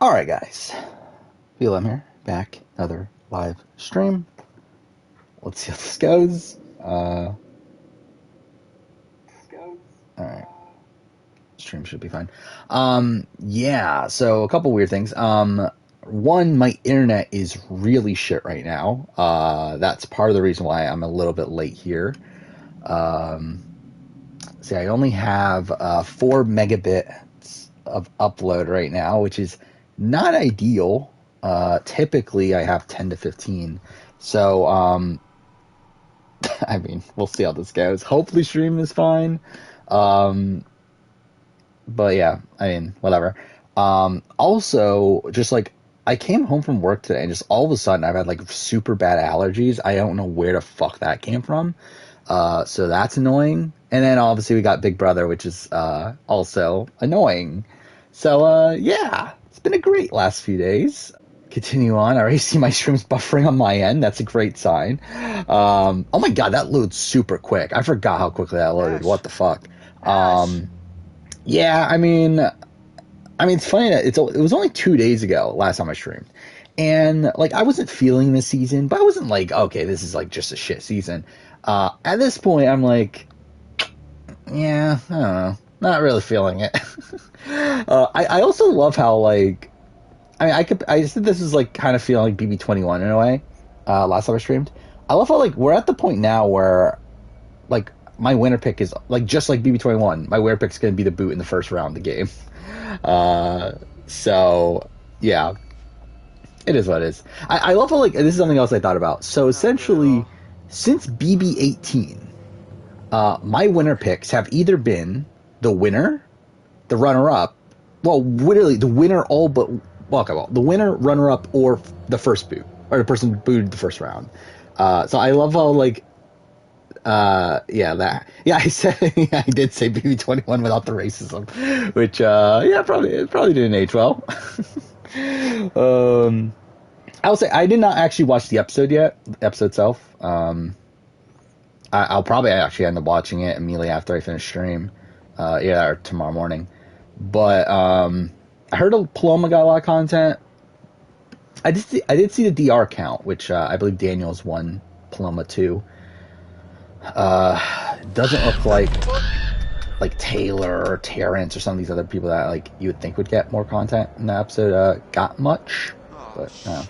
Alright, guys. Feel I'm here. Back. Another live stream. Let's see how this goes. Alright. Stream should be fine. Yeah, so a couple weird things. One, my internet is really shit right now. That's part of the reason why I'm a little bit late here. See, I only have 4 megabits of upload right now, which is not ideal. Typically, I have 10 to 15. So, I mean, we'll see how this goes. Hopefully, stream is fine. But yeah, I mean, whatever. Also, just like, I came home from work today and just all of a sudden I've had like super bad allergies. I don't know where the fuck that came from. So that's annoying. And then obviously we got Big Brother, which is also annoying. So yeah, it's been a great last few days. Continue on. I already see my streams buffering on my end. That's a great sign. Oh my god, that loads super quick. I forgot how quickly that loaded. What the fuck? Yeah, I mean, it's funny that it was only 2 days ago last time I streamed. And, like, I wasn't feeling this season, but I wasn't like, okay, this is, like, just a shit season. At this point, I'm like, yeah, I don't know. Not really feeling it. I also love how, like, I just think this is, like, kind of feeling like BB21 in a way, last time I streamed. I love how, like, we're at the point now where, like, my winner pick is, like, just like BB21. My winner pick is going to be the boot in the first round of the game. So, yeah. It is what it is. I love how, like, this is something else I thought about. So, essentially, since BB18, my winner picks have either been the winner, the runner-up, well, literally, the winner all but, well, the winner, runner-up, or the first boot, or the person booted the first round. So I love how, like, I said, I did say BB21 without the racism, which, probably didn't age well. I will say, I did not actually watch the episode yet, the episode itself. I'll probably actually end up watching it immediately after I finish stream, or tomorrow morning. But, I heard Paloma got a lot of content. I did see the DR count, which, I believe Daniel's won Paloma too. Doesn't look like Taylor or Terrence or some of these other people that like you would think would get more content in the episode got much, but no.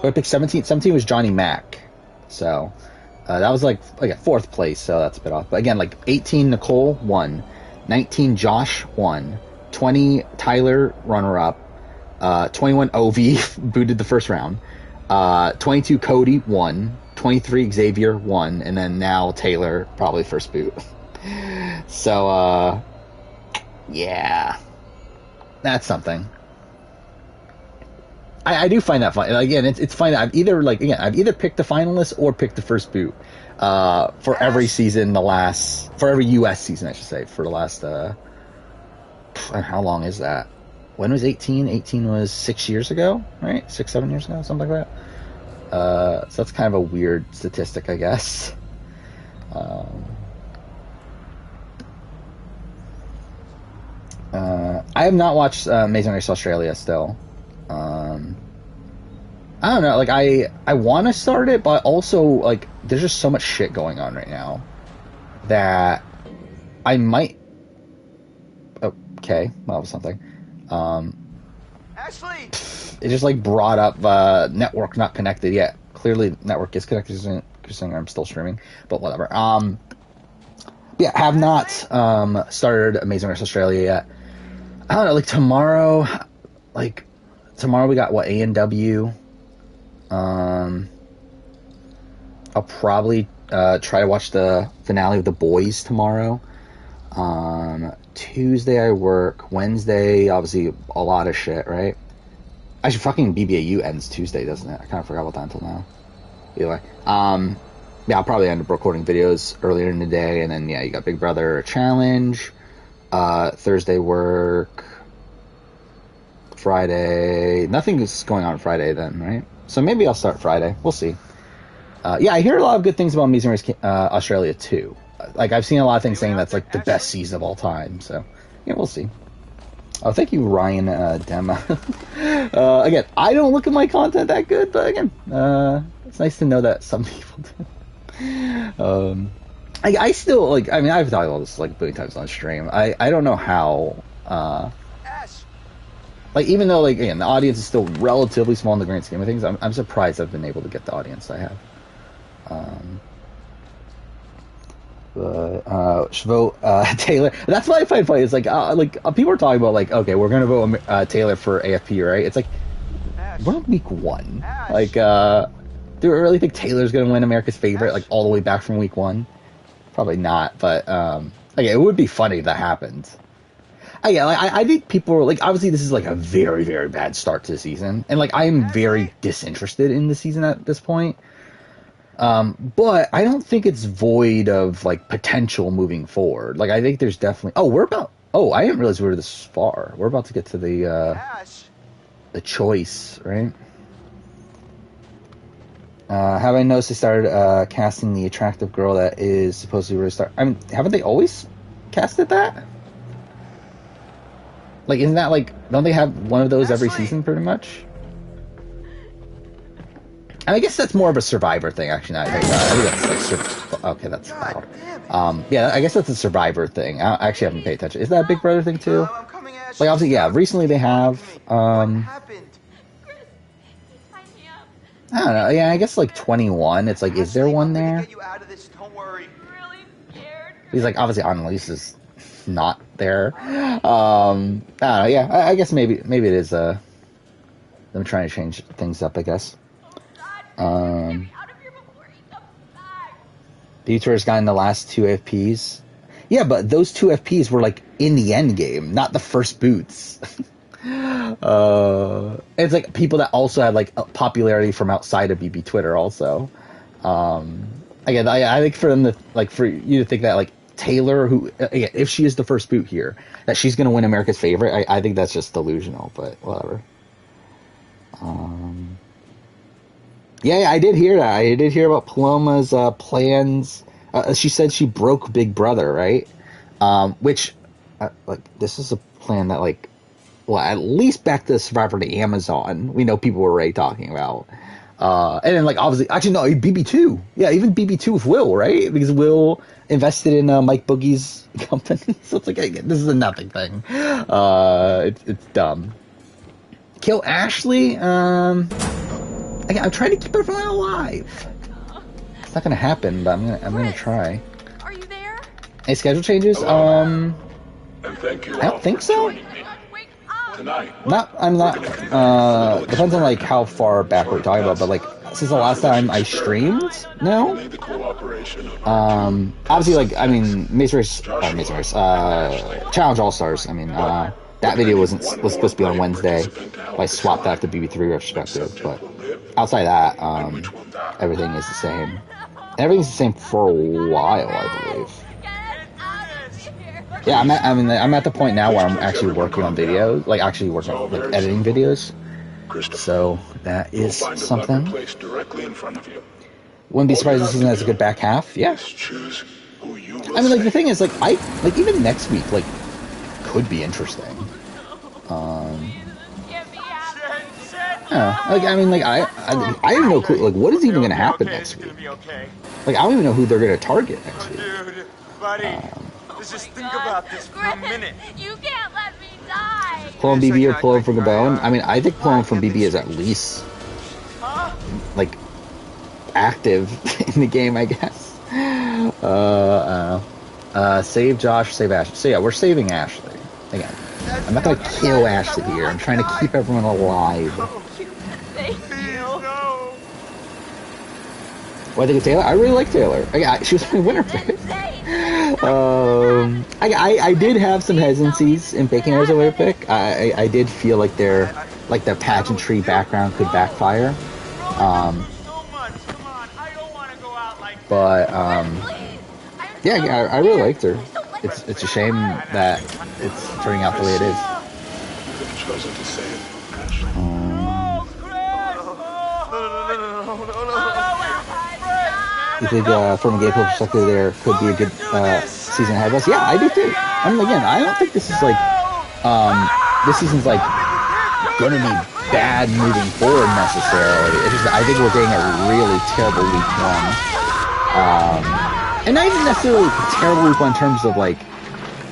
I picked 17. 17 was Johnny Mac, so that was like a 4th place, so that's a bit off. But again, like 18 Nicole won, 19 Josh won, 20 Tyler runner up, 21 Ovi booted the first round, 22 Cody won. 23 Xavier won, and then now Taylor probably first boot. So, yeah, that's something. I do find that fun. Again, it's fun. I've either picked the finalists or picked the first boot for every season. For every U.S. season, I should say, for the last. How long is that? When was 18? 18 was 6 years ago, right? 6-7 years ago, something like that. So that's kind of a weird statistic, I guess. I have not watched Amazing Race Australia still. I don't know, like, I want to start it, but also, like, there's just so much shit going on right now that I might... Okay, that was something. Ashley! It just, like, brought up network not connected yet. Clearly, network is connected because I'm still streaming, but whatever. Yeah, have not started Amazing Race Australia yet. I don't know, like, tomorrow we got, what, A&W? I'll probably try to watch the finale of The Boys tomorrow. Tuesday I work. Wednesday, obviously, a lot of shit, right? Actually, fucking BBAU ends Tuesday, doesn't it? I kind of forgot about that until now. Either way. Yeah, I'll probably end up recording videos earlier in the day, and then, yeah, you got Big Brother Challenge. Thursday work. Friday. Nothing is going on Friday then, right? So maybe I'll start Friday. We'll see. Yeah, I hear a lot of good things about Amazing Race Australia, too. Like, I've seen a lot of things saying that's, like, the best season of all time, so, yeah, we'll see. Oh, thank you, Ryan Dema. Again, I don't look at my content that good, but again, it's nice to know that some people do. I still, like, I mean, I've talked about this, like, a billion times on stream. I don't know how, like, even though, like, again, the audience is still relatively small in the grand scheme of things, I'm surprised I've been able to get the audience I have. Vote Taylor. That's what I find funny. It's like people are talking about, like, okay, we're gonna vote Taylor for AFP, right? It's like, we're in week 1. Like, do I really think Taylor's gonna win America's Favorite, like, all the way back from week 1? Probably not, but okay, it would be funny if that happened. I think people are, like, obviously this is, like, a very, very bad start to the season, and, like, I am very disinterested in the season at this point. But I don't think it's void of, like, potential moving forward. Like, I think there's definitely... I didn't realize we were this far. We're about to get to the choice, right? Have I noticed they started casting the attractive girl that is supposed to restart? I mean, haven't they always casted that? Like, isn't that, like... Don't they have one of those every season, pretty much? And I guess that's more of a Survivor thing, actually. I think that's, like, okay, that's loud. Yeah, I guess that's a Survivor thing. I actually haven't paid attention. Is that a Big Brother thing, too? Like, obviously, yeah, recently they have, I don't know, yeah, I guess, like, 21, it's like, is there one there? He's like, obviously, Annalise is not there. I don't know, yeah, I guess maybe it is, them trying to change things up, I guess. Detour's gotten the last 2 FPs. Yeah, but those 2 FPs were, like, in the end game, not the first boots. It's like people that also had, like, popularity from outside of BB Twitter also. Again, I think for them to, like, for you to think that, like, Taylor, who, again, if she is the first boot here, that she's going to win America's Favorite, I think that's just delusional, but whatever. Yeah, I did hear that. I did hear about Paloma's plans. She said she broke Big Brother, right? Which, like, this is a plan that, like, well, at least back to Survivor to Amazon, we know people were already talking about. And then, like, obviously, actually, no, BB2. Yeah, even BB2 with Will, right? Because Will invested in Mike Boogie's company. So it's like, hey, this is a nothing thing. It's dumb. Kill Ashley? I'm trying to keep everyone alive. It's not gonna happen, but I'm gonna try. Are you there? Any schedule changes? And thank you I don't think so. Tonight. I'm not. Depends on, like, how far back we're talking about, but, like, since the last time I streamed, no. Obviously, like, I mean, Challenge All Stars. I mean, that video was supposed to be on Wednesday. I swapped that to BB3 retrospective, but outside that, everything is the same. Everything's the same for a while, I believe. Yeah, I'm at the point now where I'm actually working on videos, like, like, editing videos. So that is something. Wouldn't be surprised this season has a good back half. Yeah. I mean, like, the thing is, like, even next week, like, could be interesting. Yeah, like, I mean, like, I have no clue. Like, what is even going to happen next week? Like, I don't even know who they're going to target next week. Dude, buddy, just think about this for a minute. You can't let me die. Clone BB or Clone from Gabon? I mean, I think Clone from BB is at least, like, active in the game, I guess. I don't know. Save Josh, save Ashley. So yeah, we're saving Ashley. Again, I'm not going to kill Ashley here. I'm trying to keep everyone alive. Thank you. What I think of Taylor? I really like Taylor. She was my winner pick. I did have some hesitancies in picking her as a winner pick. I did feel like their pageantry background could backfire. But yeah, I really liked her. It's a shame that it's turning out the way it is. You think from a gameplay perspective there could be a good season ahead of us? Yeah, I do too. I mean, again, I don't think this is like this season's like gonna be bad moving forward necessarily. It's just I think we're getting a really terrible week one, and not even necessarily terrible week one in terms of like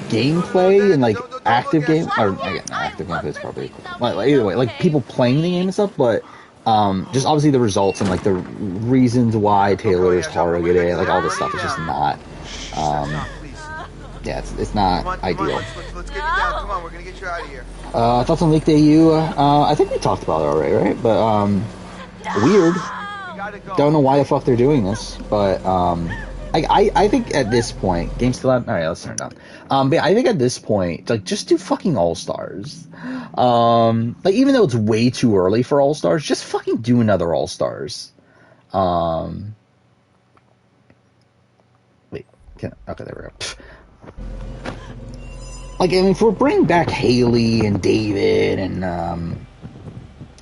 gameplay and like active game, or again, active gameplay is probably either way, like people playing the game and stuff, but just obviously the results and like the reasons why Taylor is targeted, like all this stuff is just not. Yeah, it's not ideal. Let's get you down. Come on, we're gonna get you out of here. Thoughts on Leaked AU? I think we talked about it already, right? But weird. Don't know why the fuck they're doing this, but I think at this point, game's still out. All right, let's turn it down. But I think at this point, like, just do fucking All Stars. Like, even though it's way too early for All Stars, just fucking do another All Stars. Wait, okay, there we go. Like, I mean, if we're bringing back Haley and David and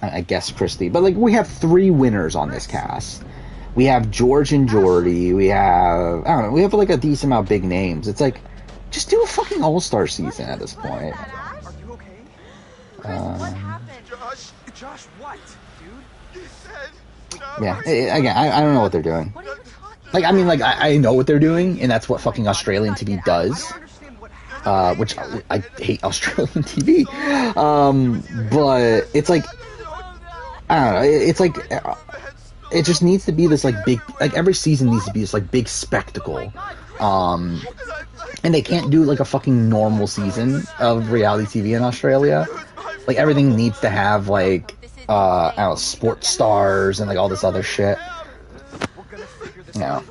I guess Christy, but like we have 3 winners on this cast. We have George and Jordy. We have, I don't know, we have like a decent amount of big names. It's like, just do a fucking All-Star season at this point. Are you okay? What happened? Josh, what, dude? You said. Yeah, again, I don't know what they're doing. What are you talking Like, I mean, like, I know what they're doing, and that's what fucking Australian TV does. Which I hate Australian TV. But it's like, I don't know, it's like, it just needs to be this like big, like every season needs to be this like big spectacle. And they can't do like a fucking normal season of reality TV in Australia. Like everything needs to have like, I don't know, sports stars and like all this other shit. No.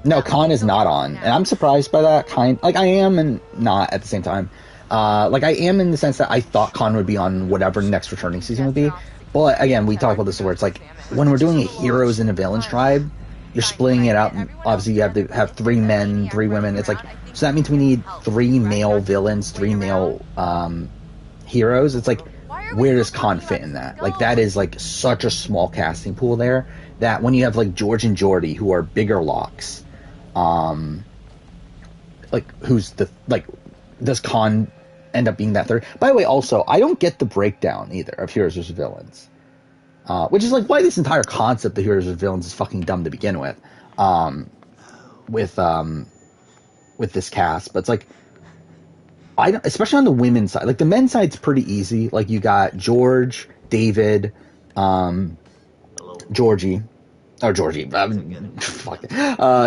No, Khan is not on, and I'm surprised by that. Like I am and not at the same time. Like I am in the sense that I thought Khan would be on whatever next returning season would be. But again, we talked about this where it's like when we're doing a heroes and a villains tribe, you're splitting it up. Obviously, you have to have 3 men, 3 women. It's like, so that means we need 3 male villains, 3 male heroes. It's like, where does Khan fit in that? Like that is like such a small casting pool there that when you have like George and Jordy who are bigger locks, like who's the like, does Khan end up being that third? By the way, also I don't get the breakdown either of heroes versus villains, which is like why this entire concept of heroes versus villains is fucking dumb to begin with. With this cast, but it's like I don't, especially on the women's side. Like the men's side's pretty easy. Like you got George, David, Georgie, or Georgie,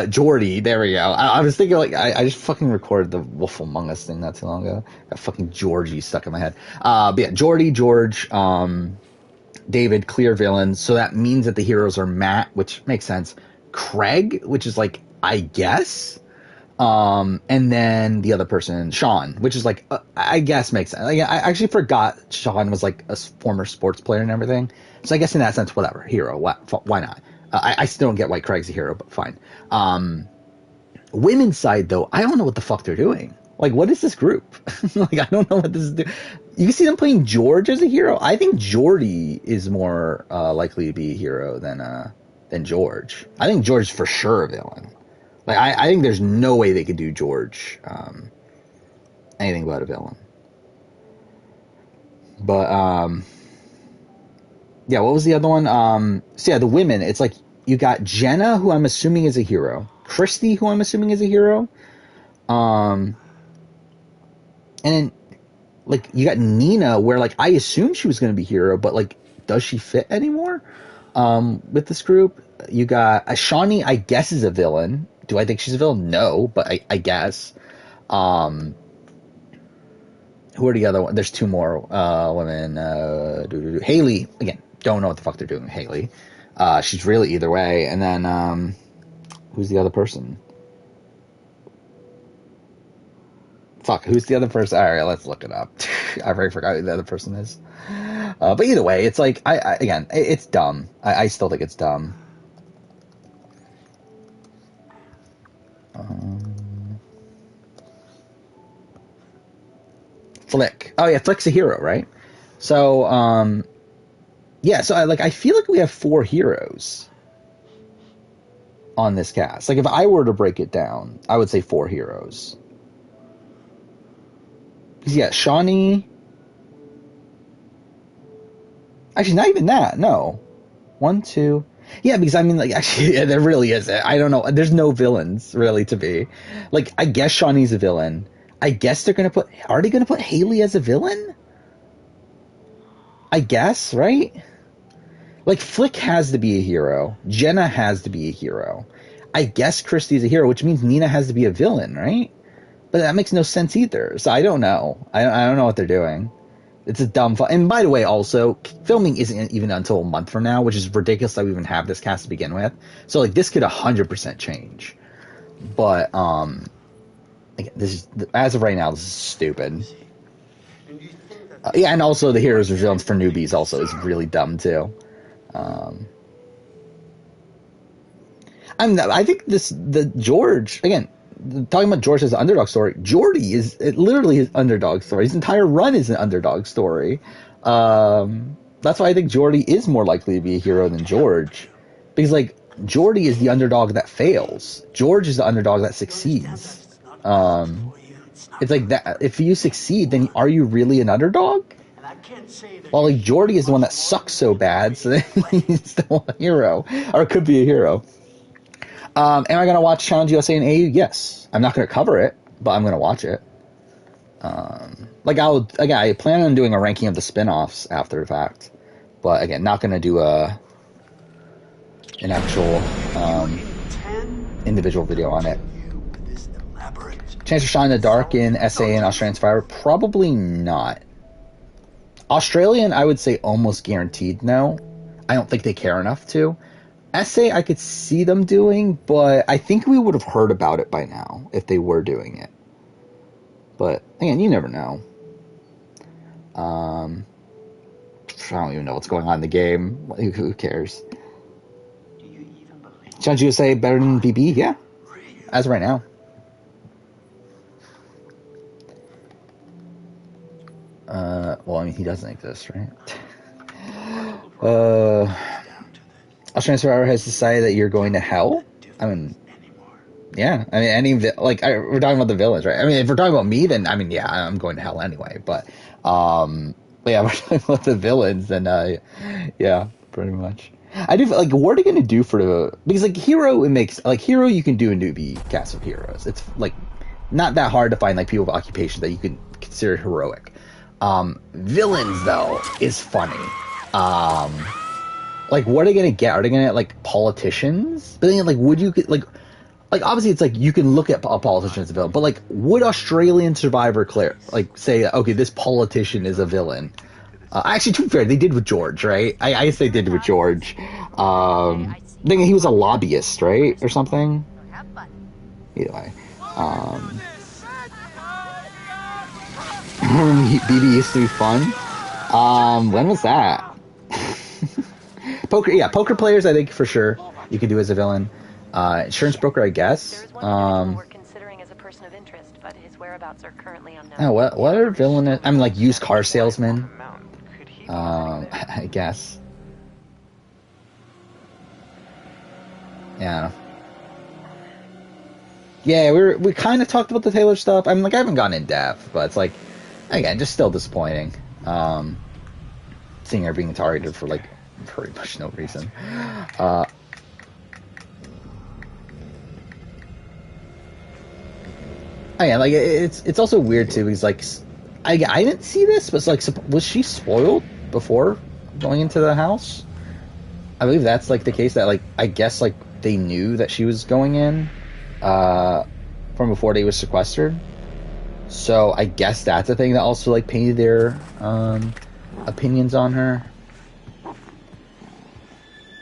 Jordy. There we go. I was thinking like I just fucking recorded the Wolf Among Us thing not too long ago. Got fucking Georgie stuck in my head. But yeah, Jordy, George, David, clear villains. So that means that the heroes are Matt, which makes sense. Craig, which is like I guess. And then the other person, Sean, which is like, I guess makes sense. Like, I actually forgot Sean was like a former sports player and everything. So I guess in that sense, whatever, hero, why not? I still don't get why Craig's a hero, but fine. Women's side though, I don't know what the fuck they're doing. Like, what is this group? Like, I don't know what this is doing. You can see them playing George as a hero. I think Jordy is more likely to be a hero than George. I think George is for sure a villain. Like, I think there's no way they could do George anything but a villain. But, yeah, what was the other one? So, yeah, the women, it's like you got Jenna, who I'm assuming is a hero. Christy, who I'm assuming is a hero. And then, like, you got Nina, where, like, I assumed she was going to be a hero, but, like, does she fit anymore with this group? You got Shawnee, I guess, is a villain. Do I think she's a villain? No, but I guess. Who are the other ones? There's 2 more women. Haley, again, don't know what the fuck they're doing with Haley. She's really either way. And then, who's the other person? Fuck, who's the other person? All right, let's look it up. I already forgot who the other person is. But either way, it's like, again, it's dumb. I still think it's dumb. Flick. Oh yeah, Flick's a hero, right? So, yeah. So I feel like we have 4 heroes on this cast. Like if I were to break it down, I would say 4 heroes. Yeah, Shawnee, Actually, not even that. No. 1, 2. Yeah, because I mean, like, actually, yeah, there really isn't. I don't know. There's no villains, really, to be. Like, I guess Shawnee's a villain. I guess they're going to are they going to put Haley as a villain? I guess, right? Like, Flick has to be a hero. Jenna has to be a hero. I guess Christy's a hero, which means Nina has to be a villain, right? But that makes no sense either. So I don't know. I don't know what they're doing. It's a dumb... And by the way, also, filming isn't even until a month from now, which is ridiculous that we even have this cast to begin with. So, like, this could 100% change. But, again, this is... As of right now, this is stupid. Yeah, and also the heroes or villains for newbies also is really dumb, too. I think the George... Again... Talking about George as an underdog story, Geordi is literally his underdog story. His entire run is an underdog story. That's why I think Geordi is more likely to be a hero than George. Because, like, Geordi is the underdog that fails. George is the underdog that succeeds. It's like that. If you succeed, then are you really an underdog? Well, like, Geordi is the one that sucks so bad, so then he's still a hero. Or could be a hero. Am I going to watch Challenge USA and AU? Yes. I'm not going to cover it, but I'm going to watch it. I plan on doing a ranking of the spin-offs after the fact. But again, not going to do an actual individual video on it. Chance for Shine in the Dark in SA and Australian Survivor? Probably not. Australian, I would say almost guaranteed no. I don't think they care enough to. SA, I could see them doing, but I think we would have heard about it by now if they were doing it. But, again, you never know. I don't even know what's going on in the game. Who cares? Challenge USA better than BB? Yeah. As of right now. Well, I mean, he doesn't exist, right? Australian Survivor has decided that you're going to hell? I mean, yeah. I mean, we're talking about the villains, right? I mean, if we're talking about me, then, I mean, yeah, I'm going to hell anyway. But yeah, we're talking about the villains, then, yeah, pretty much. I do, like, what are you going to do for the... Because, like, Hero, Hero, you can do a newbie cast of heroes. It's, like, not that hard to find, like, people of occupation that you can consider heroic. Villains, though, is funny. Like, what are they gonna get? Are they gonna get, like, politicians? But then, like, would you, like, obviously it's like, you can look at a politician as a villain, but, like, would Australian Survivor say, okay, this politician is a villain? Actually, to be fair, they did with George, right? I guess they did with George. Thinking he was a lobbyist, right? Or something? Either way. BB used to be fun. When was that? Poker players, I think for sure you could do as a villain. Insurance broker, I guess. We're considering as a person of interest, but his whereabouts are currently unknown. Oh, what are villain? I mean, like used car salesman. I guess. Yeah. Yeah, we kind of talked about the Taylor stuff. I mean, like, I haven't gone in depth, but it's like, again, just still disappointing. Seeing her being targeted for, like, pretty much no reason. Yeah, like, it's also weird too, because, like, I didn't see this, but it's like, was she spoiled before going into the house? I believe that's, like, the case that, like, I guess, like, they knew that she was going in from before they were sequestered. So I guess that's a thing that also, like, painted their opinions on her.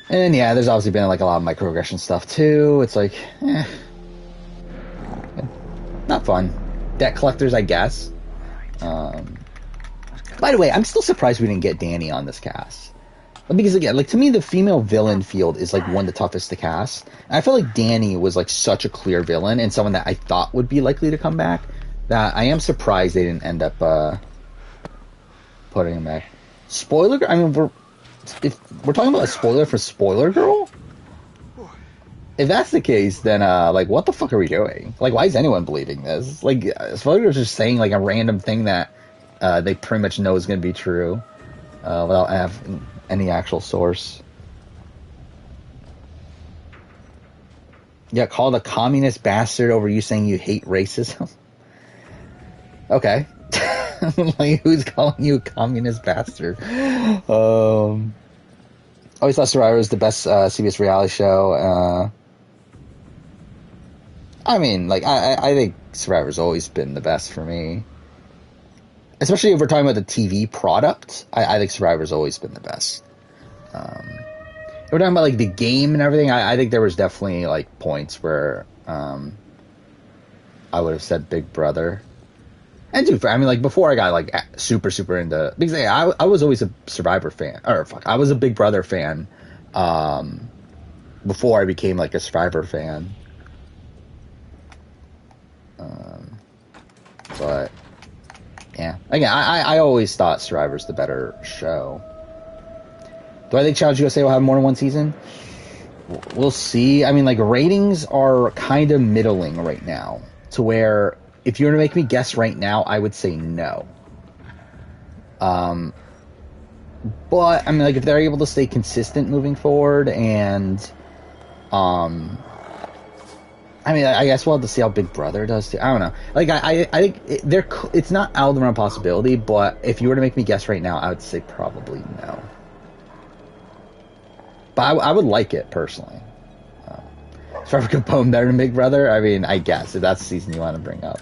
And yeah, there's obviously been, like, a lot of microaggression stuff too. It's like, not fun. Debt collectors, I guess. By the way, I'm still surprised we didn't get Danny on this cast. Because, again, like, to me, the female villain field is, like, one of the toughest to cast. And I feel like Danny was, like, such a clear villain and someone that I thought would be likely to come back, that I am surprised they didn't end up putting him back. Spoiler, I mean, if we're talking about a spoiler for Spoiler Girl? If that's the case, then, like, what the fuck are we doing? Like, why is anyone believing this? Like, Spoiler Girl's just saying, like, a random thing that they pretty much know is going to be true, without any actual source. Yeah, called a communist bastard over you saying you hate racism. Okay. Like, who's calling you a communist bastard? Always thought Survivor was the best CBS reality show. I mean, like, I think Survivor's always been the best for me. Especially if we're talking about the TV product, I think Survivor's always been the best. If we're talking about, like, the game and everything, I think there was definitely, like, points where I would have said Big Brother. And dude, I mean, like, before I got, like, super into... Because I was always a Survivor fan. I was a Big Brother fan before I became, like, a Survivor fan. But, yeah. Again, I always thought Survivor's the better show. Do I think Challenge USA will have more than one season? We'll see. I mean, like, ratings are kind of middling right now. To where, if you were to make me guess right now, I would say no. But, I mean, like, if they're able to stay consistent moving forward, and, I mean, I guess we'll have to see how Big Brother does too. I don't know. Like, I think it's not out of the realm of possibility, but if you were to make me guess right now, I would say probably no. But I would like it, personally. Survivor Capone better than Big Brother? I mean, I guess, if that's the season you want to bring up.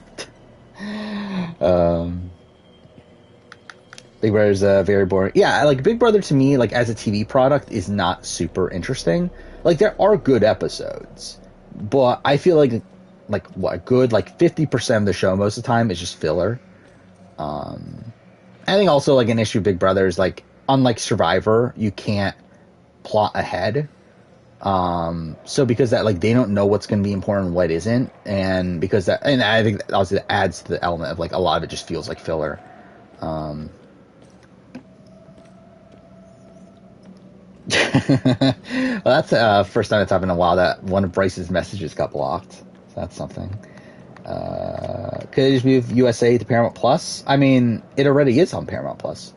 Big Brother's very boring. Yeah, like, Big Brother to me, like, as a TV product, is not super interesting. Like, there are good episodes. But I feel like what, good, like, 50% of the show most of the time is just filler. I think also, like, an issue of Big Brother is, like, unlike Survivor, you can't plot ahead. So because that, like, they don't know what's going to be important and what isn't, and because that, and I think also that adds to the element of, like, a lot of it just feels like filler. Well, that's the first time it's happened in a while that one of Bryce's messages got blocked. So that's something. Could it just move USA to Paramount Plus? I mean, it already is on Paramount Plus.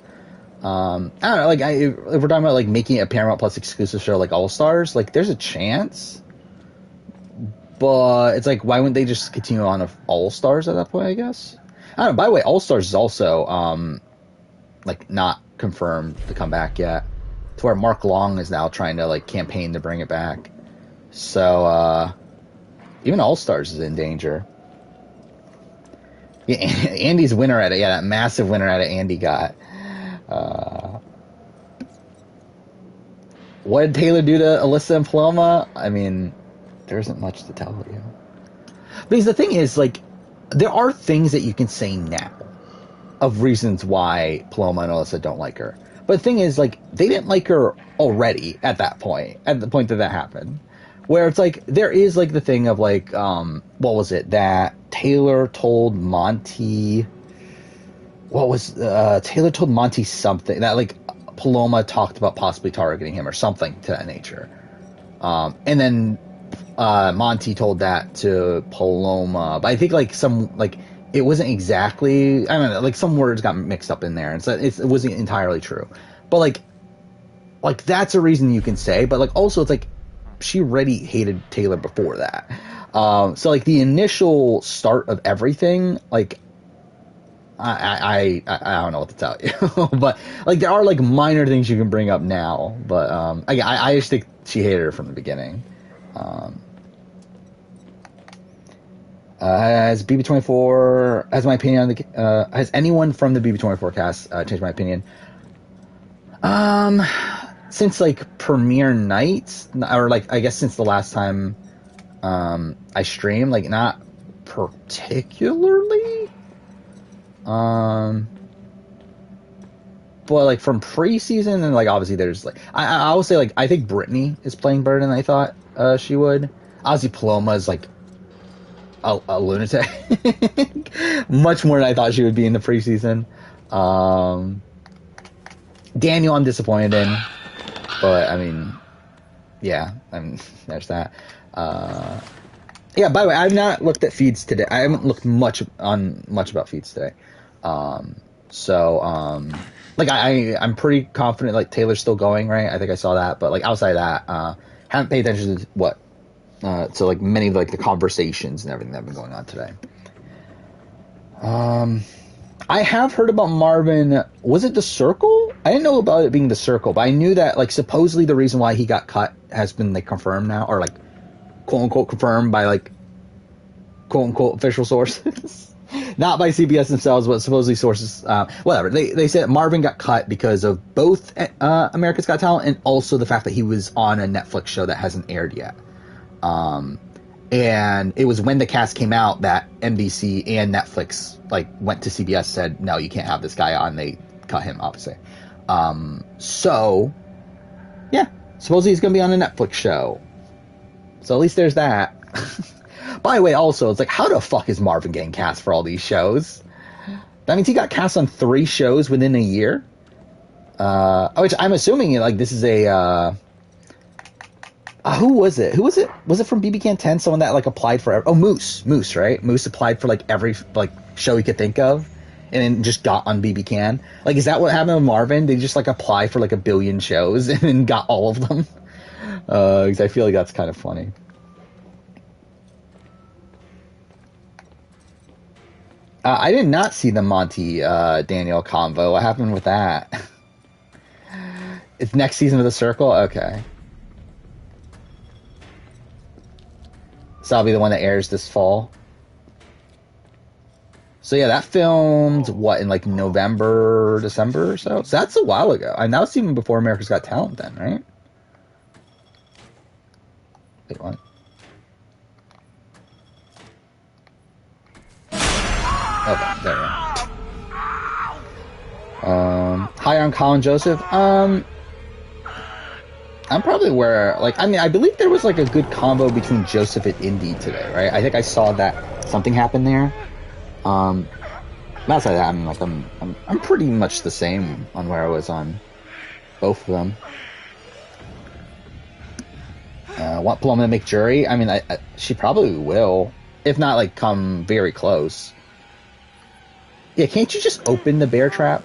I don't know, like, if we're talking about, like, making a Paramount Plus exclusive show like All Stars, like, there's a chance. But it's like, why wouldn't they just continue on with All Stars at that point, I guess? I don't know, by the way, All Stars is also, like, not confirmed to come back yet. To where Mark Long is now trying to, like, campaign to bring it back. So, even All Stars is in danger. Yeah, Andy's winner at it. Yeah, that massive winner at it Andy got. What did Taylor do to Alyssa and Paloma? I mean, there isn't much to tell you. Because the thing is, like, there are things that you can say now of reasons why Paloma and Alyssa don't like her. But the thing is, like, they didn't like her already at the point that happened. Where it's like, there is, like, the thing of, like, what was it? That Taylor told Monty... Taylor told Monty something, that, like, Paloma talked about possibly targeting him or something to that nature. And then Monty told that to Paloma. But I think, like, it wasn't exactly, I don't know, like, some words got mixed up in there, and so it wasn't entirely true. But, like, that's a reason you can say, but, like, also it's like, she already hated Taylor before that. So, like, the initial start of everything, like, I don't know what to tell you. But, like, there are, like, minor things you can bring up now. But, again, I just think she hated her from the beginning. Has BB24, has my opinion on the, has anyone from the BB24 cast changed my opinion? Since, like, premiere night, or, like, I guess since the last time I streamed, like, not particularly. But, like, from preseason, and, like, obviously there's, like, I will say, like, I think Brittany is playing better than I thought she would. Obviously Paloma is, like, a lunatic. Much more than I thought she would be in the preseason. Daniel I'm disappointed in, but, I mean, yeah, there's that. Yeah, by the way, I've not looked at feeds today. I haven't looked much about feeds today. So, like I'm pretty confident like Taylor's still going, right? I think I saw that, but like outside of that, haven't paid attention to what so like many of like the conversations and everything that have been going on today. I have heard about Marvin. Was it the Circle? I didn't know about it being the Circle, but I knew that like supposedly the reason why he got cut has been like confirmed now, or like quote unquote confirmed by like quote unquote official sources, not by CBS themselves, but supposedly sources. Whatever they said Marvin got cut because of both America's Got Talent and also the fact that he was on a Netflix show that hasn't aired yet. And it was when the cast came out that NBC and Netflix like went to CBS, said, no, you can't have this guy on. They cut him, obviously. So, yeah, supposedly he's going to be on a Netflix show. So at least there's that. By the way, also, it's like, how the fuck is Marvin getting cast for all these shows? That means he got cast on 3 shows within a year. Which I'm assuming like this is a... who was it? Was it from BB Can 10? Someone that like applied for... Oh, Moose, right? Moose applied for like every like show he could think of and then just got on BB Can. Like, is that what happened with Marvin? They just like apply for like a billion shows and then got all of them? Because I feel like that's kind of funny. I did not see the Monty Daniel convo. What happened with that? It's next season of The Circle? Okay. So that'll be the one that airs this fall. So yeah, that filmed, what, in like November, December or so? So that's a while ago. And that was even before America's Got Talent then, right? Wait, what? Okay, there we go. Hi, I'm Colin Joseph. I'm probably where, like, I mean, I believe there was, like, a good combo between Joseph and Indy today, right? I think I saw that something happened there. Outside of that, I'm, like, I'm pretty much the same on where I was on both of them. Want Paloma to make jury? I mean, she probably will. If not, like, come very close. Yeah, can't you just open the bear trap?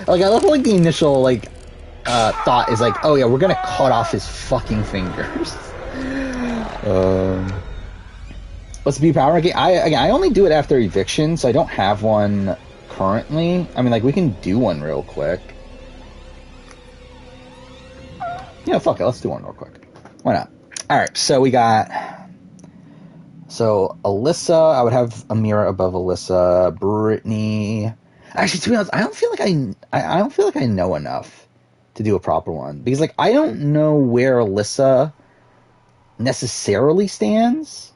Like, I love, like, the initial, like, thought is like, oh yeah, we're gonna cut off his fucking fingers. What's the power ranking? I only do it after eviction, so I don't have one currently. I mean, like, we can do one real quick. Yeah, fuck it, let's do one real quick. Why not? Alright, so we got... So, Alyssa, I would have Amira above Alyssa. Brittany... Actually, to be honest, I don't feel like I know enough to do a proper one. Because, like, I don't know where Alyssa necessarily stands.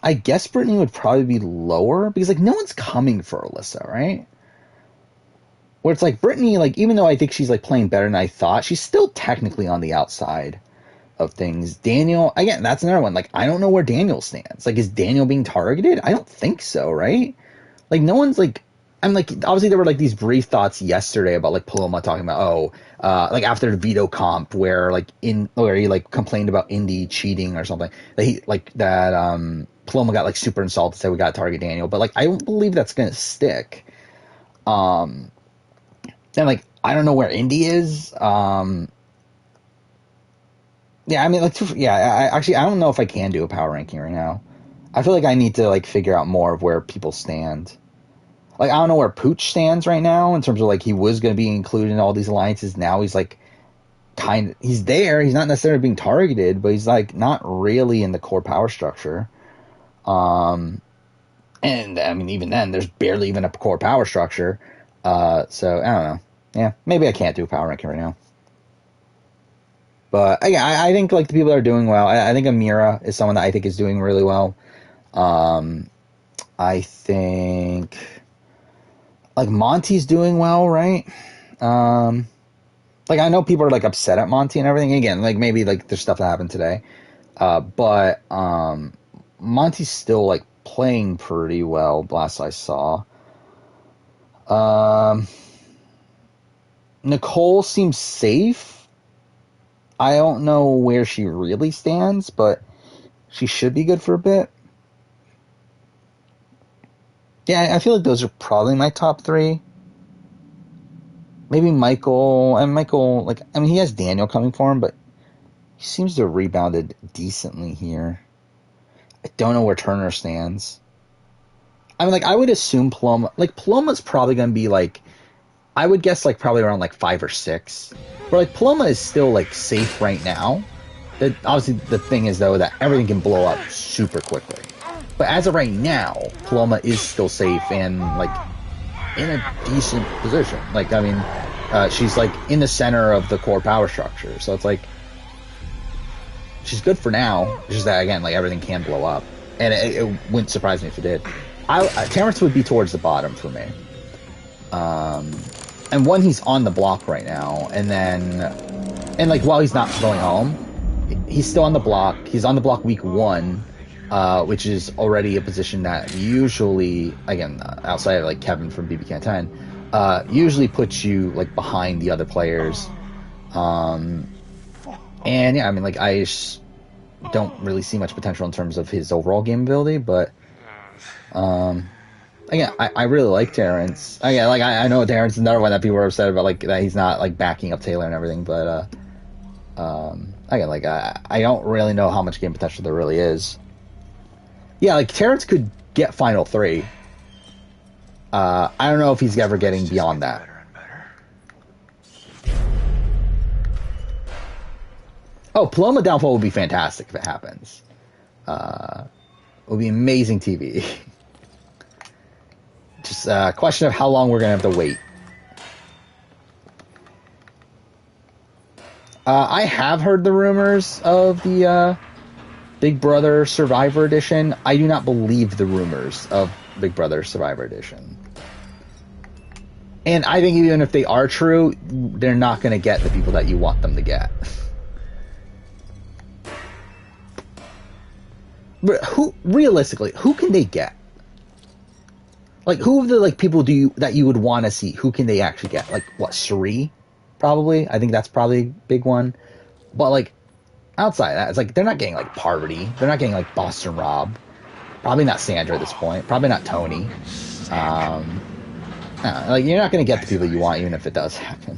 I guess Brittany would probably be lower. Because, like, no one's coming for Alyssa, right? Where it's like, Brittany, like, even though I think she's, like, playing better than I thought, she's still technically on the outside of things. Daniel, again, that's another one. Like, I don't know where Daniel stands. Like, is Daniel being targeted? I don't think so, right? Like, no one's, like... I'm like, obviously there were like these brief thoughts yesterday about like Paloma talking about, like after the veto comp where he like complained about Indy cheating or something that Paloma got like super insulted, said we got to target Daniel, but like I don't believe that's gonna stick. And like I don't know where Indy is. Yeah, I mean like I don't know if I can do a power ranking right now. I feel like I need to like figure out more of where people stand. Like, I don't know where Pooch stands right now in terms of, like, he was going to be included in all these alliances. Now he's, like, he's there. He's not necessarily being targeted, but he's, like, not really in the core power structure. And, I mean, even then, there's barely even a core power structure. So, I don't know. Yeah, maybe I can't do a power ranking right now. But, yeah, I think, like, the people that are doing well, I think Amira is someone that I think is doing really well. I think... Like, Monty's doing well, right? Like, I know people are, like, upset at Monty and everything. Again, like, maybe, like, there's stuff that happened today. But Monty's still, like, playing pretty well, last I saw. Nicole seems safe. I don't know where she really stands, but she should be good for a bit. Yeah, I feel like those are probably my top 3. Maybe Michael, and Michael, like, I mean, he has Daniel coming for him, but he seems to have rebounded decently here. I don't know where Turner stands. I mean, like, I would assume Paloma's probably going to be, like, I would guess, like, probably around, like, 5 or 6. But, like, Paloma is still, like, safe right now. Obviously, the thing is, though, that everything can blow up super quickly. But as of right now, Paloma is still safe and, like, in a decent position. Like, I mean, she's, like, in the center of the core power structure. So it's, like, she's good for now. It's just that, again, like, everything can blow up. And it wouldn't surprise me if it did. Terrence would be towards the bottom for me. And one, he's on the block right now. And like, while he's not going home, he's still on the block. He's on the block week 1. Which is already a position that usually, again, outside of like Kevin from BB Can 10, usually puts you like behind the other players. And yeah, I mean, like, I just don't really see much potential in terms of his overall game ability, but again, I really like Terrence. Again, like, I know Terrence is another one that people are upset about, like, that he's not like backing up Taylor and everything, but again, like, I don't really know how much game potential there really is. Yeah, like, Terrence could get Final 3. I don't know if he's ever getting beyond that. Oh, Paloma Downfall would be fantastic if it happens. It would be amazing TV. Just a question of how long we're going to have to wait. I have heard the rumors of the Big Brother Survivor Edition. I do not believe the rumors of Big Brother Survivor Edition. And I think even if they are true, they're not going to get the people that you want them to get. Realistically, who can they get? Like, who of the, like, people that you would want to see? Who can they actually get? Like, what, Sheree? Probably. I think that's probably a big one. But, like, outside of that, it's like, they're not getting, like, Parvati. They're not getting, like, Boston Rob. Probably not Sandra at this point. Probably not Tony. Like, you're not going to get the people you want, even if it does happen.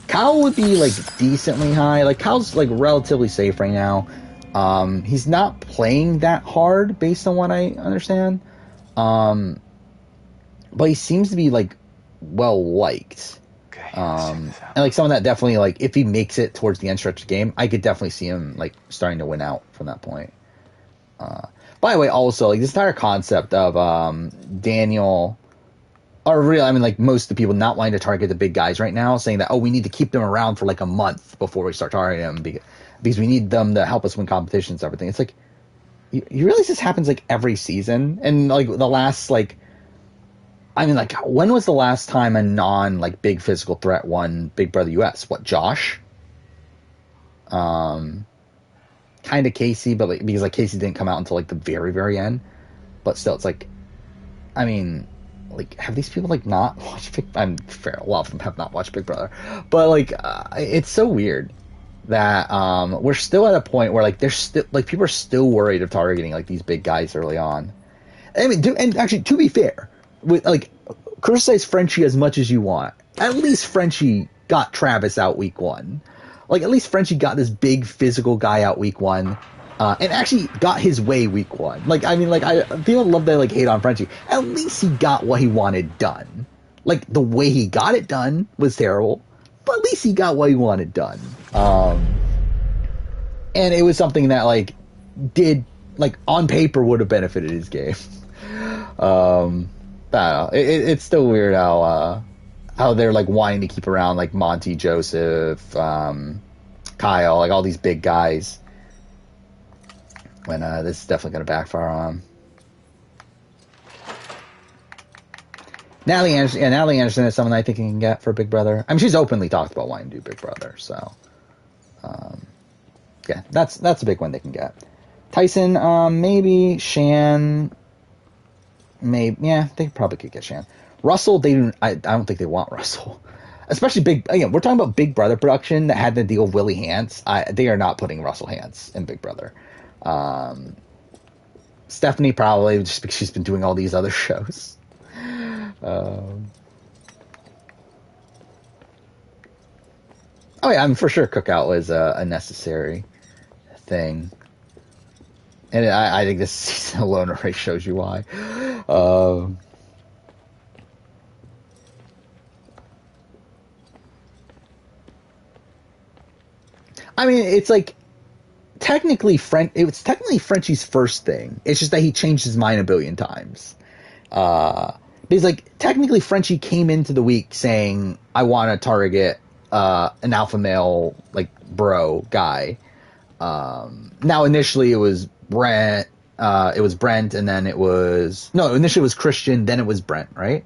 Kyle would be, like, decently high. Like, Kyle's, like, relatively safe right now. He's not playing that hard, based on what I understand. But he seems to be, like, well-liked. And, like, someone that definitely, like, if he makes it towards the end stretch of the game, I could definitely see him, like, starting to win out from that point. By the way, also, like, this entire concept of Daniel, or really, I mean, like, most of the people not wanting to target the big guys right now, saying that, oh, we need to keep them around for, like, a month before we start targeting them, because we need them to help us win competitions and everything. It's like, you realize this happens, like, every season? And, like, the last, like, I mean, like, when was the last time a like, big physical threat won Big Brother US? What, Josh? Kind of Casey, but, like, because, like, Casey didn't come out until, like, the very, very end. But still, it's like, I mean, like, have these people, like, not watched Big Brother? I'm fair, a lot of them have not watched Big Brother. But, like, it's so weird that we're still at a point where, like, there's still, like, people are still worried of targeting, like, these big guys early on. I mean, and actually, to be fair, with, like, criticize Frenchie as much as you want. At least Frenchie got Travis out week 1. Like, at least Frenchie got this big physical guy out week 1. And actually got his way week 1. Like, I mean, like, people love to, like, hate on Frenchie. At least he got what he wanted done. Like, the way he got it done was terrible, but at least he got what he wanted done. And it was something that, like, did, like, on paper would have benefited his game. I don't know. It's still weird how they're, like, wanting to keep around, like, Monty, Joseph, Kyle, like, all these big guys, when this is definitely going to backfire on them. Natalie Anderson is someone I think you can get for Big Brother. I mean, she's openly talked about wanting to do Big Brother, so yeah, that's a big one they can get. Tyson, maybe. Shan, maybe. Yeah, they probably could get Shan. Russell, I don't think they want Russell. Especially again, we're talking about Big Brother production that had to deal with Willie Hantz. They are not putting Russell Hantz in Big Brother. Stephanie probably, just because she's been doing all these other shows. Oh yeah, I'm for sure Cookout was a necessary thing, and I think this season alone already shows you why. I mean, it's like technically it's technically Frenchie's first thing. It's just that he changed his mind a billion times. Because like technically Frenchie came into the week saying, I want to target an alpha male like bro guy. Now initially it was Brent, and then initially it was Christian, then it was Brent, right?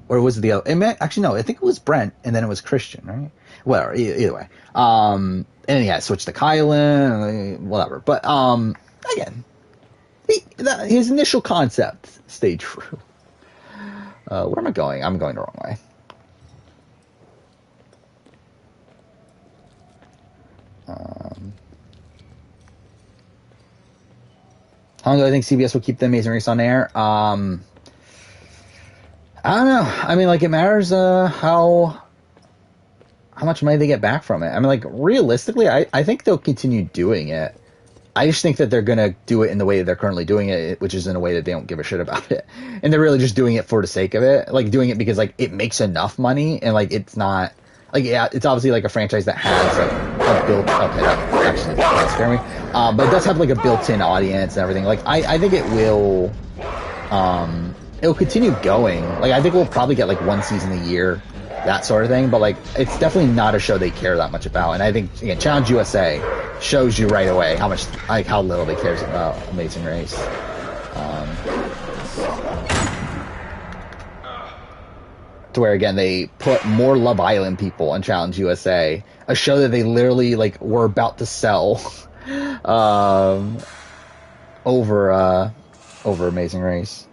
Or was it the other? Actually, no, I think it was Brent, and then it was Christian, right? Whatever, either way. And then he had switched to Kylan, whatever. But, again, his initial concept stayed true. Where am I going? I'm going the wrong way. How long do I think CBS will keep The Amazing Race on air? I don't know. I mean, like, it matters how much money they get back from it. I mean, like, realistically, I think they'll continue doing it. I just think that they're going to do it in the way that they're currently doing it, which is in a way that they don't give a shit about it. And they're really just doing it for the sake of it. Like, doing it because, like, it makes enough money, and, like, it's not... Like, yeah, it's obviously, like, a franchise that has, like, a built... Okay, that actually doesn't scare me. But it does have, like, a built-in audience and everything. Like, I think it will... it'll continue going. Like, I think we'll probably get, like, one season a year, that sort of thing. But, like, it's definitely not a show they care that much about. And I think, again, Challenge USA shows you right away how much, like, how little they cares about Amazing Race. To where, again, they put more Love Island people on Challenge USA, a show that they literally, like, were about to sell over Amazing Race.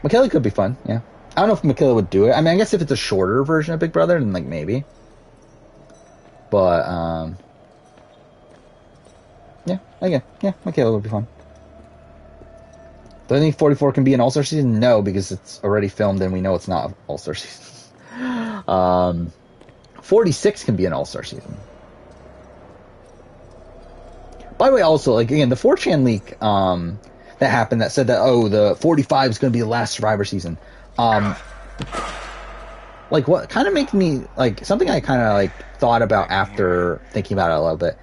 Michaela could be fun, yeah. I don't know if Michaela would do it. I mean, I guess if it's a shorter version of Big Brother, then, like, maybe. But, yeah, again, yeah, Michaela would be fun. Do I think 44 can be an All-Star season? No, because it's already filmed and we know it's not an All-Star season. 46 can be an All-Star season. By the way, also, like, again, the 4chan leak that happened that said that, oh, the 45 is going to be the last Survivor season. Like, what kind of makes me, like, something I kind of, like, thought about after thinking about it a little bit.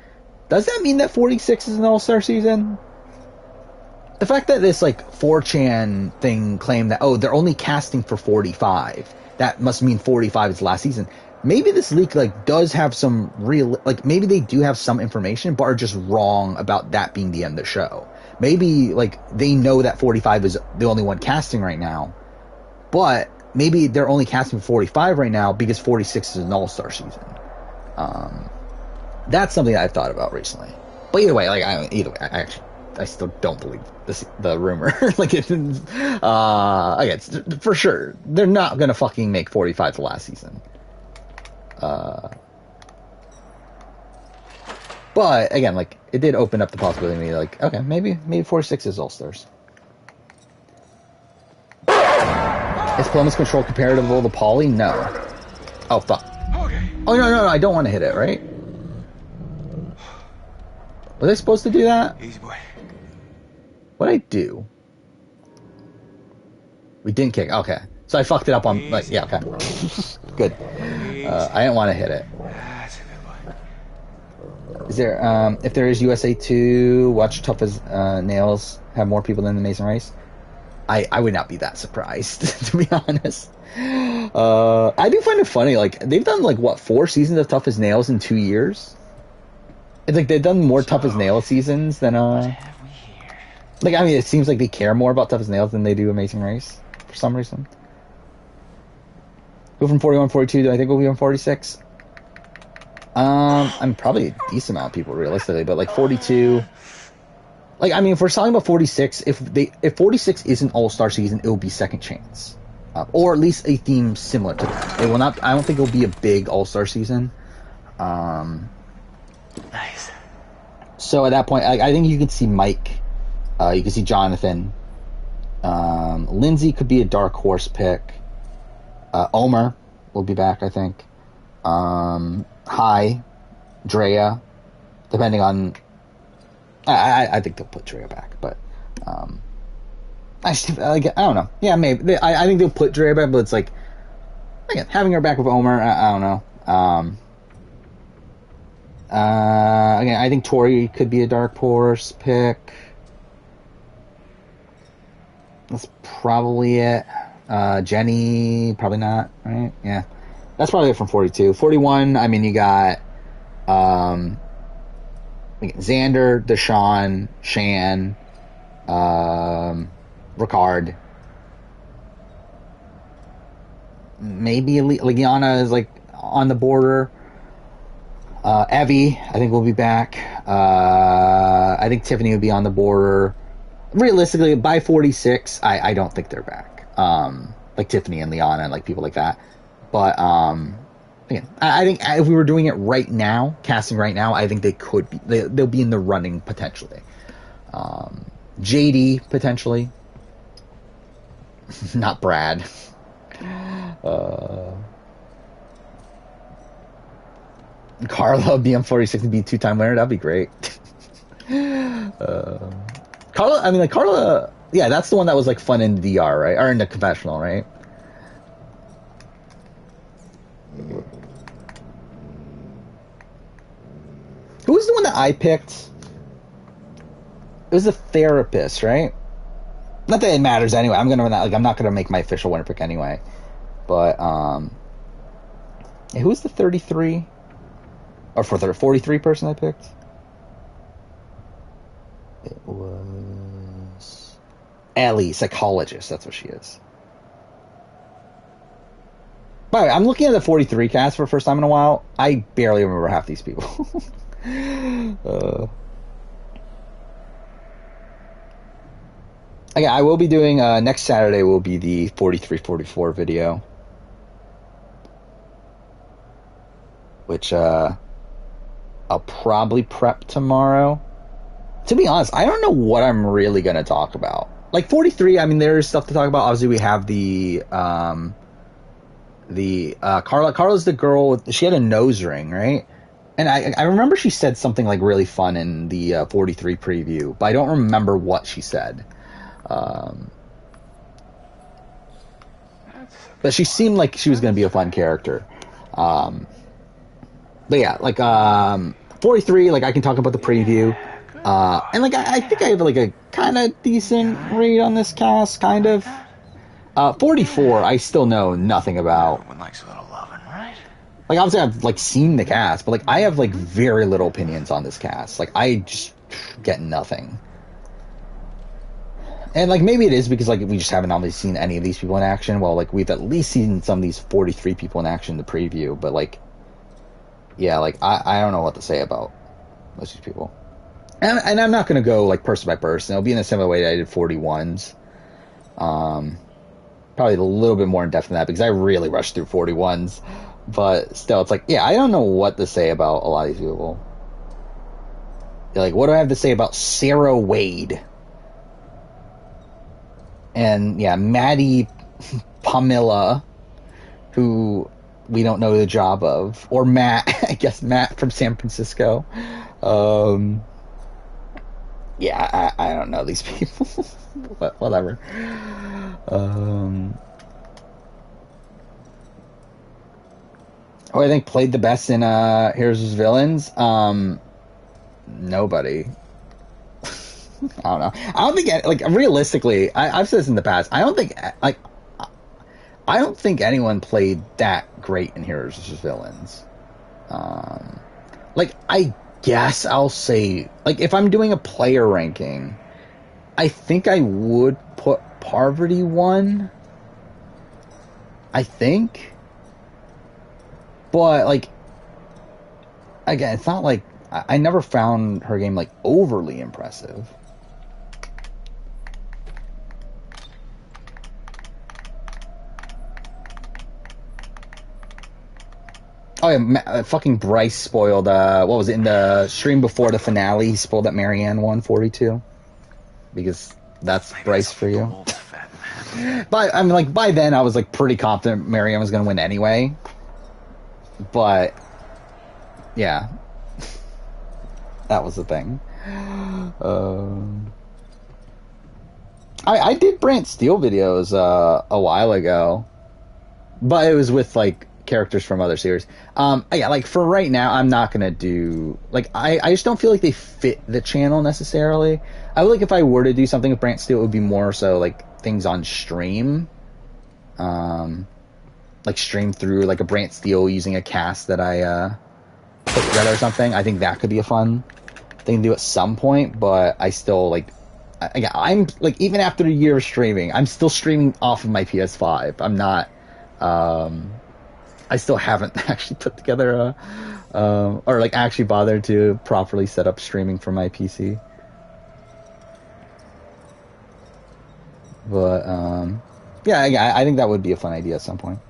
Does that mean that 46 is an All-Star season? The fact that this, like, 4chan thing claimed that, oh, they're only casting for 45. That must mean 45 is the last season. Maybe this leak, like, does have some real... Like, maybe they do have some information, but are just wrong about that being the end of the show. Maybe, like, they know that 45 is the only one casting right now. But maybe they're only casting for 45 right now because 46 is an all-star season. That's something that I've thought about recently. But either way, like, I still don't believe the rumor. Like, again, for sure, they're not gonna fucking make 45 the last season. But again, like, it did open up the possibility to me, like, okay, maybe 46 is All Stars. Is Columbus Control comparable to Pauly? No. Oh fuck. Oh no, I don't want to hit it, right? Was I supposed to do that? Easy boy. What'd I do? We didn't kick. Okay. So I fucked it up on, like, yeah, okay. Good. I didn't want to hit it. That's a good one. Is there, if there is USA 2, watch Tough as Nails have more people than The Amazing Race? I would not be that surprised, to be honest. I do find it funny, like, they've done, like, what, 4 seasons of Tough as Nails in 2 years? It's like they've done more Tough as Nails seasons than, like, I mean, it seems like they care more about Tough as Nails than they do Amazing Race, for some reason. Who from 41, 42 do I think will be on 46? I'm probably a decent amount of people, realistically, but, like, 42... Like, I mean, if we're talking about 46, if 46 is an all-star season, it will be Second Chance. Or at least a theme similar to that. It will not, I don't think it will be a big all-star season. Nice. So at that point, I think you can see Mike, you can see Jonathan, Lindsay could be a dark horse pick. Omer will be back, I think. Drea, depending on. I think they'll put Drea back, but I don't know. Yeah, maybe. I think they'll put Drea back, but it's like, again, having her back with Omer, I don't know. Again, I think Tori could be a dark horse pick. That's probably it. Jenny, probably not, right? Yeah. That's probably it from 42. 41, I mean, you got Xander, Deshaun, Shan, Ricard. Maybe Legiana is like on the border. Evie, I think, will be back. I think Tiffany would be on the border. Realistically, by 46, I don't think they're back. Like Tiffany and Liana and like people like that. But again, I think if we were doing it right now, casting right now, I think they could be. They'll be in the running potentially. JD potentially, not Brad. Carla BM46 and be 2-time winner. That'd be great. Carla. Yeah, that's the one that was like fun in DR, right? Or in the confessional, right? Who was the one that I picked? It was a therapist, right? Not that it matters anyway. I'm not gonna make my official winner pick anyway. But who's the 33 or 43 person I picked? It was Ellie, psychologist. That's what she is. By the way, I'm looking at the 43 cast for the first time in a while. I barely remember half these people. Okay, I will be doing next Saturday will be the 43-44 video, which I'll probably prep tomorrow. To be honest, I don't know what I'm really going to talk about. Like 43, I mean, there's stuff to talk about. Obviously, we have the Carla. Carla's the girl. She had a nose ring, right? And I remember she said something like really fun in the 43 preview, but I don't remember what she said. But she seemed like she was going to be a fun character. But yeah, like 43, like I can talk about the preview. And like I think I have like a kind of decent read on this cast, kind of. 44, I still know nothing about. Everyone likes a little loving, right? Like obviously I've like seen the cast, but like I have like very little opinions on this cast. Like I just get nothing. And like maybe it is because like we just haven't obviously seen any of these people in action. Well, like we've at least seen some of these 43 people in action in the preview, but like yeah, like I don't know what to say about most of these people. And I'm not going to go like person by person. It'll be in a similar way that I did 41s. Probably a little bit more in depth than that because I really rushed through 41s. But still, it's like, yeah, I don't know what to say about a lot of these people. Like, what do I have to say about Sarah Wade? And yeah, Maddie Pamela, who we don't know the job of, or Matt, I guess Matt from San Francisco. Yeah, I don't know these people. Whatever. Who I think played the best in Heroes vs. Villains? Nobody. I don't know. I don't think, like, realistically, I've said this in the past. I don't think anyone played that great in Heroes vs. Villains. Like, I guess I'll say, like, if I'm doing a player ranking, I think I would put Parvati 1. I think. But, like, again, it's not like, I never found her game, like, overly impressive. Oh yeah, fucking Bryce spoiled, what was it, in the stream before the finale, he spoiled that Marianne won 42. Because that's Bryce for you. But I mean, like by then, I was like pretty confident Marianne was going to win anyway. But yeah, that was the thing. I did Brant Steele videos a while ago, but it was with like characters from other series. Yeah, like for right now, I'm not gonna do like I just don't feel like they fit the channel necessarily. I would like if I were to do something with Brant Steele, it would be more so like things on stream, like stream through like a Brant Steele using a cast that I put together or something. I think that could be a fun thing to do at some point, but I still like. I'm like even after a year of streaming, I'm still streaming off of my PS5. I'm not. I still haven't actually put together or like actually bothered to properly set up streaming for my PC. But yeah, I think that would be a fun idea at some point.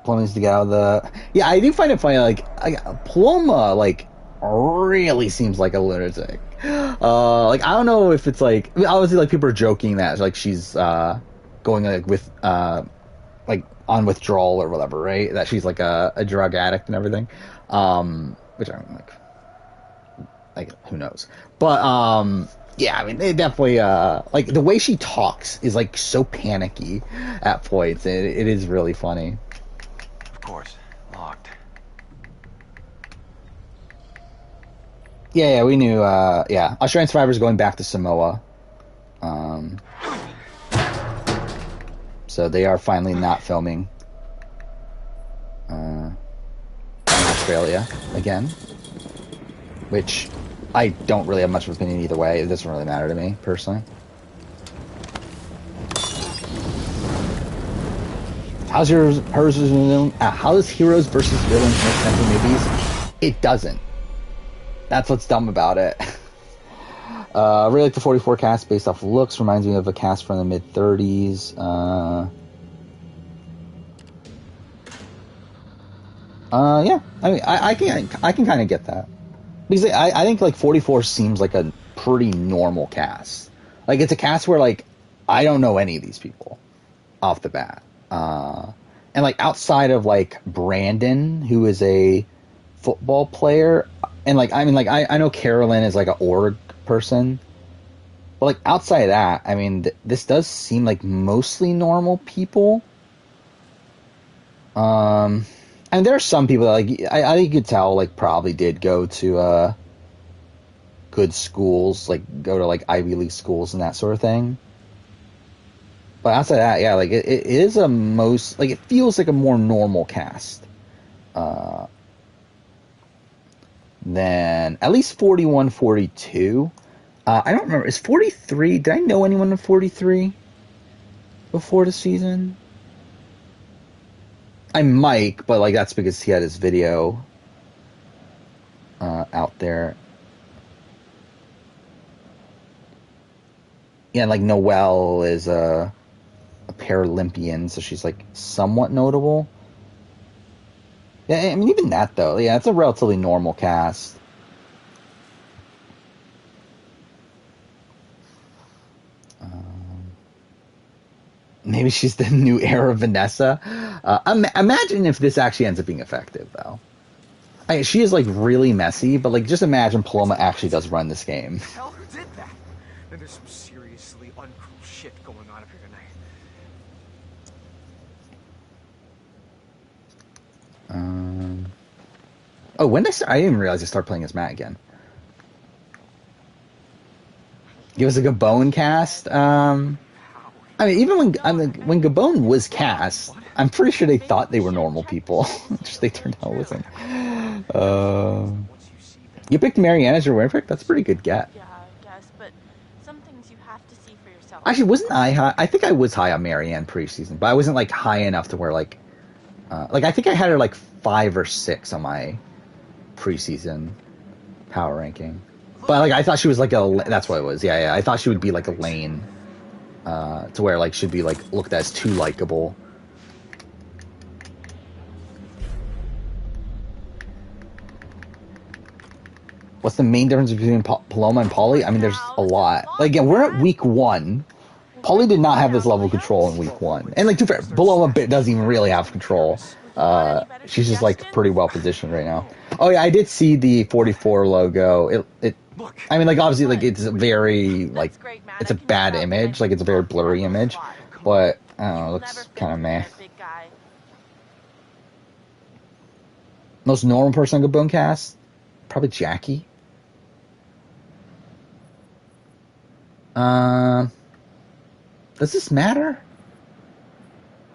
Plumbing's to get out of the... Yeah, I do find it funny, like, Paloma, like, really seems like a lunatic. Like, I don't know if it's, like... I mean, obviously, like, people are joking that, like, she's, going, like, with, like, on withdrawal or whatever, right? That she's, like, a drug addict and everything. Which I'm, like, who knows? But, yeah, I mean, they definitely, like, the way she talks is, like, so panicky at points. It is really funny. Of course. Locked. Yeah, we knew, yeah. Australian Survivor's going back to Samoa. So they are finally not filming, in Australia again. Which... I don't really have much of an opinion either way. It doesn't really matter to me, personally. How's Heroes versus Villains make sense in movies? It doesn't. That's what's dumb about it. I really like the 44 cast based off looks. Reminds me of a cast from the mid-30s. Yeah. I mean, I can kind of get that. Because I think, like, 44 seems like a pretty normal cast. Like, it's a cast where, like, I don't know any of these people off the bat. And, like, outside of, like, Brandon, who is a football player, and, like, I mean, like, I know Carolyn is, like, an org person. But, like, outside of that, I mean, this does seem like mostly normal people. And there are some people that, like, I think you could tell, like, probably did go to, good schools, like, go to, like, Ivy League schools and that sort of thing. But outside of that, yeah, like, it is a most, like, it feels like a more normal cast. Than at least 41, 42. I don't remember, is 43, did I know anyone in 43 before the season? I might, but, like, that's because he had his video out there. Yeah, like, Noelle is a Paralympian, so she's, like, somewhat notable. Yeah, I mean, even that, though. Yeah, it's a relatively normal cast. Maybe she's the new era Vanessa. Imagine if this actually ends up being effective, though. I mean, she is, like, really messy, but, like, just imagine Paloma actually does run this game. Hell, who did that? Then there's some seriously uncool shit going on up here tonight. Oh, when did I didn't even realize I started playing as Matt again. Give us a Gabon cast. I mean, even when Gabon was cast, I'm pretty sure they thought they were normal people. Just they turned out wasn't. You picked Marianne as your winner pick? That's a pretty good get. Yeah, I guess, but some things you have to see for yourself. Actually, wasn't I high? I think I was high on Marianne preseason, but I wasn't, like, high enough to where, like, I think I had her, like, 5 or 6 on my preseason power ranking. But, like, I thought she was, like, that's what it was. Yeah, I thought she would be, like, a lane. To where, like, should be, like, looked at as too likable. What's the main difference between Paloma and Polly? I mean, there's a lot. Like, again, we're at week 1. Polly did not have this level of control in week 1. And, like, to be fair, Paloma doesn't even really have control. She's just, like, pretty well positioned right now. Oh, yeah, I did see the 44 logo. I mean, like, obviously, like, it's a very, like, it's a bad image. Like, it's a very blurry image. But, I don't know, it looks kind of meh. Most normal person on Good Bonecast? Probably Jackie. Does this matter?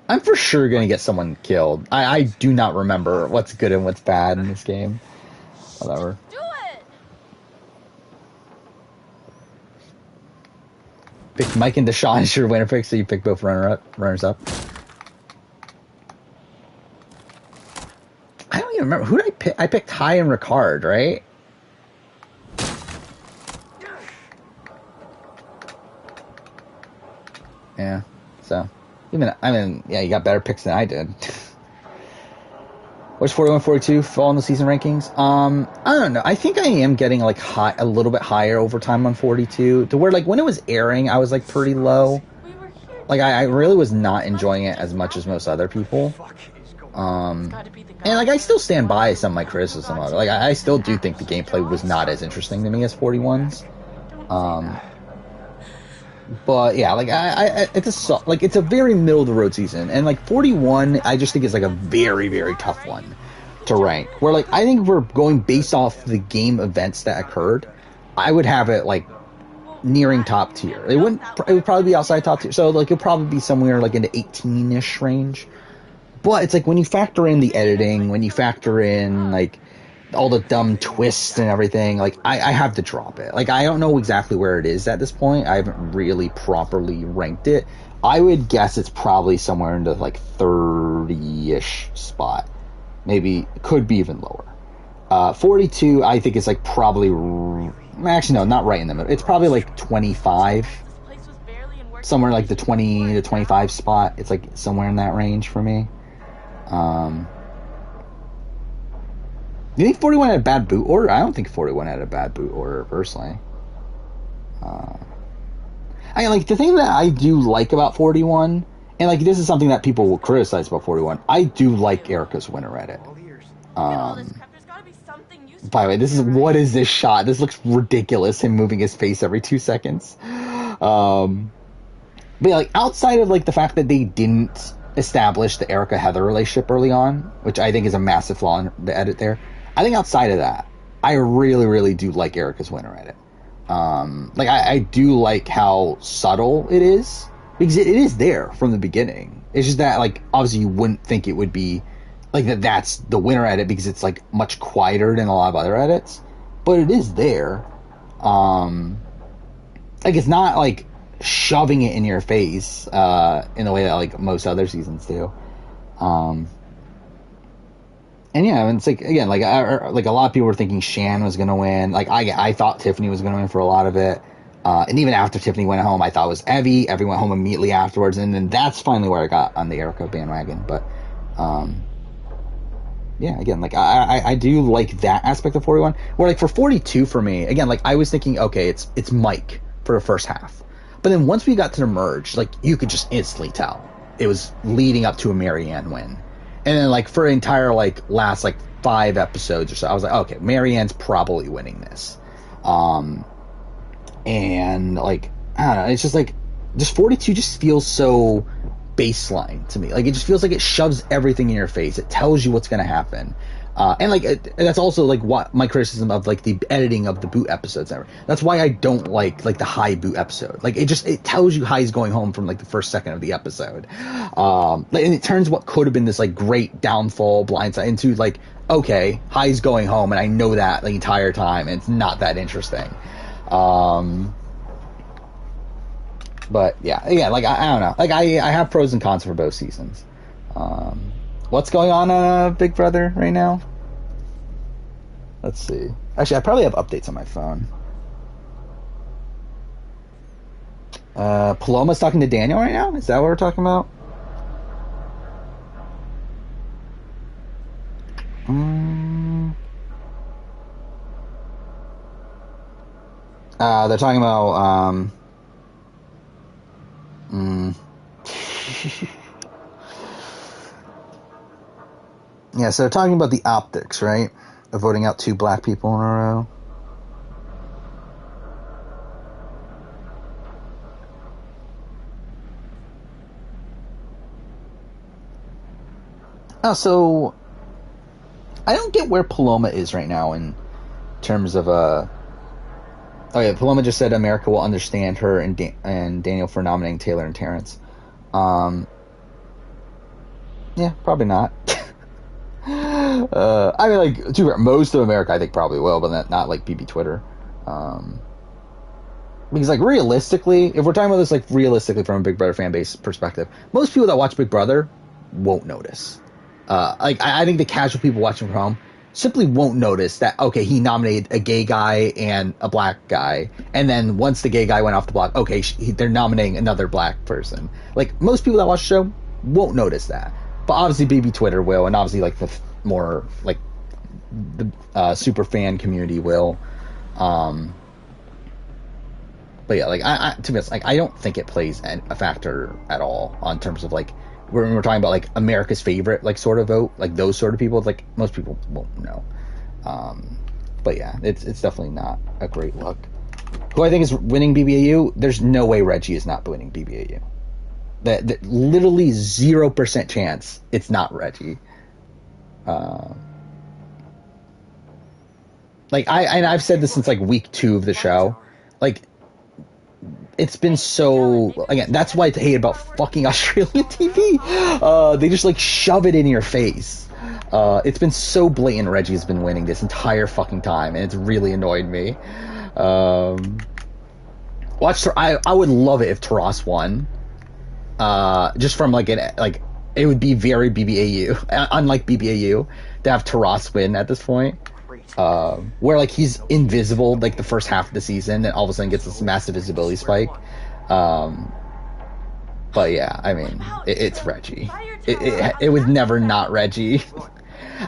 I'm for sure going to get someone killed. I do not remember what's good and what's bad in this game. Whatever. Do it. Pick Mike and Deshaun as your winner pick, so you pick both runners up. I don't even remember. Who did I pick? I picked Ty and Ricard, right? Yeah, so yeah, you got better picks than I did. Where's 41, 42 fall in the season rankings? I don't know. I think I am getting like a little bit higher over time on 42 to where like when it was airing, I was like pretty low. Like I really was not enjoying it as much as most other people. And like I still stand by some of my criticism of it. Like I still do think the gameplay was not as interesting to me as 41's. But yeah, like it's a very middle of the road season, and like 41, I just think is like a very, very tough one to rank. Where like I think if we're going based off the game events that occurred, I would have it like nearing top tier. It would probably be outside top tier, so like it'll probably be somewhere like in the 18-ish range. But it's like when you factor in the editing, when you factor in like all the dumb twists and everything, like I have to drop it. Like I don't know exactly where it is at this point. I haven't really properly ranked it. I would guess it's probably somewhere in the like 30-ish spot. Maybe could be even lower. 42 I think is like probably actually no, not right in the middle. It's probably like 25. Somewhere like the 20 to 25 spot. It's like somewhere in that range for me. Do you think 41 had a bad boot order? I don't think 41 had a bad boot order, personally. I like the thing that I do like about 41, and like this is something that people will criticize about 41. I do like Erica's winner edit. By the way, what is this shot? This looks ridiculous. Him moving his face every 2 seconds. But yeah, like outside of like the fact that they didn't establish the Erica Heather relationship early on, which I think is a massive flaw in the edit there. I think outside of that, I really, really do like Erica's winner edit. Like I do like how subtle it is, because it is there from the beginning. It's just that like obviously you wouldn't think it would be like that's the winner edit because it's like much quieter than a lot of other edits, but it is there. Like it's not like shoving it in your face in the way that like most other seasons do. And yeah, it's like again, like like a lot of people were thinking Shan was gonna win. Like I thought Tiffany was gonna win for a lot of it. And even after Tiffany went home, I thought it was Evie. Evie went home immediately afterwards, and then that's finally where I got on the Erica bandwagon. But yeah, again, like I do like that aspect of 41. Where like for 42 for me, again, like I was thinking, okay, it's Mike for the first half. But then once we got to the merge, like you could just instantly tell it was leading up to a Marianne win. And then like for entire like last like 5 episodes or so, I was like, okay, Marianne's probably winning this. And like I don't know, it's just like just 42 just feels so baseline to me. Like it just feels like it shoves everything in your face. It tells you what's gonna happen. And like that's also like what my criticism of like the editing of the boot episodes. That's why I don't like the Hai boot episode. Like it tells you Hai's going home from like the first second of the episode. And it turns what could have been this like great downfall blindside into like, okay, Hai's going home, and I know that the entire time, and it's not that interesting. But yeah, like I don't know. Like I have pros and cons for both seasons. What's going on, Big Brother, right now? Let's see. Actually, I probably have updates on my phone. Paloma's talking to Daniel right now? Is that what we're talking about? They're talking about yeah, so they're talking about the optics, right? Of voting out 2 black people in a row. So I don't get where Paloma is right now in terms of oh yeah, Paloma just said America will understand her and Daniel for nominating Taylor and Terrence. Yeah, probably not. I mean, like, most of America I think probably will, but not like BB Twitter. Because, like, realistically, if we're talking about this, like, realistically from a Big Brother fan base perspective, most people that watch Big Brother won't notice. Like, I think the casual people watching from home simply won't notice that, okay, he nominated a gay guy and a black guy, and then once the gay guy went off the block, okay, they're nominating another black person. Like, most people that watch the show won't notice that. But obviously BB Twitter will, and obviously, like, the more, like, the super fan community will. But yeah, like, to be honest, like, I don't think it plays a factor at all on terms of, like, when we're talking about, like, America's favorite, like, sort of vote, like, those sort of people, like, most people won't know. But yeah, it's definitely not a great look. Who I think is winning BBAU, there's no way Reggie is not winning BBAU. That literally 0% chance it's not Reggie. Like, I've said this since, like, week 2 of the show. Like, it's been so, again, that's what I hate about fucking Australian TV. They just, like, shove it in your face. It's been so blatant Reggie has been winning this entire fucking time, and it's really annoyed me. I would love it if Taras won. Just from, like, it would be very BBAU, unlike BBAU, to have Taras win at this point. Where, like, he's invisible, like, the first half of the season, and all of a sudden gets this massive visibility spike. But yeah, I mean, it's Reggie. It was never not Reggie.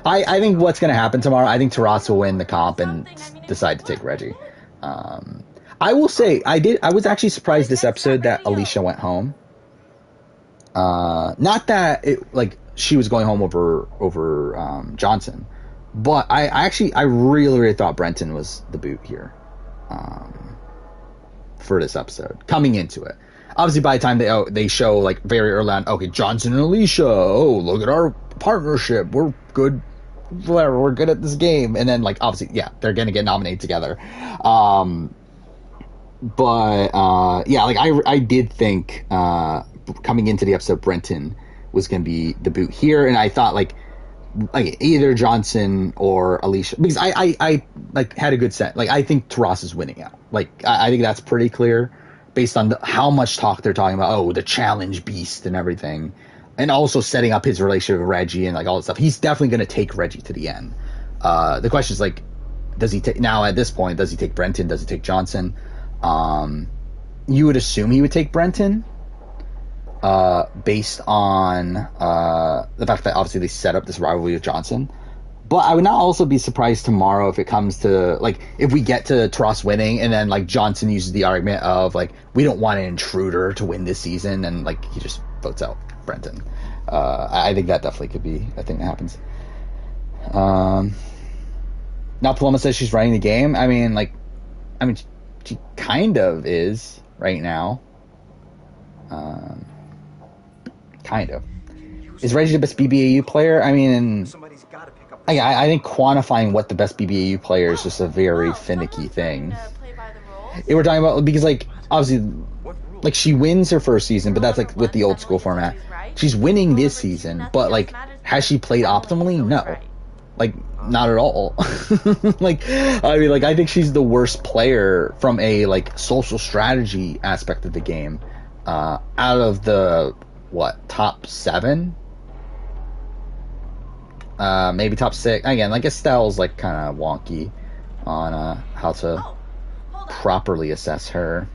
I think what's going to happen tomorrow, I think Taras will win the comp and decide to take Reggie. I will say, I was actually surprised this episode that Alicia went home. Not that she was going home over Johnson. But I really thought Brenton was the boot here, for this episode, coming into it. Obviously, by the time they show, like, very early on, okay, Johnson and Alicia, oh, look at our partnership, we're good, whatever, we're good at this game. And then, like, obviously, yeah, they're going to get nominated together. Yeah, like, I did think, coming into the episode, Brenton was going to be the boot here, and I thought, like, either Johnson or Alicia, because I like had a good set. Like, I think Taras is winning out. Like, I think that's pretty clear based on how much talk they're talking about. Oh, the challenge beast and everything, and also setting up his relationship with Reggie and, like, all that stuff. He's definitely going to take Reggie to the end. The question is, like, does he take, now at this point, does he take Brenton? Does he take Johnson? You would assume he would take Brenton. Based on the fact that obviously they set up this rivalry with Johnson. But I would not also be surprised tomorrow if it comes to, like, if we get to Taras winning and then, like, Johnson uses the argument of, like, we don't want an intruder to win this season, and, like, he just votes out Brenton. I think that definitely could be a thing that happens. Now Paloma says she's running the game. I mean, she kind of is right now. Kind of. Is Reggie the best BBAU player? I mean, I think quantifying what the best BBAU player is just a very finicky thing. If we're talking about, because, like, obviously, like, she wins her first season, but that's, like, with the old school format. She's winning this season, but, like, has she played optimally? No. Like, not at all. Like, I mean, like, I think she's the worst player from a, like, social strategy aspect of the game. Out of the, top 7? Maybe top 6. Again, like, Estelle's, like, kind of wonky on how to properly assess her.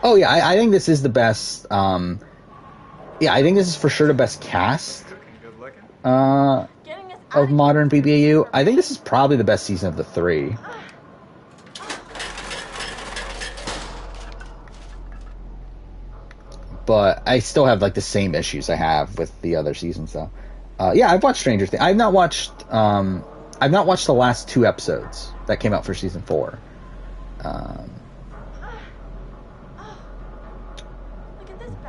Oh, yeah, I think this is the best, yeah, I think this is for sure the best cast of modern BBAU. I think this is probably the best season of the 3. but I still have like the same issues I have with the other seasons though. Yeah, I've watched Stranger Things. I've not watched the last 2 episodes that came out for season 4.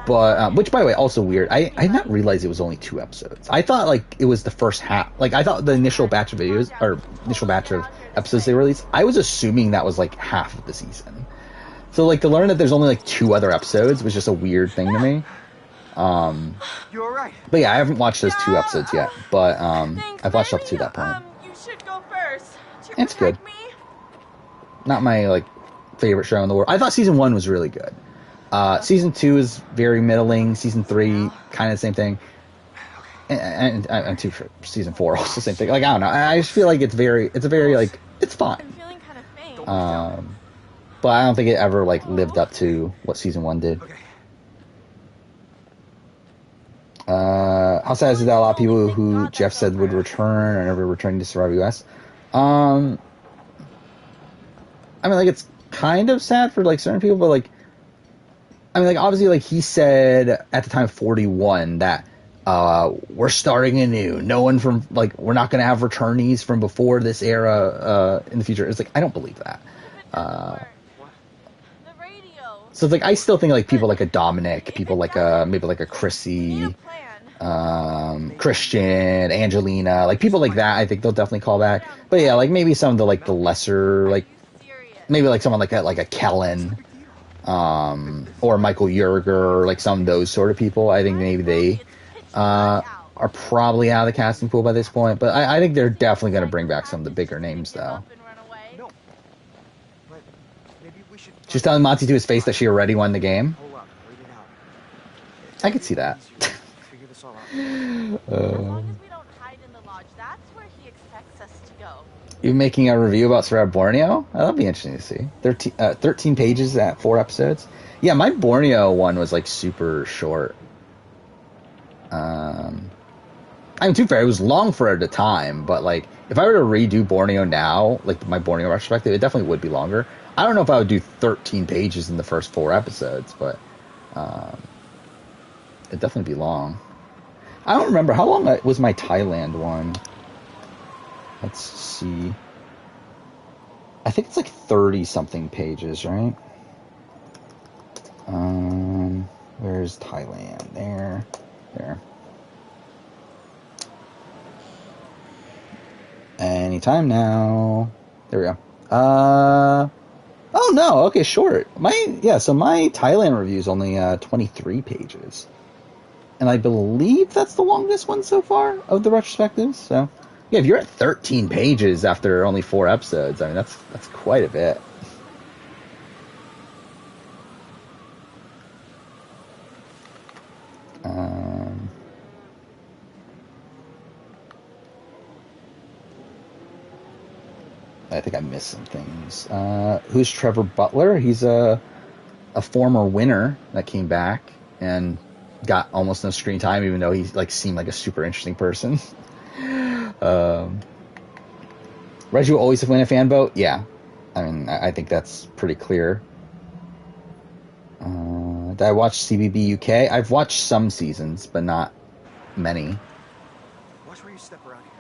But which, by the way, also weird. I did not realize it was only 2 episodes. I thought like it was the first half. Like I thought the initial batch of videos or initial batch of episodes they released. I was assuming that was like half of the season. So like to learn that there's only like 2 other episodes was just a weird thing to me. You all right? But yeah, I haven't watched those 2 episodes yet. But I've watched up to that point. You should go first. It's good. Not my like favorite show in the world. I thought season 1 was really good. Season 2 is very middling. Season 3, kind of the same thing. And 2 for season 4, also the same thing. Like, I don't know. I just feel like it's fine. I'm feeling kind of faint. But I don't think it ever, like, lived up to what season 1 did. How sad is it that a lot of people who Jeff said would return are never returning to Survivor US? I mean, like, it's kind of sad for, like, certain people, but, like, I mean, like, obviously, like, he said at the time of 41 that we're starting anew. No one from, like, we're not going to have returnees from before this era in the future. It's like, I don't believe that. The radio. So, it's like, I still think, like, people like a Dominic, people like maybe like a Chrissy, Christian, Angelina, like, people like that, I think they'll definitely call back. But, yeah, like, maybe some of the, like, the lesser, like, maybe, like, someone like a Kellen, or Michael Yerger, like some of those sort of people. I think maybe they are probably out of the casting pool by this point. But I think they're definitely going to bring back some of the bigger names, though. She's telling Monty to his face that she already won the game. I could see that. As long as we don't hide in the lodge, that's where he expects us to go. You making a review about Survivor Borneo? Oh, that'd be interesting to see. 13 pages at 4 episodes. Yeah, my Borneo one was like super short. I mean, to be fair, it was long for at the time, but like if I were to redo Borneo now, like my Borneo retrospective, it definitely would be longer. I don't know if I would do 13 pages in the first 4 episodes, but it'd definitely be long. I don't remember how long was my Thailand one. Let's see. I think it's like 30-something pages, right? Where's Thailand? There. Anytime now. There we go. Oh no, okay, short. So my Thailand review is only 23 pages. And I believe that's the longest one so far of the retrospectives, so... Yeah, if you're at 13 pages after only 4 episodes, I mean, that's quite a bit. I think I missed some things. Who's Trevor Butler? He's a former winner that came back and got almost no screen time, even though he like seemed like a super interesting person. Reggie will always win a fan vote. Yeah, I mean, I think that's pretty clear. Did I watch CBB UK? I've watched some seasons, but not many. Watch where you step around here.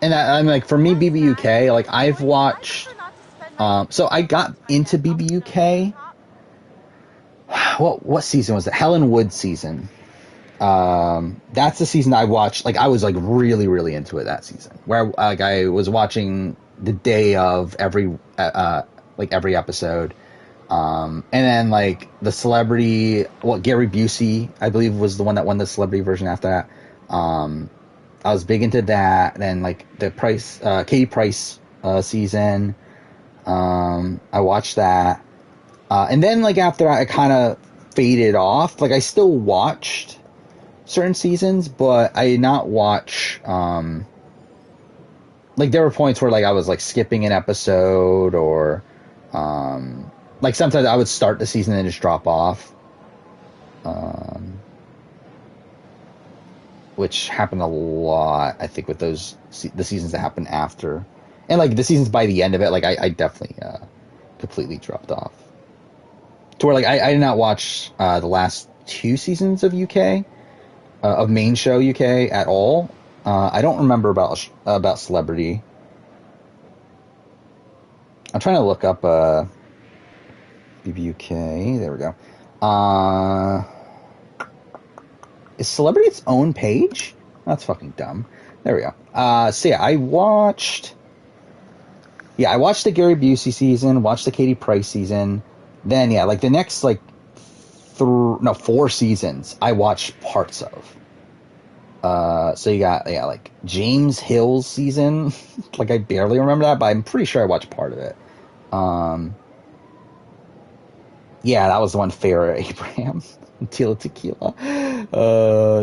And I'm like, for me, BB UK, like I've watched. So I got into BB UK. What season was it? Helen Wood season. That's the season I watched. Like I was like really, really into it that season. Where like I was watching the day of every episode. And then like the celebrity, Gary Busey, I believe, was the one that won the celebrity version after that. I was big into that. Then like the Katie Price season. I watched that. And then like after that, I kind of faded off. Like I still watched certain seasons, but I did not watch, like there were points where like I was like skipping an episode or, like sometimes I would start the season and just drop off, which happened a lot, I think, with the seasons that happened after, and like the seasons by the end of it, like I definitely, completely dropped off to where like I did not watch, the last 2 seasons of UK, of main show UK at all. I don't remember about Celebrity. I'm trying to look up BBUK. There we go. Is Celebrity its own page? That's fucking dumb. There we go. So yeah, I watched the Gary Busey season, watched the Katie Price season. Then yeah, like the next 4 seasons I watched parts of. So you got like James Hill's season. Like I barely remember that, but I'm pretty sure I watched part of it. Yeah, that was the one, Farrah Abraham, Tila Tequila,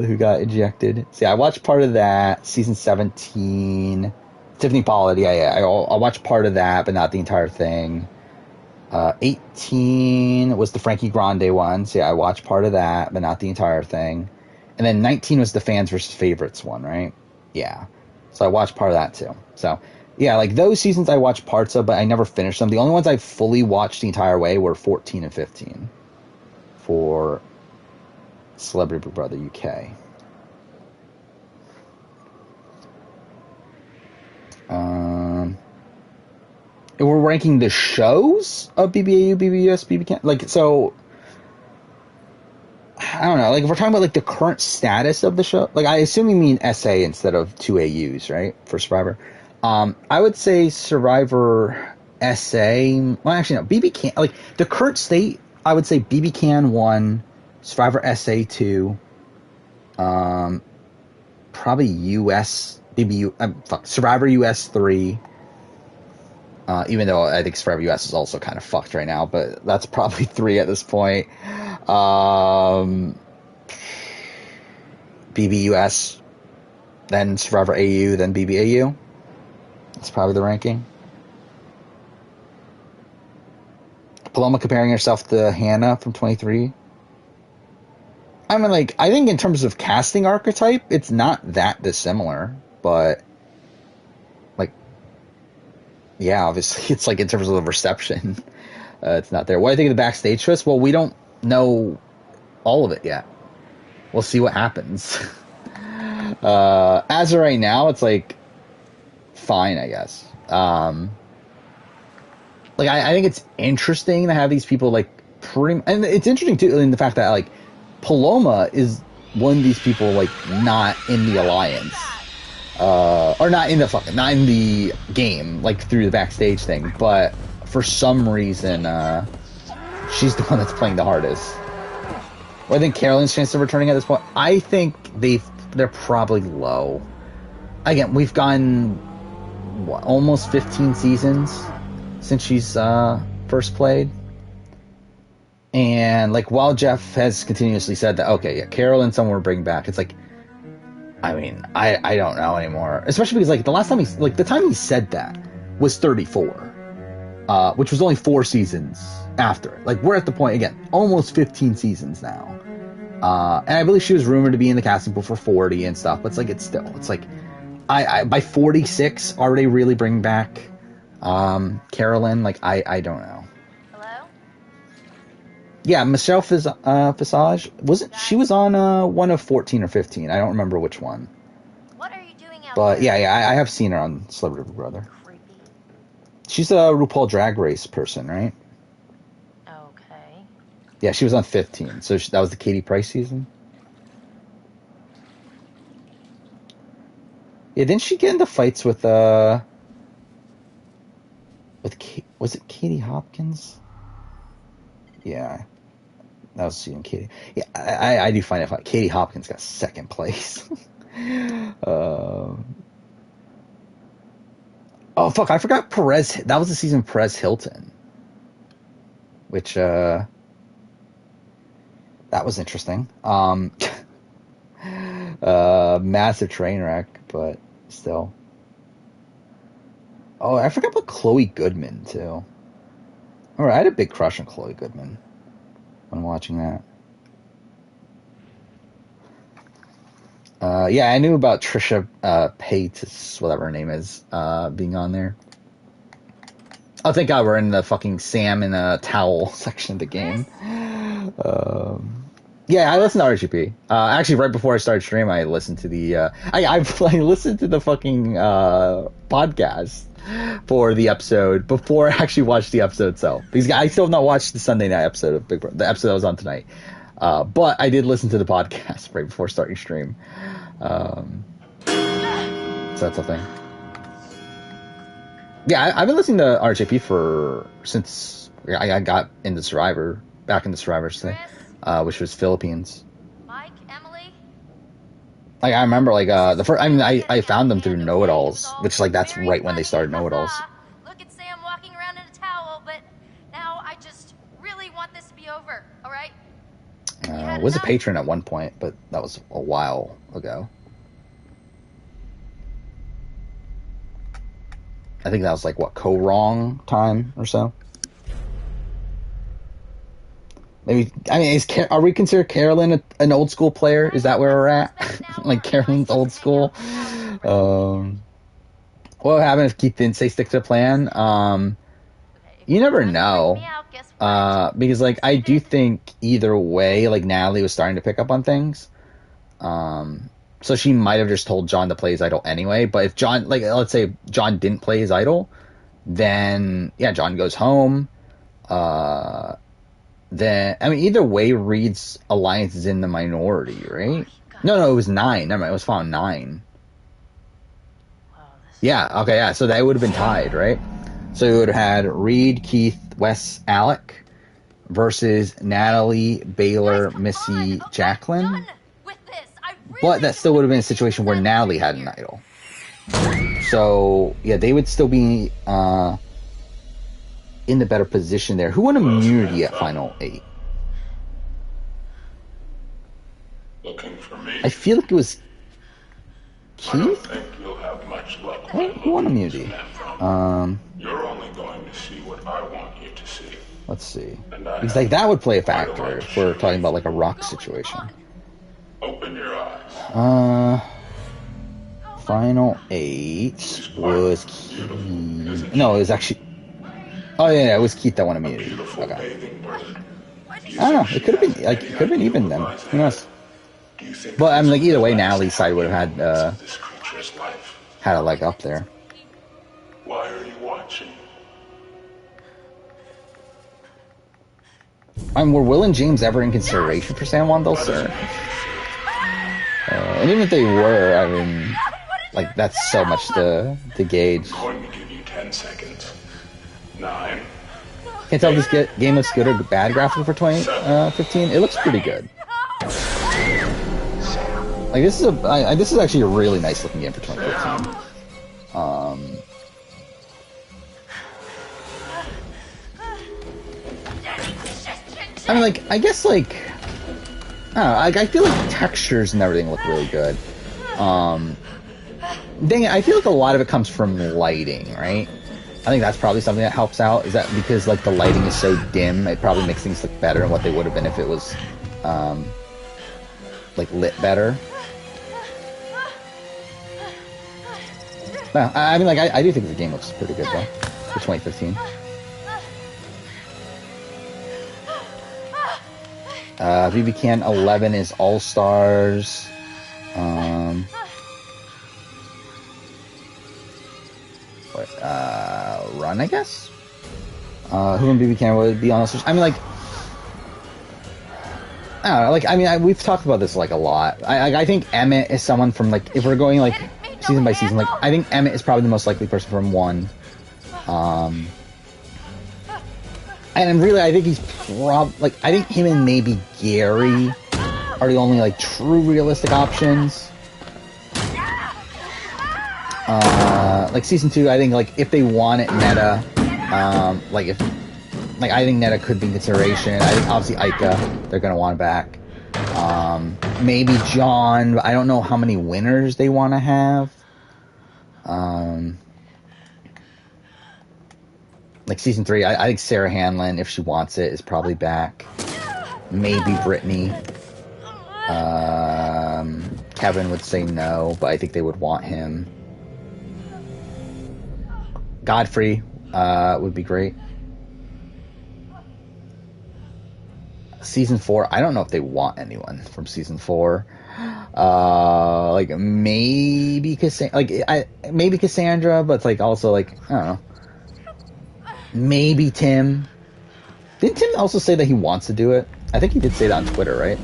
who got ejected. So yeah, I watched part of that. Season 17, Tiffany Pollard. Yeah, I watched part of that, but not the entire thing. 18 was the Frankie Grande one. So yeah, I watched part of that, but not the entire thing. And then 19 was the fans versus favorites one, right? Yeah. So I watched part of that too. So yeah, like those seasons I watched parts of, but I never finished them. The only ones I fully watched the entire way were 14 and 15 for Celebrity Big Brother UK. We're ranking the shows of BBAU, BBUS, BBCAN. Like, so I don't know. Like, if we're talking about like the current status of the show, like I assume you mean SA instead of 2 AUs, right? For Survivor. I would say Survivor SA. Well, actually, no. BBCAN. Like the current state, I would say BBCAN 1, Survivor SA 2, probably US Survivor US 3. Even though I think Survivor US is also kind of fucked right now, but that's probably 3 at this point. BBUS, then Survivor AU, then BBAU. That's probably the ranking. Paloma comparing herself to Hannah from 23. I mean, like, I think in terms of casting archetype, it's not that dissimilar, but like, yeah, obviously it's like in terms of the reception, it's not there. What do I think of the backstage twist? Well, we don't know all of it yet. We'll see what happens. As of right now, it's like fine, I guess. Like I think it's interesting to have these people like and it's interesting too in the fact that like Paloma is one of these people like not in the alliance, or not in the game, like through the backstage thing, but for some reason she's the one that's playing the hardest. Well, I think Carolyn's chance of returning at this point, I think they're probably low. Again, we've gone almost 15 seasons since she's first played. And like while Jeff has continuously said that, okay, yeah, Carolyn someone will bring back, it's like, I mean, I don't know anymore. Especially because like the last time the time he said that was 34, which was only 4 seasons after it. Like we're at the point again, almost 15 seasons now. And I believe she was rumored to be in the casting pool for 40 and stuff, but it's like I by 46 already really bring back Carolyn. Like I don't know. Hello? Yeah, Michelle Visage she was on one of 14 or 15. I don't remember which one. What are you doing out But there? yeah, I have seen her on Celebrity Big Brother. Creepy. She's a RuPaul Drag Race person, right? Okay. Yeah, she was on 15. So that was the Katie Price season. Yeah, didn't she get into fights with was it Katie Hopkins? Yeah, that was seeing Katie. Yeah, I do find it funny. Katie Hopkins got second place. Oh fuck, I forgot Perez. That was the season Perez Hilton, which that was interesting. Massive train wreck, but still. Oh, I forgot about Chloe Goodman too. Alright, I had a big crush on Chloe Goodman when watching that. Yeah, I knew about Trisha Paytas, whatever her name is, being on there. Oh, thank God we're in the fucking Sam in a towel section of the game. Yeah, I listened to RGP. Actually, right before I started stream, I listened to the. I listened to the fucking podcast for the episode before I actually watched the episode itself. Because I still have not watched the Sunday night episode of Big Brother, the episode that was on tonight. But I did listen to the podcast right before starting stream. So that's the thing. Yeah, I've been listening to RJP since I got into Survivor, back into Survivor today, which was Philippines. Mike, Emily. Like I remember, like the first. I mean, I found them through Know It Alls, which like that's right when they started Know It Alls. Look at Sam walking around in a towel, but now I just really want this to be over. All right. Was a patron at one point, but that was a while ago. I think that was like what co-wrong time or so. Maybe I mean, are we considered Carolyn an old school player? Is that where we're at? Like Carolyn's old school. What would happen if Keith didn't say stick to the plan? You never know. Because like I do think either way, like Natalie was starting to pick up on things. So she might have just told John to play his idol anyway. But if John, like, let's say John didn't play his idol, then yeah, John goes home. Then I mean, either way, Reed's alliance is in the minority, right? No, it was 9. Never mind, it was found 9. Yeah, okay, yeah. So that would have been tied, right? So you would have had Reed, Keith, Wes, Alec versus Natalie, Baylor, Missy, Jacqueline. But that still would have been a situation where Natalie had an idol. So, yeah, they would still be in the better position there. Who won immunity at Final 8? Looking for me? I feel like it was I don't Keith? think you'll have much luck. Who won immunity? You're only going to see what I want you to see. Let's see. Because like that would play a factor if we're talking about like a rock situation. Open your eyes. Final 8 was Keith. No, it was actually. Oh yeah, it was Keith that won immunity. Okay. I don't know. It could have been like it could have been even then. Who knows? But I mean, like either way, Natalie's side would have had a leg up there. Why are you watching? I mean, were Will and James ever in consideration for San Juan del Sur? And even if they were, I mean, like that's so much to gauge. I'm going to give you 10 seconds. 9. Can't tell if this game looks good or bad graphically for 2015. It looks pretty good. Like this is actually a really nice looking game for 2015. I mean, like I guess like I don't know. I feel like textures and everything look really good. Dang it, I feel like a lot of it comes from lighting, right? I think that's probably something that helps out. Is that because like the lighting is so dim, it probably makes things look better than what they would have been if it was like lit better. No, I mean like I do think the game looks pretty good though for 2015. BB Can 11 is All Stars. Run, I guess. Who in BB Can would be on the? I mean, like, I don't know. Like, I mean, we've talked about this like a lot. I think Emmett is someone from like, if we're going like season by season, like I think Emmett is probably the most likely person from 1. And really, I think he's like I think him and maybe Gary are the only like true realistic options. Like season 2, I think like if they wanted Netta, like if like I think Netta could be in consideration. I think obviously Aika they're gonna want back. Maybe John, but I don't know how many winners they want to have. Like season 3, I think Sarah Hanlon, if she wants it, is probably back. Maybe Brittany. Kevin would say no, but I think they would want him. Godfrey would be great. season 4, I don't know if they want anyone from season 4. Like maybe Cassandra, but it's like also like I don't know. Maybe Tim. Didn't Tim also say that he wants to do it? I think he did say that on Twitter, right?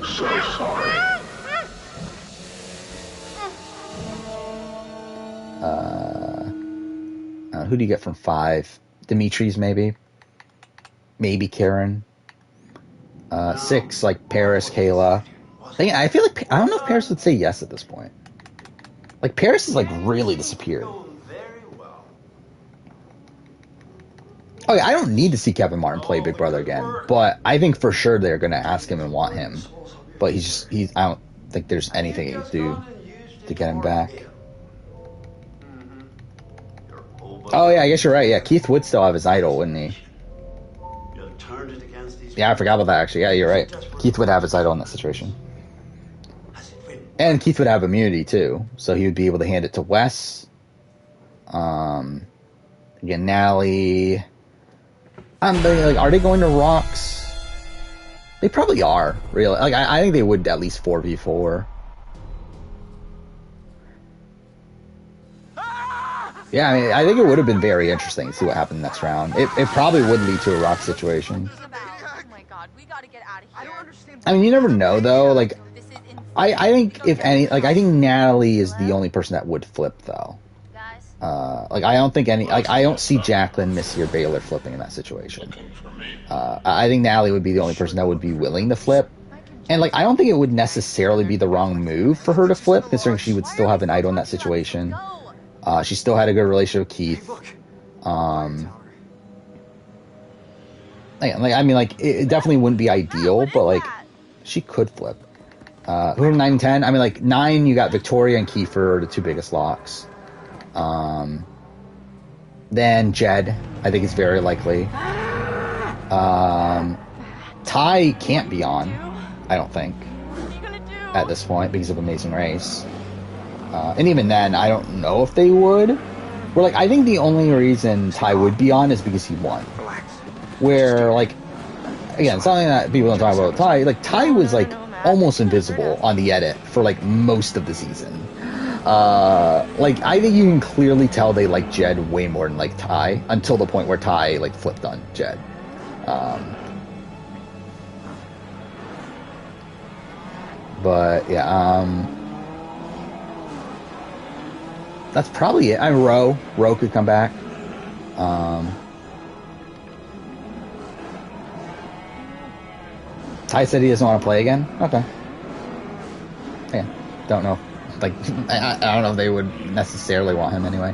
So sorry. Who do you get from 5? Dimitri's maybe. Maybe Karen. 6, like Paris, Kayla. I feel like I don't know if Paris would say yes at this point. Like Paris is like really disappeared. Okay, I don't need to see Kevin Martin play Big Brother again, but I think for sure they're gonna ask him and want him. But he's I don't think there's anything he can do to get him back. Oh yeah, I guess you're right. Yeah, Keith would still have his idol, wouldn't he? Yeah, I forgot about that actually. Yeah, you're right. Keith would have his idol in that situation. And Keith would have immunity too, so he would be able to hand it to Wes. Again, Nally. Like, are they going to Rocks? They probably are. Really, like I think they would at least 4v4. Yeah, I mean, I think it would have been very interesting to see what happened next round. It probably would lead to a Rock situation. Oh my god, we gotta get out of here. I don't understand. I mean, you never know though. Like, I think if any, like I think Natalie is the only person that would flip though. Like I don't think I don't see Jacqueline, Missy, or Baylor flipping in that situation. I think Natalie would be the only person that would be willing to flip. And like I don't think it would necessarily be the wrong move for her to flip, considering she would still have an idol in that situation. She still had a good relationship with Keith. It definitely wouldn't be ideal, but like she could flip. Who are 9 and 10? I mean, like 9, you got Victoria and Kiefer, the 2 biggest locks. Then Jed, I think is very likely. Ty can't be on, I don't think, at this point because of Amazing Race. And even then, I don't know if they would. I think the only reason Ty would be on is because he won. Where, like, again, something that people don't talk about Ty, like, Ty was, like, almost invisible on the edit for, like, most of the season. I think you can clearly tell they like Jed way more than like Ty until the point where Ty, like, flipped on Jed. But, yeah, that's probably it. Ro could come back. Ty said he doesn't want to play again. Okay. Yeah, don't know. Like, I don't know if they would necessarily want him anyway.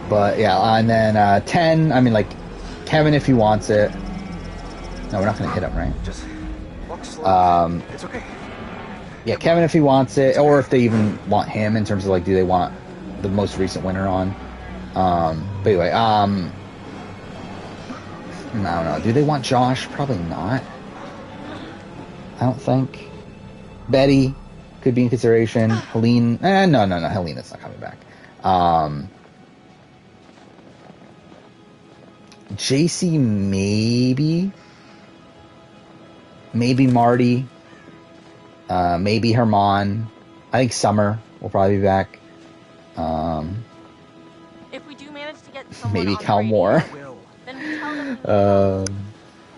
But yeah, and then 10. I mean, like, Kevin if he wants it. No, we're not gonna hit him, right? Just walk slow. It's okay. Yeah, Kevin if he wants it, or if they even want him in terms of like, do they want the most recent winner on? But anyway, I don't know. Do they want Josh? Probably not. I don't think. Betty could be in consideration. Helene. No. Helena's not coming back. JC maybe. Maybe Marty. Maybe Herman. I think Summer will probably be back. If we do manage to get someone Maybe on the Cal radio, Moore. then we tell them.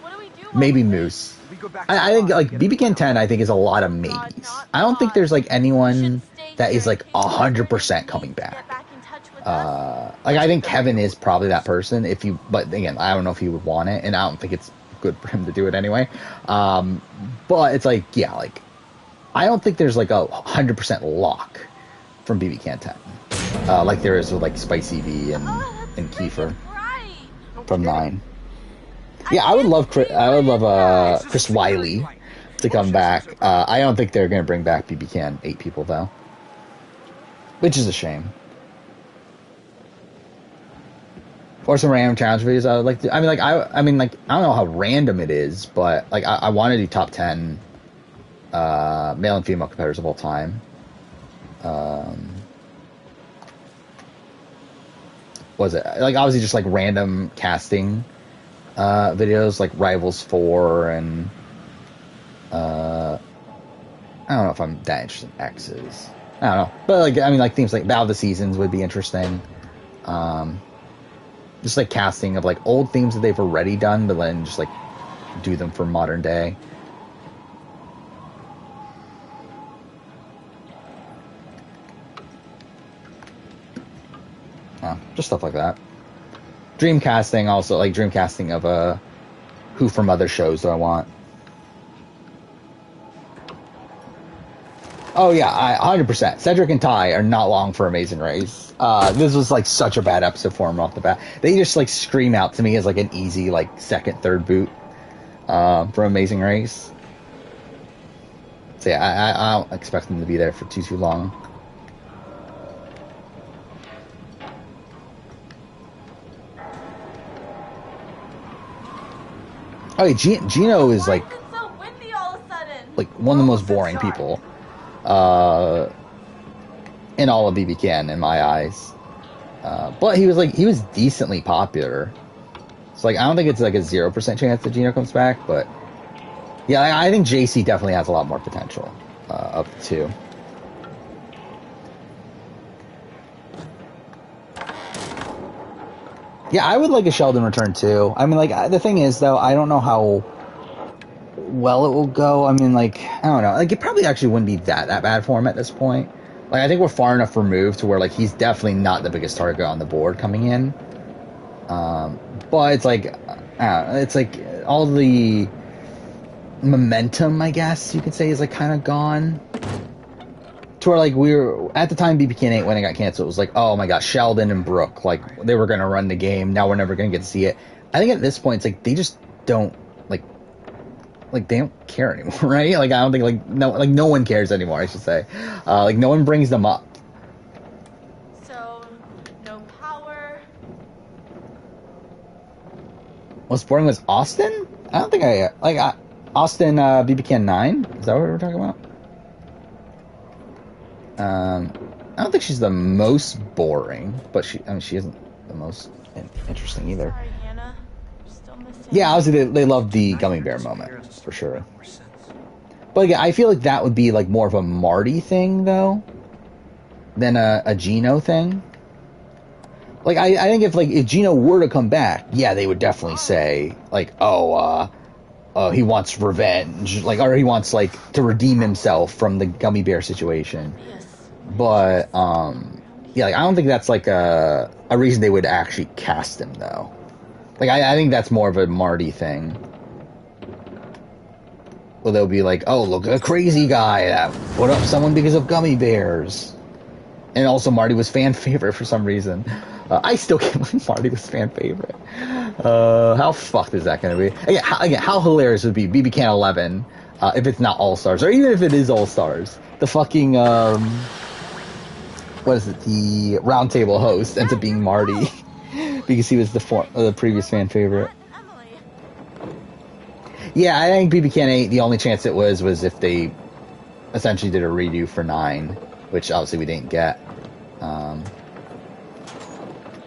What do we do? Maybe Moose. I think like BB-Can 10 I think is a lot of maybes. I don't think there's like anyone that is like 100% coming back. Like I think Kevin is probably that person but again, I don't know if he would want it, and I don't think it's good for him to do it anyway. But it's like, yeah, like I don't think there's like a 100% lock from BB-Can 10. Like there is with like Spicy V and Kiefer from 9. Yeah, I would love Chris Wiley to come back. I don't think they're going to bring back BB-Can 8 people though, which is a shame. Or some random challenge videos. I would like to. I mean, I don't know how random it is, but like I want to do top 10 male and female competitors of all time. Was it like obviously just like random casting videos like Rivals 4 and I don't know if I'm that interested in X's. I don't know, but like I mean, like themes like Battle of the Seasons would be interesting. Just like casting of like old themes that they've already done, but then just like do them for modern day. Just stuff like that. Dream casting also, like dream casting of who from other shows do I want. Oh yeah, 100%. Cedric and Ty are not long for Amazing Race. This was like such a bad episode for them off the bat. They just like scream out to me as like an easy like second, third boot for Amazing Race. So yeah, I don't expect them to be there for too long. Oh, yeah, Gino is like so windy all of a sudden? Like one of the most boring people in all of BB Can in my eyes. But he was decently popular. So like I don't think it's like a 0% chance that Gino comes back, but yeah, I think JC definitely has a lot more potential of the two. Yeah, I would like a Sheldon return too. I mean, like, the thing is, though, I don't know how well it will go. I mean, like, I don't know. Like, it probably actually wouldn't be that bad for him at this point. Like, I think we're far enough removed to where, like, he's definitely not the biggest target on the board coming in. But it's like, it's like all the momentum, I guess you could say, is, like, kind of gone. To where, like, we were, at the time BBK 8 when it got canceled, it was like, oh my gosh, Sheldon and Brooke, like, they were going to run the game, now we're never going to get to see it. I think at this point, it's like, they just don't, like, they don't care anymore, right? Like, I don't think, like, no one cares anymore, I should say. Like, no one brings them up. So, no power. What's boring was Austin? I don't think Austin, BBK 9? Is that what we were talking about? I don't think she's the most boring, but she isn't the most interesting either. Sorry, Hannah. Still missing. Yeah, obviously they love the gummy bear moment, for sure. But again, I feel like that would be like more of a Marty thing, though, than a Gino thing. Like, I think if Gino were to come back, yeah, they would definitely say, like, he wants revenge, like, or he wants, like, to redeem himself from the gummy bear situation. Yes. But, yeah, like, I don't think that's, like, a reason they would actually cast him, though. Like, I think that's more of a Marty thing. Well, they'll be like, oh, look at a crazy guy that put up someone because of gummy bears. And also, Marty was fan favorite for some reason. I still can't believe Marty was fan favorite. How fucked is that going to be? Again, how hilarious would be BB Can 11 if it's not All Stars, or even if it is All Stars. The fucking what is it? The roundtable host ends up being Marty because he was the previous fan favorite. Yeah, I think BB Can 8. The only chance it was if they essentially did a redo for 9, which obviously we didn't get.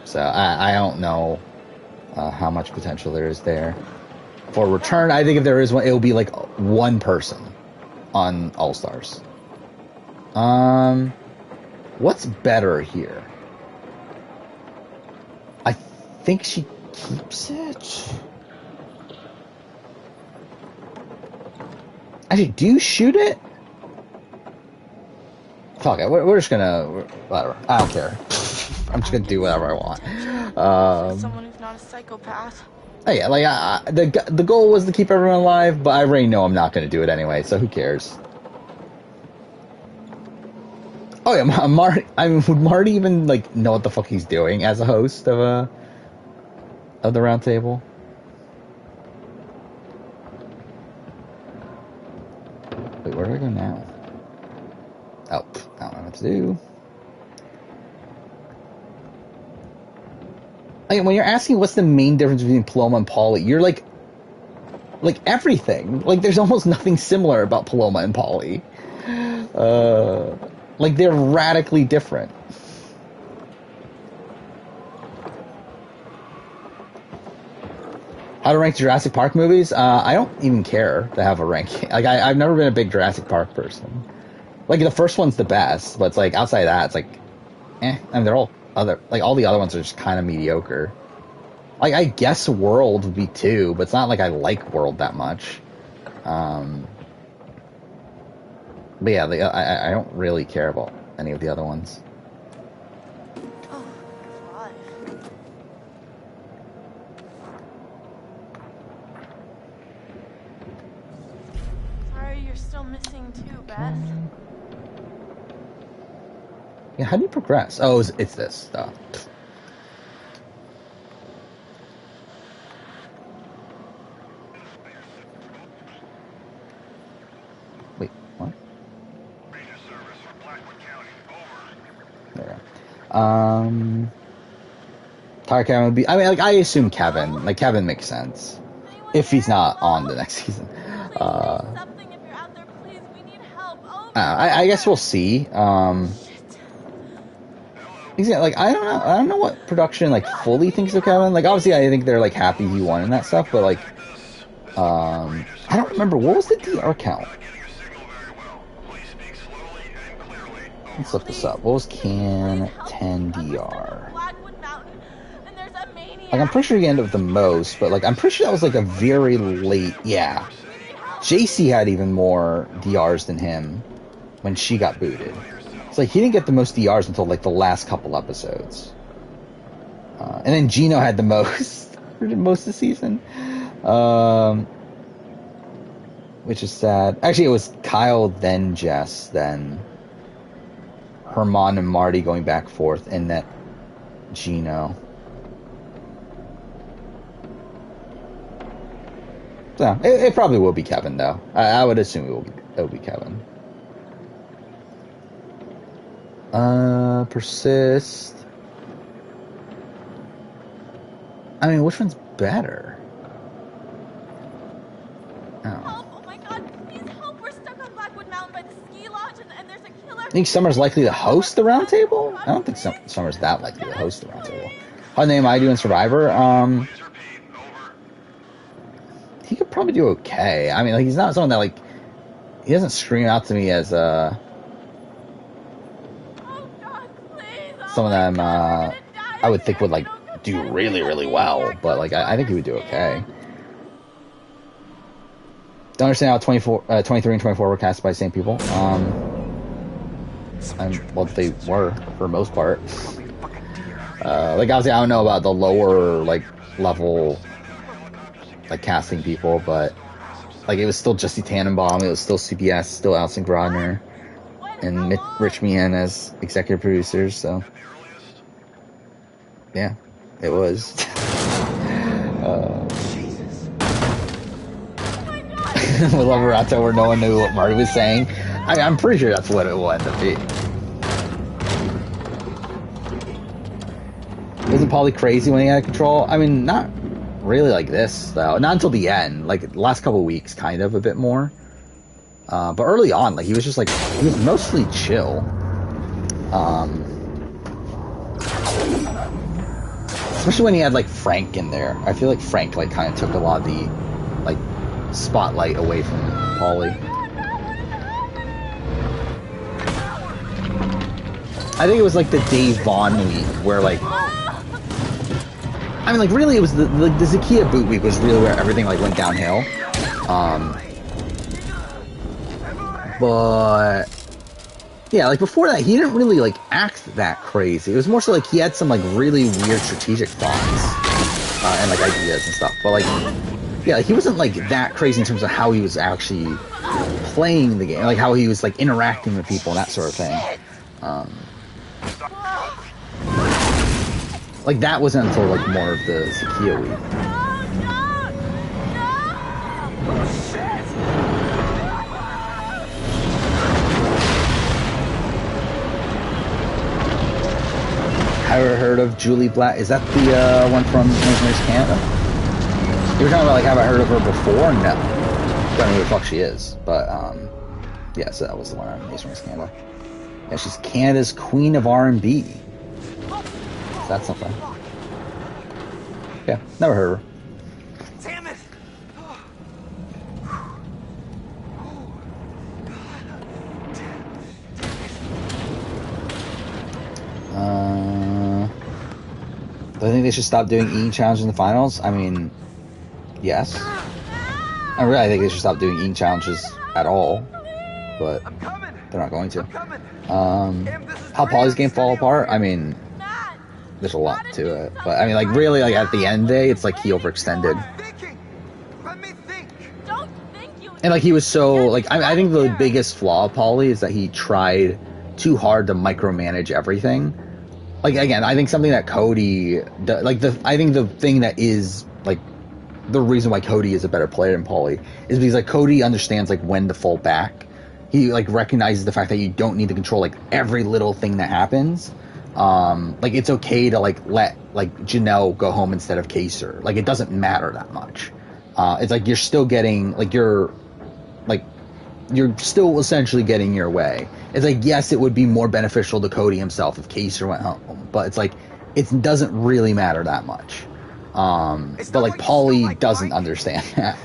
So I don't know how much potential there is there. For return, I think if there is one, it will be like one person on All Stars. What's better here? I think she keeps it. Actually, do you shoot it? Fuck it, we're just gonna, whatever. I don't care. I'm just gonna do whatever I want. Someone who's not a psychopath. Oh yeah, like the goal was to keep everyone alive, but I already know I'm not gonna do it anyway, so who cares? Oh yeah, Marty. I mean, would Marty even like know what the fuck he's doing as a host of the round table? Wait, where do I go now? Oh, I don't know what to do. Like, when you're asking what's the main difference between Paloma and Paulie, you're like everything. Like, there's almost nothing similar about Paloma and Paulie. Like, they're radically different. How to rank the Jurassic Park movies? I don't even care to have a ranking. Like, I've never been a big Jurassic Park person. Like, the first one's the best, but it's like, outside of that, it's like, I mean, they're all all the other ones are just kind of mediocre. Like, I guess World would be 2, but it's not like I like World that much. But yeah, I don't really care about any of the other ones. Oh, God. Sorry you're still missing too, Beth. Yeah, how do you progress? Oh, it's this stuff. Wait, what? There we go. Tyler Kevin would be. I mean, like, I assume Kevin. Like, Kevin makes sense if he's not on the next season. Something if you're out there, please. We need help. I guess we'll see. Like, I don't know what production like fully thinks of Kevin. Like, obviously, I think they're like happy he won and that stuff, but like, I don't remember what was the DR count. Let's look this up. What was Can 10 DR? Like, I'm pretty sure he ended up the most, but like, I'm pretty sure that was like a very late. Yeah, JC had even more DRs than him when she got booted. It's like he didn't get the most DRs until like the last couple episodes, and then Gino had the most for most of the season, which is sad. Actually, it was Kyle, then Jess, then Herman and Marty going back and forth, and then Gino. So it probably will be Kevin, though. I would assume it will be Kevin. Persist. I mean, which one's better? Oh my God! Please help! We're stuck on Blackwood Mountain by the ski lodge, and there's a killer. I think Summer's likely to host the roundtable? I don't think Summer's that likely to host the roundtable. How the name I do in Survivor? He could probably do okay. I mean, like, he's not someone that, like, he doesn't scream out to me as someone that I would think would, like, do really, really well. But, like, I think he would do okay. Don't understand how 23 and 24 were cast by the same people. And, well, they were, for the most part. Like, obviously, I don't know about the lower, like, level, like, casting people, but, like, it was still Jesse Tannenbaum, it was still CBS, still Alison Grodner, and Rich Meehan as executive producers, so, yeah, it was. With Laverato, where no one knew what Marty was saying. I'm pretty sure that's what it will end up being. Wasn't Paulie crazy when he had control? I mean, not really like this, though. Not until the end. Like, the last couple of weeks, kind of, a bit more. But early on, like, he was just, like, he was mostly chill. Especially when he had, like, Frank in there. I feel like Frank, like, kind of took a lot of the, like, spotlight away from Paulie. I think it was, like, the Dave Vaughn week, where, like, I mean, like, really, it was the Zakiya boot week was really where everything, like, went downhill. But yeah, like, before that, he didn't really, like, act that crazy. It was more so, like, he had some, like, really weird strategic thoughts, and, like, ideas and stuff. But, like, yeah, like, he wasn't, like, that crazy in terms of how he was actually playing the game, like, how he was, like, interacting with people and that sort of thing. Like, that wasn't until, like, more of the Zakiya week. Have you ever heard of Julie Black? Is that the one from Miss Canada? You were talking about, like, have I heard of her before? No. I don't know who the fuck she is. But, yeah, so that was the one on Miss Canada. Yeah, she's Canada's Queen of R&B. So that's something. Yeah, never heard of her. Damn Do I think they should stop doing eating challenges in the finals? I mean, yes. I really think they should stop doing eating challenges at all, but they're not going to. How Polly's game fall apart? I mean, there's a lot to it, but I mean, like, really, like, at the end of the day, it's like he overextended. And, like, he was so, like, I think the biggest flaw of Polly is that he tried too hard to micromanage everything. Like, again, I think something that Cody, I think the thing that is, like, the reason why Cody is a better player than Polly is because, like, Cody understands, like, when to fall back. He, like, recognizes the fact that you don't need to control, like, every little thing that happens. Like, it's okay to, like, let, like, Janelle go home instead of Kaser. Like, it doesn't matter that much. It's like you're still getting, like, you're still essentially getting your way. It's like, yes, it would be more beneficial to Cody himself if Kaser went home, but it's like, it doesn't really matter that much. But like, Polly doesn't understand that,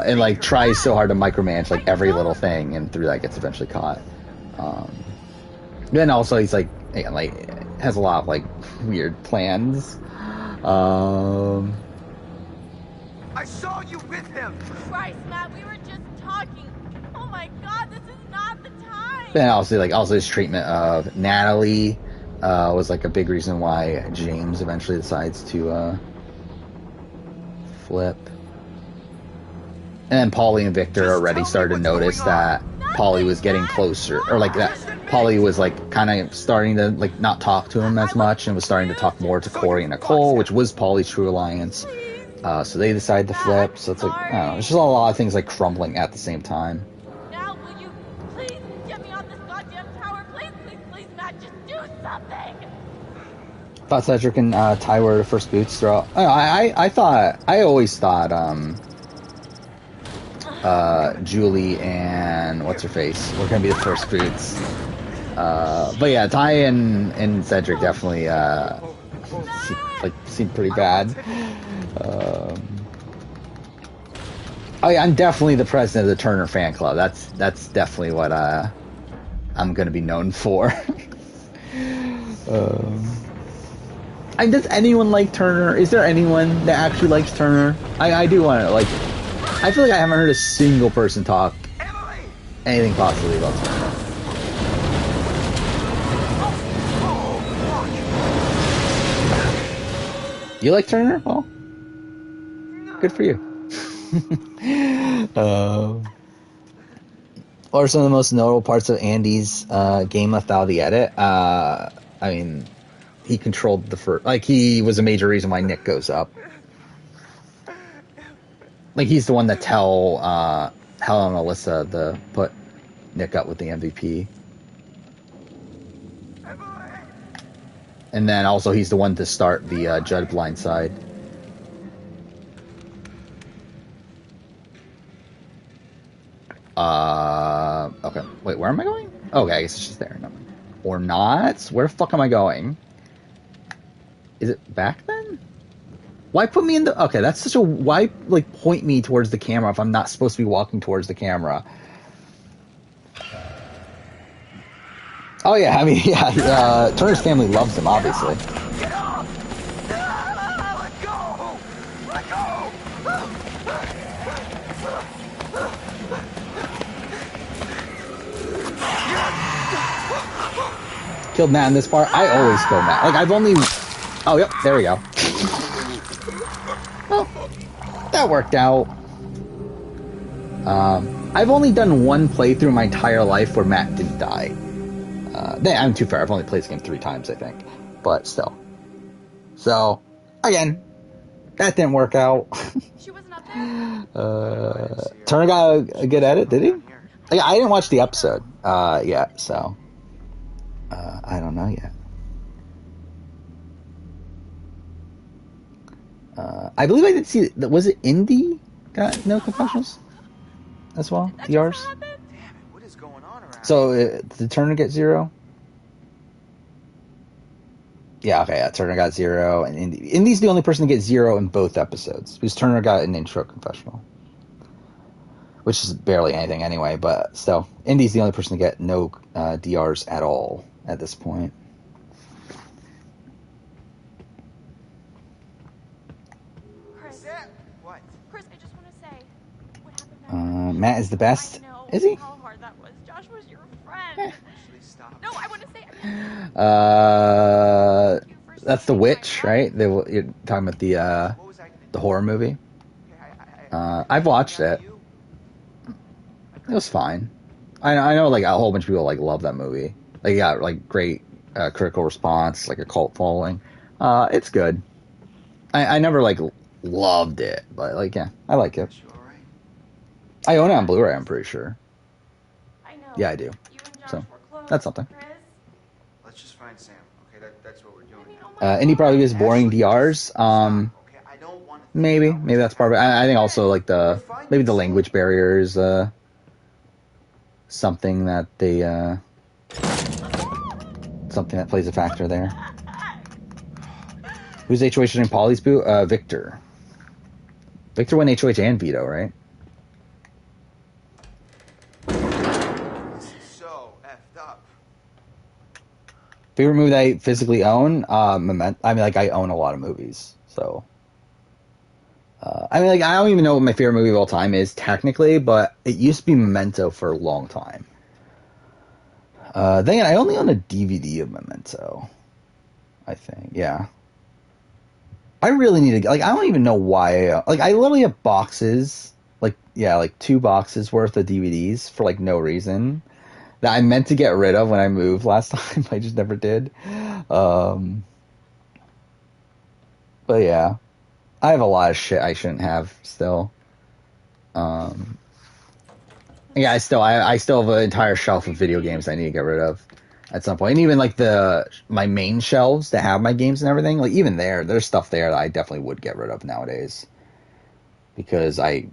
and like tries so hard to micromanage like every little thing, and through that gets eventually caught. Then also he's like, again, like, has a lot of like weird plans. I saw you with him. Christ, Matt, we were just talking. Oh my God, this is not the time. Then also his treatment of Natalie was like a big reason why James eventually decides to flip. And then Polly and Victor already started to notice that Polly was getting closer, or like that Polly was like kind of starting to like not talk to him as much and was starting to talk more to Corey and Nicole, which was Polly's true alliance. So they decide to flip. So it's like, I don't know, it's just a lot of things like crumbling at the same time. Now, will you please get me off this goddamn tower? Please, please, please, Matt, just do something. Thought Cedric and Ty were the first boots throw. I always thought Julie and what's her face were gonna be the first boots. But yeah, Ty and Cedric definitely seemed pretty bad. I'm definitely the president of the Turner fan club. That's definitely what I'm gonna be known for. Does anyone like Turner? Is there anyone that actually likes Turner? I do want to, like, I feel like I haven't heard a single person talk anything positively about Turner. You like Turner? Well, good for you. What are some of the most notable parts of Andy's game left out of the edit? I mean, he controlled the first. Like, he was a major reason why Nick goes up. Like, he's the one that tell Helen and Alyssa to put Nick up with the MVP. And then also he's the one to start the Judd blindside. Okay. Wait, where am I going? Okay, I guess it's just there. No. Or not? Where the fuck am I going? Is it back then? Why put me in the... Okay, that's such a... Why, like, point me towards the camera if I'm not supposed to be walking towards the camera? Oh, yeah, I mean, yeah, Turner's family loves him, obviously. Get off! Let go! Let go! Killed Matt in this part? I always kill Matt. Like, I've only... Oh, yep, there we go. Well, that worked out. I've only done one playthrough in my entire life where Matt didn't die. I'm too fair. I've only played this game 3 times, I think. But still. So, again, that didn't work out. She wasn't up there. Turner got a good edit, did he? Like, I didn't watch the episode yet, so I don't know yet. I believe I did see. Was it Indy got no confessionals as well? DRs. Damn it! What is going on around? So did Turner get 0? Yeah, okay. Yeah, Turner got 0, and Indy's the only person to get 0 in both episodes because Turner got an intro confessional, which is barely anything anyway. But still, Indy's the only person to get no DRs at all at this point. What? Chris, I just want to say what happened back Matt is the best. I know Is he? how hard that was. Josh was your friend. Please stop. No, I want to say. Thank you for That's The saving my Witch, life. right? You're talking about the What was I gonna do? the horror movie. Okay, I've watched it. you. It was fine. I know like a whole bunch of people like love that movie. Like, yeah, like great critical response, like a cult following. It's good. I never like loved it, but like yeah, I like it. You all right? I own it on Blu-ray. I'm pretty sure. I know. Yeah, I do. You and Josh So, were close. that's something. Chris. Let's just find Sam. Okay, that's what we're doing. I mean, oh my Indie probably God. is boring DRs. Stop, okay, I don't want to. Maybe that's part of it. I think also like maybe the language barrier is something that they something that plays a factor there. Who's HOH in Polly's boot? Victor. Victor won HOH and Veto, right? This is so effed up. Favorite movie that I physically own? Memento. I mean, like, I own a lot of movies, so. I mean, like, I don't even know what my favorite movie of all time is, technically, but it used to be Memento for a long time. Then again, I only own a DVD of Memento, I think, yeah. I really need to, like, I don't even know why, like, I literally have boxes, like, yeah, like 2 boxes worth of DVDs for, like, no reason, that I meant to get rid of when I moved last time, I just never did. But yeah, I have a lot of shit I shouldn't have still. Yeah, I still have an entire shelf of video games I need to get rid of at some point. And even like my main shelves that have my games and everything, like even there's stuff there that I definitely would get rid of nowadays because I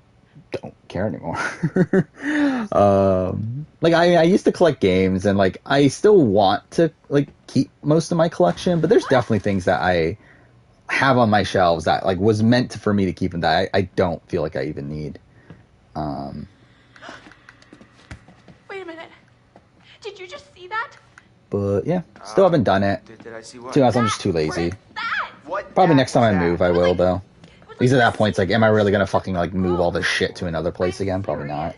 don't care anymore. Like I used to collect games and like I still want to like keep most of my collection, but there's definitely things that I have on my shelves that like was meant for me to keep and that I don't feel like I even need. Wait a minute. Did you just see that? But yeah, still haven't done it. Did I see what? To be honest, I'm just too lazy. That. What? Probably next time I move, I will Like- though. Because at that point, it's like, am I really gonna fucking like move all this shit to another place again? Probably not.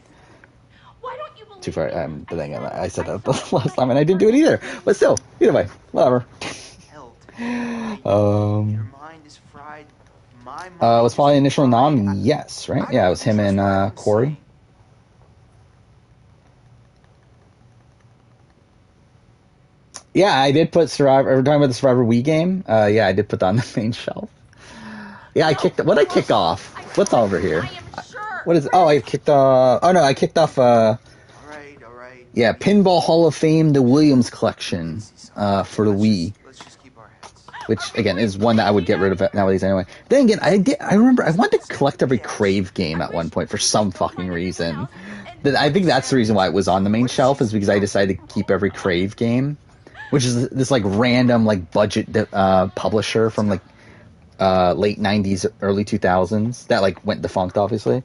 Why don't you believe Too far. me? But then again, I said that the last time, and I didn't do it either. But still, either way, whatever. Held. Um, Your mind is fried. My mind was probably is initial fried. nom? Yes, right? Yeah, it was him and Corey. Yeah, I did put Survivor. We're talking about the Survivor Wii game. Yeah, I did put that on the main shelf. Yeah, I kicked. What did I kick off? What's over here? I am sure. What is? Oh, I kicked off. Oh no, I kicked off. All right. Yeah, Pinball Hall of Fame, the Williams collection, for the Wii, Let's just keep our heads. which again is one that I would get rid of nowadays anyway. Then again, I remember I wanted to collect every Crave game at one point for some fucking reason. I think that's the reason why it was on the main shelf, is because I decided to keep every Crave game, which is this like random like budget publisher from like late 90s, early 2000s that like went defunct obviously.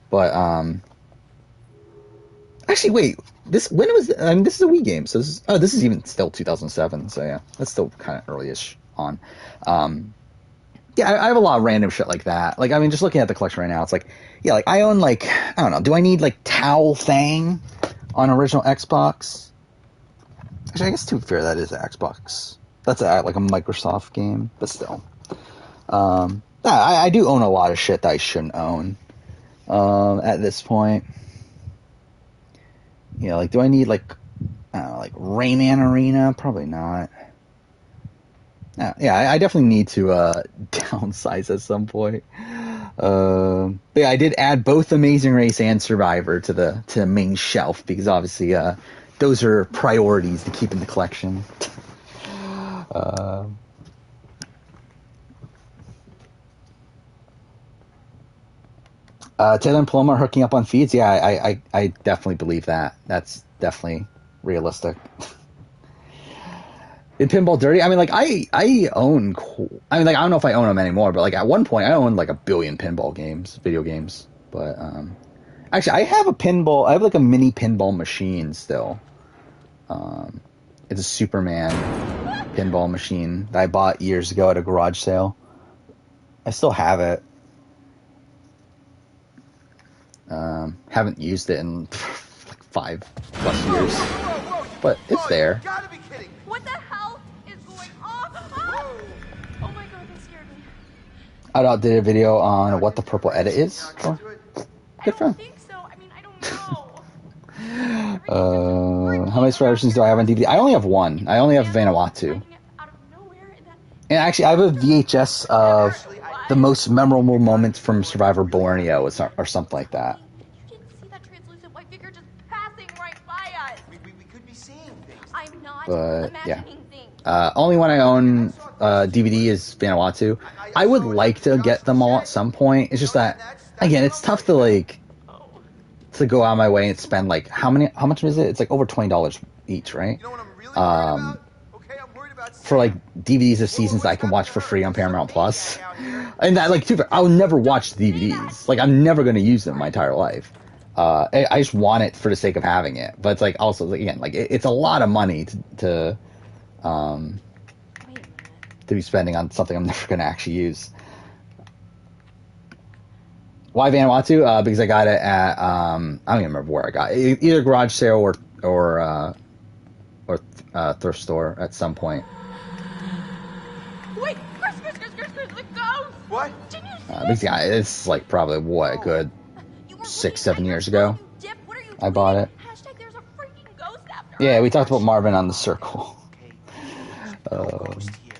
But actually wait, this is a Wii game, so this is even still 2007, so yeah, that's still kind of early-ish on. Yeah, I have a lot of random shit like that. Like, I mean, just looking at the collection right now, it's like, yeah, like I own like, I don't know, do I need like Towel Thang on original Xbox? Actually, I guess to be fair, that is an Xbox. That's like a Microsoft game, but still. I do own a lot of shit that I shouldn't own at this point. You know, like, do I need like, I don't know, like Rayman Arena? Probably not. Yeah, I definitely need to downsize at some point. But yeah, I did add both Amazing Race and Survivor to the main shelf because obviously those are priorities to keep in the collection. Taylor and Paloma are hooking up on feeds. Yeah, I definitely believe that. That's definitely realistic. In Pinball Dirty, I mean, like, I own, I mean, like, I don't know if I own them anymore, but, like, at one point, I owned, like, 1 billion pinball games, video games, but, actually, I have like, a mini pinball machine still. It's a Superman pinball machine that I bought years ago at a garage sale. I still have it. Haven't used it in like 5+ years, but it's there. You gotta be kidding me. What the hell is going on? Oh my god, that scared me. I did a video on what the purple edit is. Oh, good for him. I don't think so. I mean, I don't know. How many Survivors do I have on DVD? I only have one. I only have Vanuatu. Out of nowhere, that And actually, I have a VHS of the most memorable moments from Survivor Borneo or something like that. you didn't see that translucent white figure just passing right by us. We could be seeing things. I'm not But, yeah. imagining things. Only one I own DVD is Vanuatu. I would like to get them all at some point. It's just that, again, it's tough to to go out of my way and spend like how much is it? It's like over $20 each, right? You know what I'm really worried about? Okay, I'm worried about For like DVDs of seasons that I can watch for free on Paramount Plus. And that, like, I'll never watch the DVDs. Like, I'm never going to use them my entire life. I just want it for the sake of having it. But it's like also, like, again, like it's a lot of money to Wait a minute. be spending on something I'm never going to actually use. Why Vanuatu? Because I got it at I don't even remember where I got it. Either garage sale or thrift store at some point. Wait, Chris, the ghost! What? Didn't you see Because yeah, it's like probably a good You were 6-7 really years at your ago. phone, you dip. What are you I bought doing? it. Hashtag there's a freaking ghost after Yeah, us. we talked about Marvin on the Circle. No ghost here.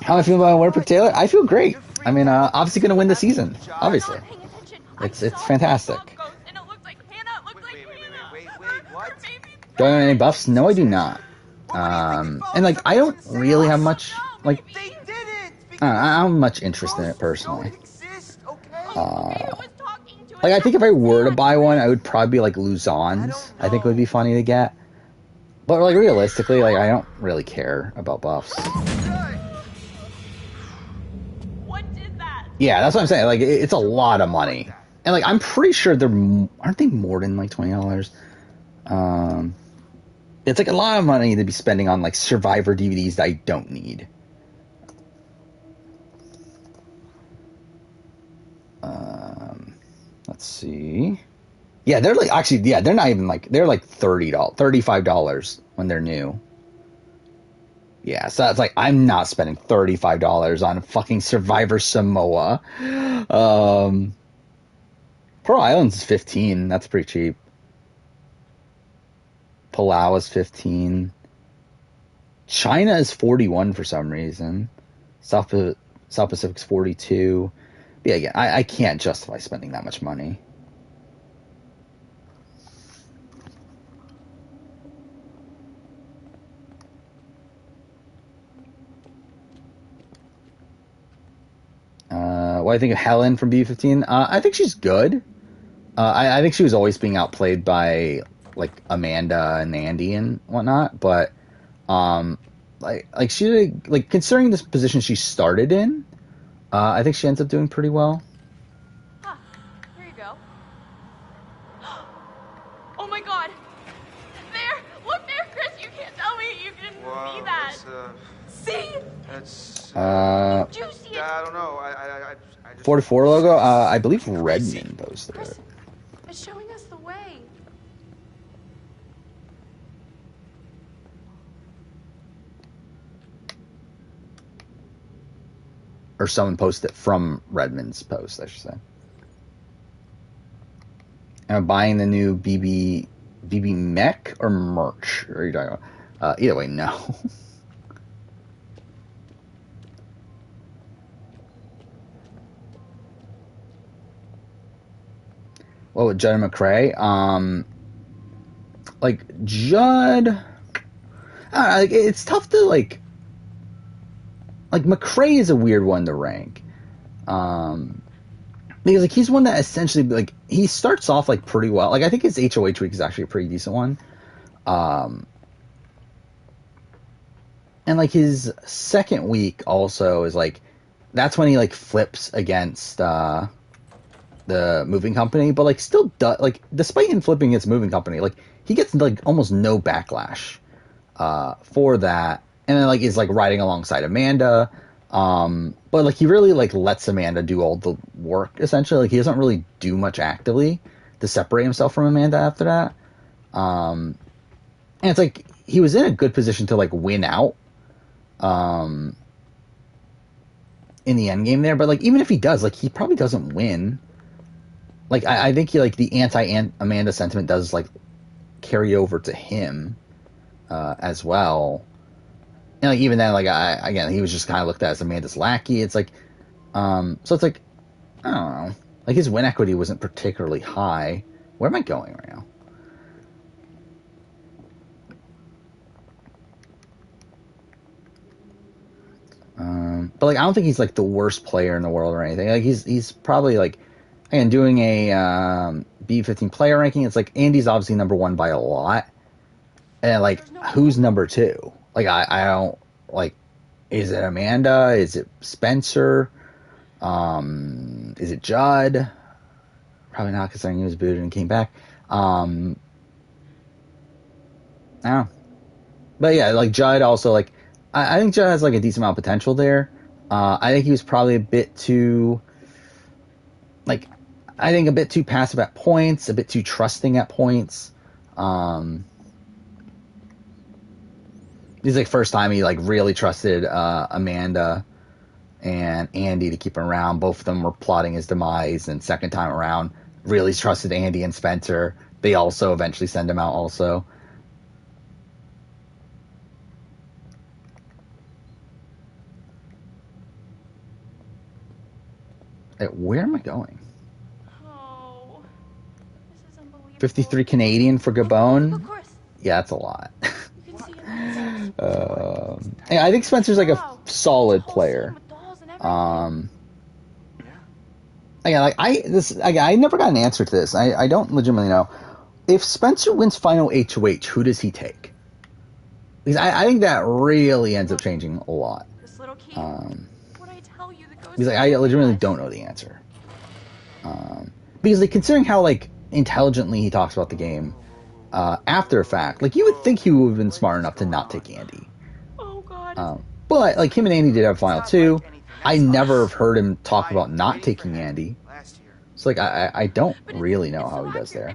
How I feel about Winnipeg Taylor? I feel great. I mean, obviously going to win the season. I'm Obviously. not paying attention. It's I saw fantastic. a ghost, and it looked like Hannah. It looked like Hannah. wait, Her what? baby Do I have any buffs? No, I do not. And like, I don't really have much, like, They didn't. I don't have much interest in it Ghosts personally. don't exist, okay? Who was talking to us? Like, I think if I were to buy one, I would probably be like Luzon's. I think would be funny to get. But like, realistically, like, I don't really care about buffs. What did that? Yeah, that's what I'm saying. Like, it's a lot of money. And like, I'm pretty sure aren't they more than like $20? It's like a lot of money to be spending on like Survivor DVDs that I don't need. Let's see. Yeah, they're like, actually, yeah, they're not even like, they're like $35 when they're new. Yeah, so that's like, I'm not spending $35 on fucking Survivor Samoa. Pearl Island's is $15. That's pretty cheap. Palau is $15. China is $41 for some reason. South Pacific's $42. Yeah, again, I can't justify spending that much money. What do I think of Helen from B15? I think she's good. I think she was always being outplayed by like Amanda and Andy and whatnot, but like she, like, considering this position she started in, I think she ends up doing pretty well. Huh. Here you go. Oh my god. There! Look there, Chris! You can't tell me you didn't see that. See? That's, Did you see it? I don't know. I just... 44 logo, I believe Redmond posted Chris, it. it's showing us the way. Or someone posted it from Redmond's post, I should say. Am I buying the new BB mech or merch? Or are you talking about? Either way, no. What with Judd and McCrae? Like Judd, I don't know, like, it's tough to like McCrae is a weird one to rank, because like he's one that essentially, like, he starts off like pretty well. Like, I think his HOH week is actually a pretty decent one, and like his second week also is like, that's when he like flips against the moving company, but like still like, despite him flipping against moving company, like he gets like almost no backlash for that, and then like is like riding alongside Amanda, but like he really like lets Amanda do all the work essentially. Like he doesn't really do much actively, to separate himself from Amanda after that. And it's like he was in a good position to like win out in the end game there, but like even if he does, like he probably doesn't win. Like I think he, like the anti-Amanda sentiment does like carry over to him as well. And like even then, like again, he was just kind of looked at as Amanda's lackey. It's like so it's like I don't know. Like his win equity wasn't particularly high. Where am I going right now? But like I don't think he's like the worst player in the world or anything. Like he's probably like, again, doing a B15 player ranking. It's like Andy's obviously number 1 by a lot, and like who's number 2? Like I don't like. Is it Amanda? Is it Spencer? Is it Judd? Probably not, considering he was booted and came back. I don't know. But yeah, like Judd also, like I think Judd has like a decent amount of potential there. I think he was probably a bit too, like, I think a bit too passive at points, a bit too trusting at points. This is like first time he like really trusted Amanda and Andy to keep him around. Both of them were plotting his demise, and second time around, really trusted Andy and Spencer. They also eventually send him out also. Where am I going? Oh, this is unbelievable. 53 Canadian for Gabon? Of course. Yeah, that's a lot. You can see it. Yeah, I think Spencer's like a solid player. Again, like I never got an answer to this. I don't legitimately know. If Spencer wins final HOH, who does he take? Because I think that really ends up changing a lot. This little key. What I tell you, the ghost. Because like, I legitimately don't know the answer. Because like considering how like intelligently he talks about the game after a fact, like you would think he would have been smart enough to not take Andy. Oh God. But like him and Andy did have final 2. I never have heard him talk about not taking Andy. So like I don't really know how he does there.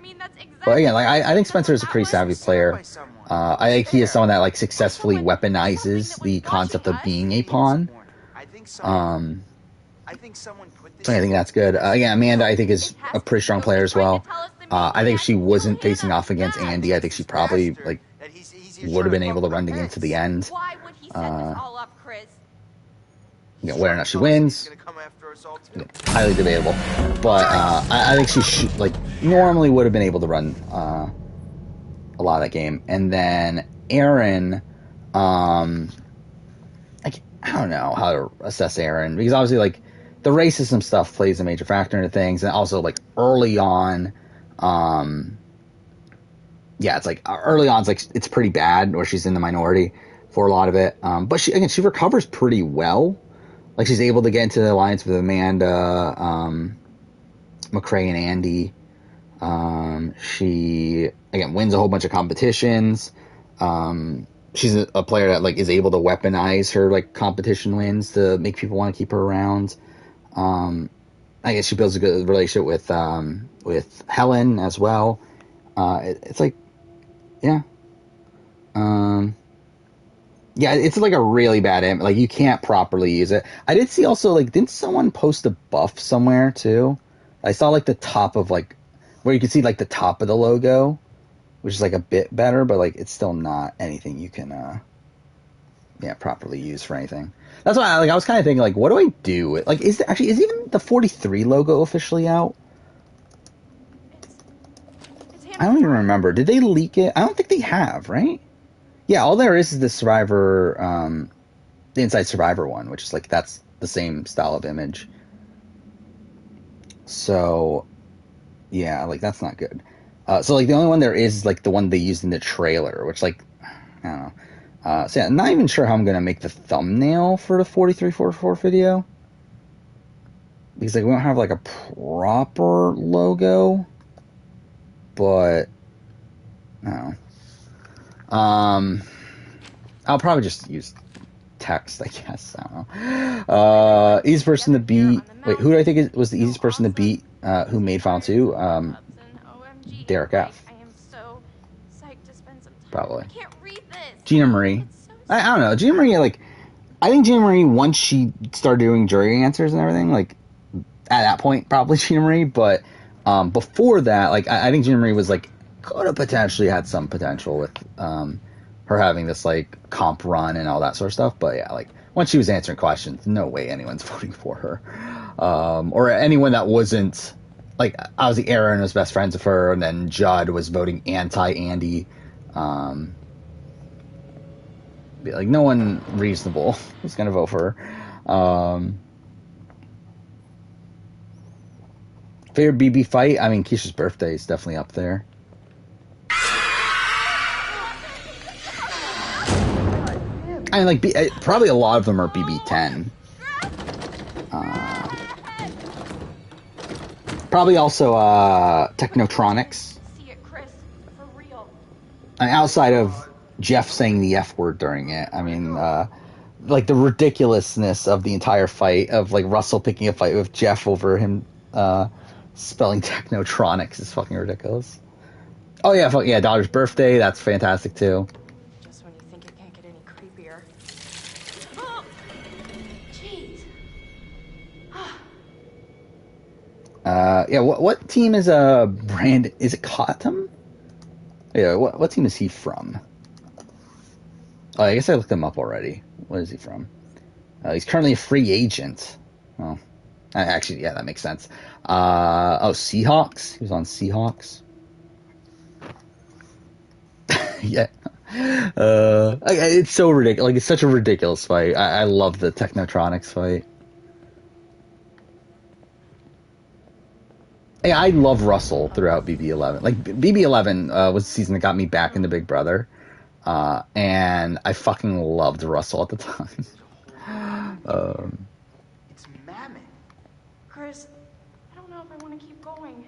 But again, like I think Spencer is a pretty savvy player. I think he is someone that like successfully weaponizes the concept of being a pawn. So I think that's good. Again, Amanda I think is a pretty strong player as well. I think if she wasn't facing off against Andy, I think she probably like would have been able to run the game to the end. You know, whether or not she wins, highly debatable. But I think she like normally would have been able to run a lot of that game. And then Aaron, like I don't know how to assess Aaron, because obviously like the racism stuff plays a major factor into things, and also like early on, yeah, it's like early on, it's like it's pretty bad, or she's in the minority for a lot of it. But she recovers pretty well. Like she's able to get into the alliance with Amanda, McCrae, and Andy. She again wins a whole bunch of competitions. She's a player that like is able to weaponize her like competition wins to make people want to keep her around. I guess she builds a good relationship with Helen as well. It's like, yeah. Yeah, it's like a really bad image. Like, you can't properly use it. I did see also, like, didn't someone post a buff somewhere, too? I saw, like, the top of, like, where you can see, like, the top of the logo, which is, like, a bit better, but, like, it's still not anything you can, properly use for anything. That's why, I was kind of thinking, like, what do I do? Like, is even the 43 logo officially out? I don't even remember. Did they leak it? I don't think they have, right? Yeah, all there is the Survivor, the Inside Survivor one, which is like, that's the same style of image. So, yeah, like, that's not good. So, like, the only one there is, like, the one they used in the trailer, which, like, I don't know. So, yeah, I'm not even sure how I'm going to make the thumbnail for the 4344 video. Because, like, we don't have, like, a proper logo. But, I don't know. I'll probably just use text, I guess. I don't know. Easiest person to beat. Wait, who do I think was the easiest person to beat? Who made Final 2? Derek F. I am so psyched to spend some time. Probably. I can't read this. Gina Marie. So I don't know. Gina Marie, like, I think Gina Marie, once she started doing jury answers and everything, like, at that point, probably Gina Marie, but before that, like, I think Gina Marie was, like, could have potentially had some potential with her having this, like, comp run and all that sort of stuff, but yeah, like, once she was answering questions, no way anyone's voting for her. Or anyone that wasn't, like, obviously Aaron was best friends with her, and then Judd was voting anti-Andy. Like, no one reasonable was going to vote for her. Favorite BB fight? I mean, Keisha's birthday is definitely up there. I mean, like, probably a lot of them are BB10. Probably also Technotronics. See it, Chris. For real. And outside of Jeff saying the F word during it, I mean, like, the ridiculousness of the entire fight, of, like, Russell picking a fight with Jeff over him spelling Technotronics is fucking ridiculous. Oh, yeah, daughter's birthday, that's fantastic, too. Just when you think it can't get any creepier. Oh! Jeez. Yeah, what team is Brand? Is it Cottam? Yeah, what team is he from? Oh, I guess I looked him up already. What is he from? He's currently a free agent. Well, actually, yeah, that makes sense. Seahawks. He was on Seahawks. Yeah. It's so ridiculous. Like, it's such a ridiculous fight. I love the Technotronics fight. Hey, I love Russell throughout BB11. Like, BB11 was the season that got me back into Big Brother. And I fucking loved Russell at the time. It's Mammoth. Chris, I don't know if I want to keep going.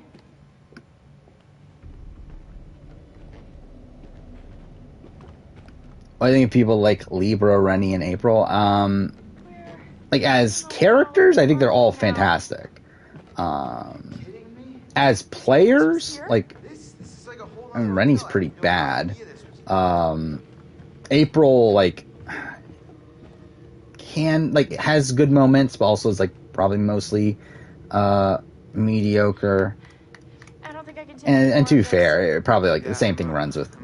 I think people like Libra, Rennie, and April. Like, as characters, I think they're all fantastic. As players, like, I mean, Rennie's pretty bad. April, like, has good moments, but also is, like, probably mostly mediocre. I don't think I can take And to be more of fair, probably, like, the same thing runs with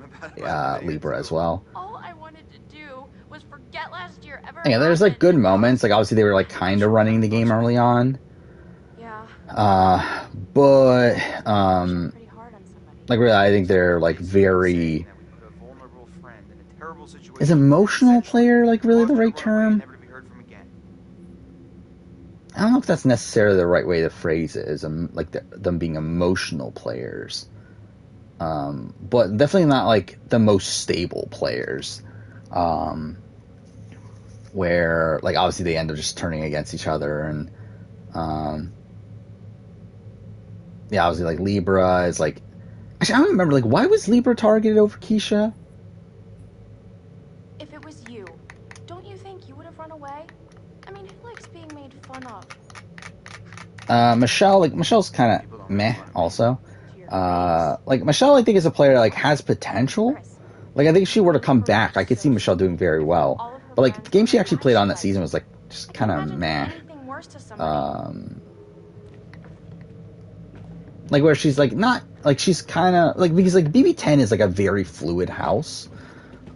Libra as well. All I wanted to do was forget last year ever. Yeah, there's, like, good moments. Like, obviously they were, like, kind of running the game early on. Yeah. But Pretty hard on somebody. like, really, I think they're, like, very... Is emotional player, like, really the right term? I don't know if that's necessarily the right way to phrase it, is like them being emotional players. But definitely not, like, the most stable players. Where, like, obviously they end up just turning against each other, and yeah, obviously, like, Libra is, like... Actually, I don't remember, like, why was Libra targeted over Keisha? If it was you, don't you think you would have run away? I mean, who likes being made fun of? Michelle, like, Michelle's kind of meh, also. Like, Michelle, I think, is a player that, like, has potential. Like, I think if she were to come back, I could see Michelle doing very well. But, like, the game she actually played on that season was, like, just kind of meh. Like, where she's, like, not, like, she's kind of, like, because, like, BB10 is, like, a very fluid house.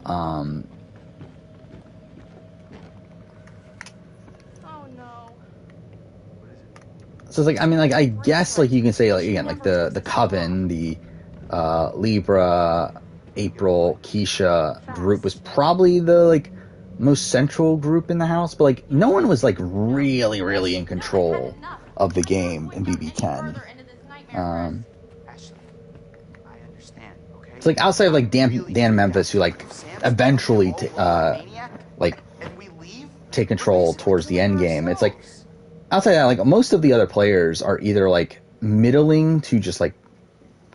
Oh no. So it's, like, I mean, like, I guess, like, you can say, like, again, like, the Coven, the Libra, April, Keisha group was probably the, like, most central group in the house, but, like, no one was, like, really, really in control of the game in BB10. It's like outside of, like, Dan Memphis, who, like, eventually like, take control towards the end game. It's like, outside of that, like, most of the other players are either, like, middling to just, like,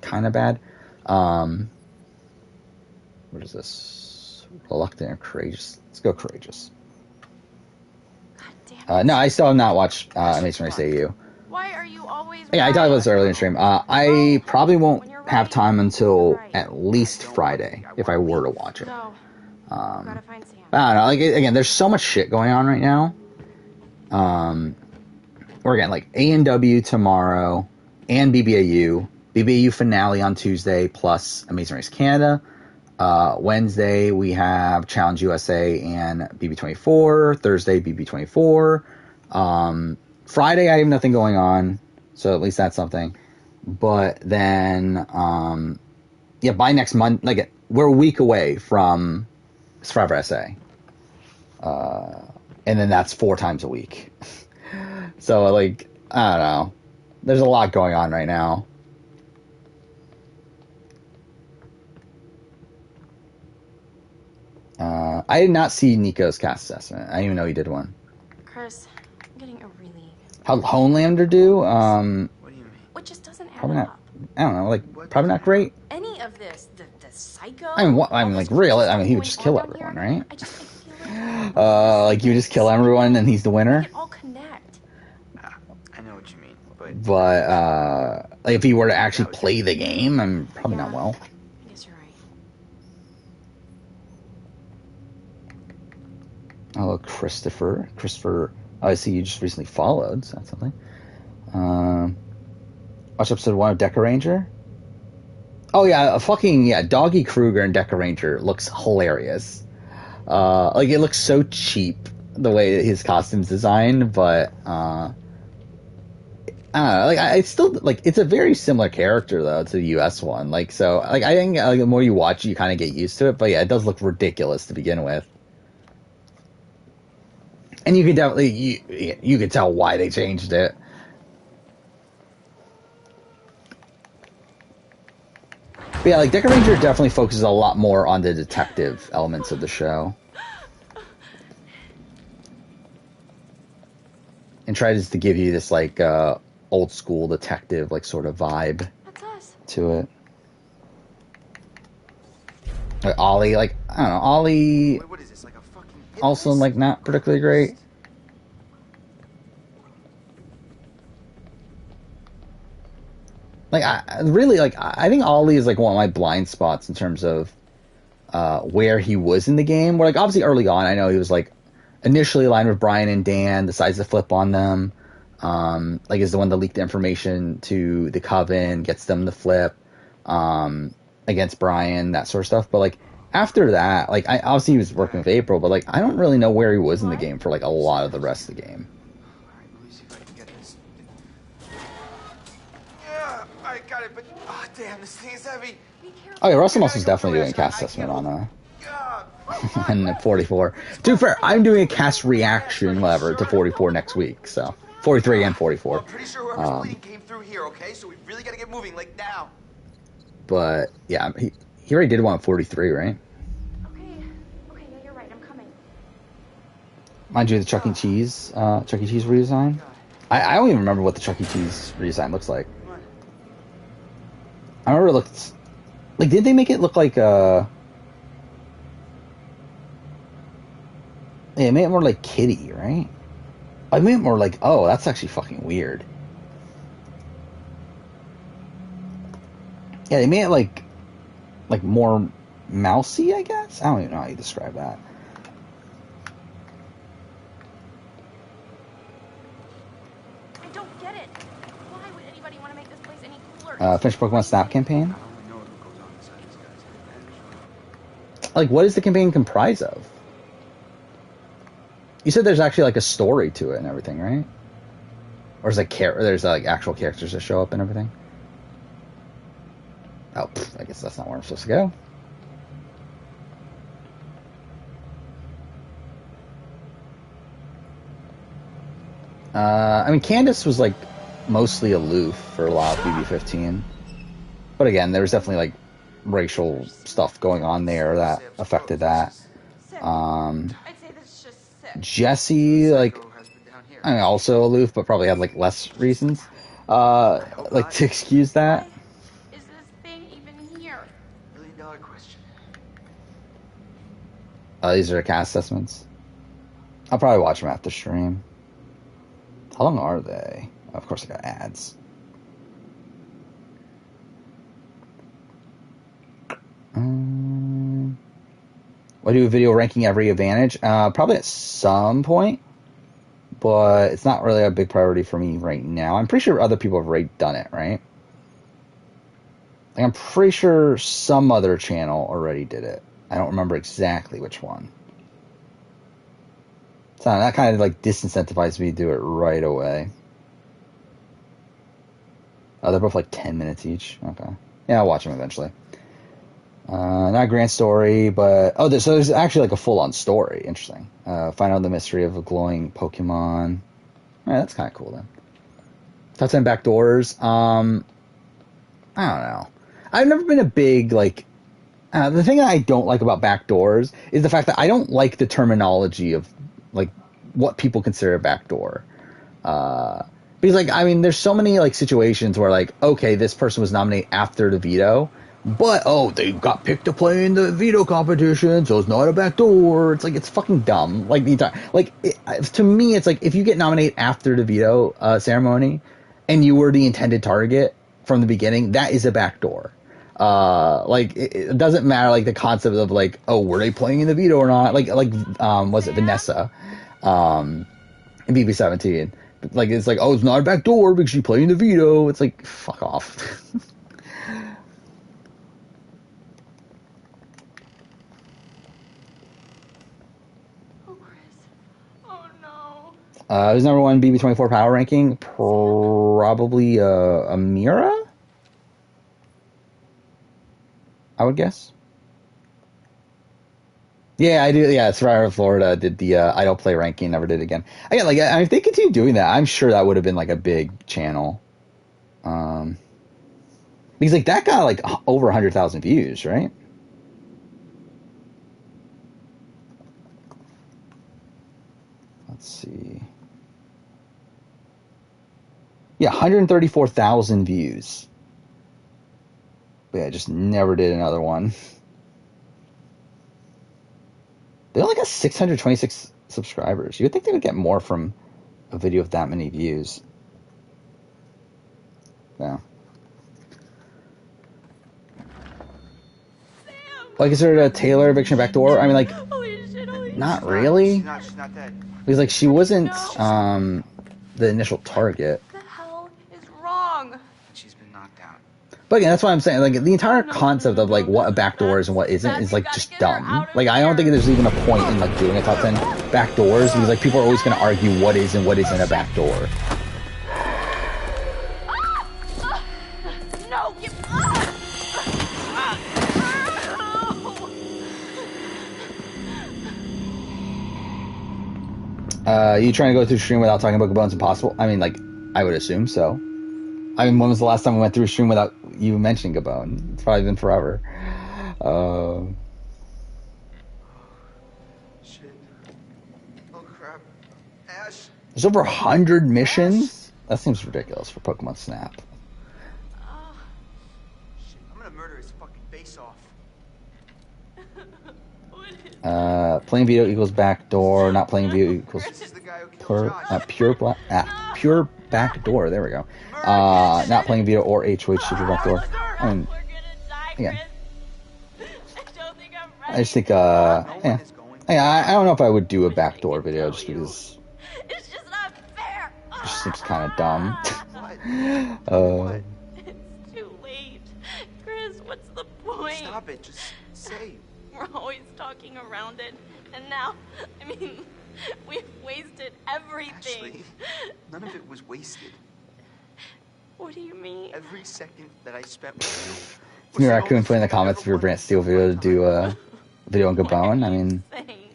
kind of bad. What is this? Reluctant or courageous? Let's go courageous. No, I still have not watched Amazing Race AU. Why are you always Yeah, I talked about this earlier in stream. I probably won't have time until at least Friday if I were to watch it. I don't know. Like, again, there's so much shit going on right now. Or again, like A&W tomorrow and BBAU finale on Tuesday plus Amazing Race Canada. Wednesday we have Challenge USA and BB24. Thursday BB24. Friday I have nothing going on, so at least that's something. But then, by next month, like we're a week away from Survivor SA. And then that's 4 times a week. So, like, I don't know. There's a lot going on right now. I did not see Nico's cast assessment. I didn't even know he did one. Chris, I'm getting a really... How'd Homelander do? What do you mean? What just doesn't add Probably up. not. I don't know. Like, probably not great. Any of this, the psycho... I mean, like, really, I mean, he would just kill everyone, right? I feel like... Like, you just kill everyone and he's the winner? They all connect. I know what you mean, But, like, if he were to actually play the game, I'm probably not well. I guess you're right. Oh, Christopher. Oh, I see you just recently followed, so that's something. Watch episode 1 of Deca Ranger. Oh, yeah, Doggy Kruger and Deca Ranger looks hilarious. Like, it looks so cheap, the way his costume's designed, but, I don't know, like, I still, like, it's a very similar character, though, to the US one, like, so, like, I think, like, the more you watch it, you kind of get used to it, but yeah, it does look ridiculous to begin with. And you could definitely, you could tell why they changed it. But yeah, like, Deca Ranger definitely focuses a lot more on the detective elements of the show. And tries to give you this, like, old school detective, like, sort of vibe to it. Like, Ollie, like, I don't know, Ollie... What is this, like a fucking... Also, like, not particularly great. Like, I think Ollie is, like, one of my blind spots in terms of where he was in the game. Where, like, obviously early on, I know he was, like, initially aligned with Brian and Dan, decides to flip on them. Like, is the one that leaked the information to the Coven, gets them to flip against Brian, that sort of stuff. But, like, after that, like, obviously he was working with April, but, like, I don't really know where he was in the game for, like, a lot of the rest of the game. Alright, let me see if I can get this. Yeah, I got it, but... Oh, damn, this thing is heavy. Oh, yeah, Russell Moss is definitely doing a cast assessment on and 44. To be fair, I'm doing a cast reaction, whatever, to 44 next week, so 43 and 44. I'm pretty sure whoever's bleeding came through here, okay? So we really gotta get moving, like now. But yeah, he already did one at 43, right? Okay, yeah, you're right, I'm coming. Mind you, the Chuck E. Cheese redesign. I don't even remember what the Chuck E. Cheese redesign looks like. I remember it looked like, did they make it look like they made it more like Kitty, right? I made it more like, oh, that's actually fucking weird. Yeah, they made it like more mousy, I guess? I don't even know how you describe that. I don't get it. Why would anybody want to make this place any cooler? Finish Pokemon Snap campaign? Like, what is the campaign comprised of? You said there's actually, like, a story to it and everything, right? Or is it there's, like, actual characters that show up and everything? Oh, I guess that's not where I'm supposed to go. I mean, Candace was, like, mostly aloof for a lot of BB15. But again, there was definitely, like, racial stuff going on there that affected that. I'd say that's just sick. Jesse, like, I mean, also aloof, but probably had, like, less reasons, like, to excuse that. Is this thing even here? $1 million question. These are cast assessments. I'll probably watch them after stream. How long are they? Of course, I got ads. I do a video ranking every advantage? Probably at some point, but it's not really a big priority for me right now. I'm pretty sure other people have already done it, right? Like, I'm pretty sure some other channel already did it. I don't remember exactly which one. So that kind of like disincentivized me to do it right away. Oh, they're both like 10 minutes each. Okay. Yeah, I'll watch them eventually. Not a grand story, but... Oh, so there's actually like a full-on story. Interesting. Find out the mystery of a glowing Pokemon. Alright, that's kind of cool then. Top 10 backdoors. I don't know. I've never been a big, like... the thing that I don't like about backdoors is the fact that I don't like the terminology of, like, what people consider a backdoor. Because, like, I mean, there's so many, like, situations where, like, okay, this person was nominated after the veto, but, oh, they got picked to play in the veto competition, so it's not a backdoor. It's like, it's fucking dumb. Like, the entire, like, to me, it's like, if you get nominated after the veto ceremony, and you were the intended target from the beginning, that is a backdoor. Like, it doesn't matter, like, the concept of, like, oh, were they playing in the veto or not? Like, was it Vanessa, in BB17? Like, it's like, oh, it's not a backdoor because you play in the veto. It's like, fuck off. Who's number one BB24 power ranking? Probably Amira, I would guess. Yeah, I do. Yeah, Survivor Florida did the idle play ranking, never did it again. Again, like, I mean, if they continue doing that, I'm sure that would have been like a big channel. Because like that got like over 100,000 views, right? Let's see. Yeah, 134,000 views. But yeah, I just never did another one. They only got 626 subscribers. You would think they would get more from a video with that many views. Yeah. Like, is there a Taylor eviction backdoor? I mean, like, not really. She's not dead. Because, like, she wasn't the initial target. What the hell is wrong? She's been knocked out. But again, that's why I'm saying, like, the entire concept of, like, what a backdoor is and what isn't is, like, just dumb. Like, I don't think there's even a point in, like, doing a top 10 backdoors because, like, people are always going to argue what is and what isn't a backdoor. No, get You trying to go through stream without talking about Gabone's impossible? I mean, like, I would assume so. I mean, when was the last time we went through a stream without you mentioning Gabone? It's probably been forever. Shit. Oh, crap. Ash. There's over 100 missions? That seems ridiculous for Pokemon Snap. Shit, I'm gonna murder his fucking face off. Playing veto equals backdoor, not playing veto equals This is the guy who killed Josh. pure backdoor. There we go. Not playing veto or HOH super backdoor. I mean, again, I just think, yeah. I don't know if I would do a backdoor video just because It's just not fair. it just seems kind of dumb. It's too late. Chris, what's the point? Stop it. Just say. We're always talking around it. And now, I mean, we've wasted everything. Ashley, none of it was wasted. What do you mean? Every second that I spent with you. New Raccoon put in the comments if you're Brant Steele video to do a video on Gabone. I mean,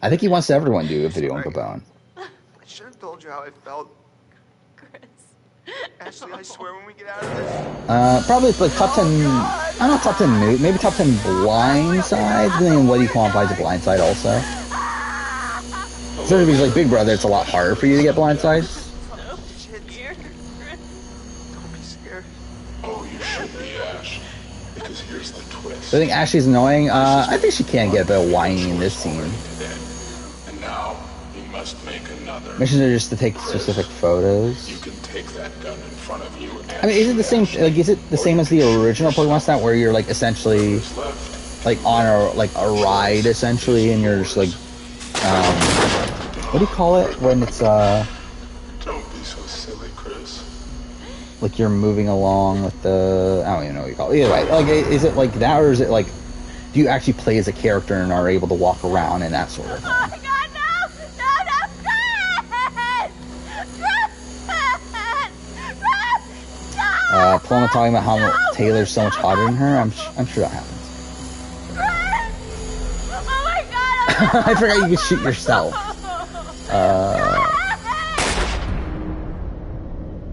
I think he wants everyone to do a video on Gabone. I should have told you how I felt. Chris. Ashley, I swear when we get out of this. Probably like top 10, I don't know, top 10 maybe top 10 blind sides. I mean, what do you qualify as a blind side also? Certainly because like Big Brother, it's a lot harder for you to get blind sides. I think Ashley's annoying. I think she can get a bit whiny in this scene. And now you must make another. Missions are just to take specific photos. You can take that gun in front of you. I mean, is it the same? Like, is it the same as the original Pokemon Snap, where you're like essentially like on a ride essentially, and you're just like, what do you call it when it's Don't be so silly, Chris. like you're moving along with the, I don't even know what you call it. Either way, like, is it like that, or is it like, do you actually play as a character and are able to walk around and that sort of thing? Oh my God, no! No, Paloma talking about how Taylor's so much hotter than her. I'm sure that happens. oh my God! I forgot you could shoot yourself.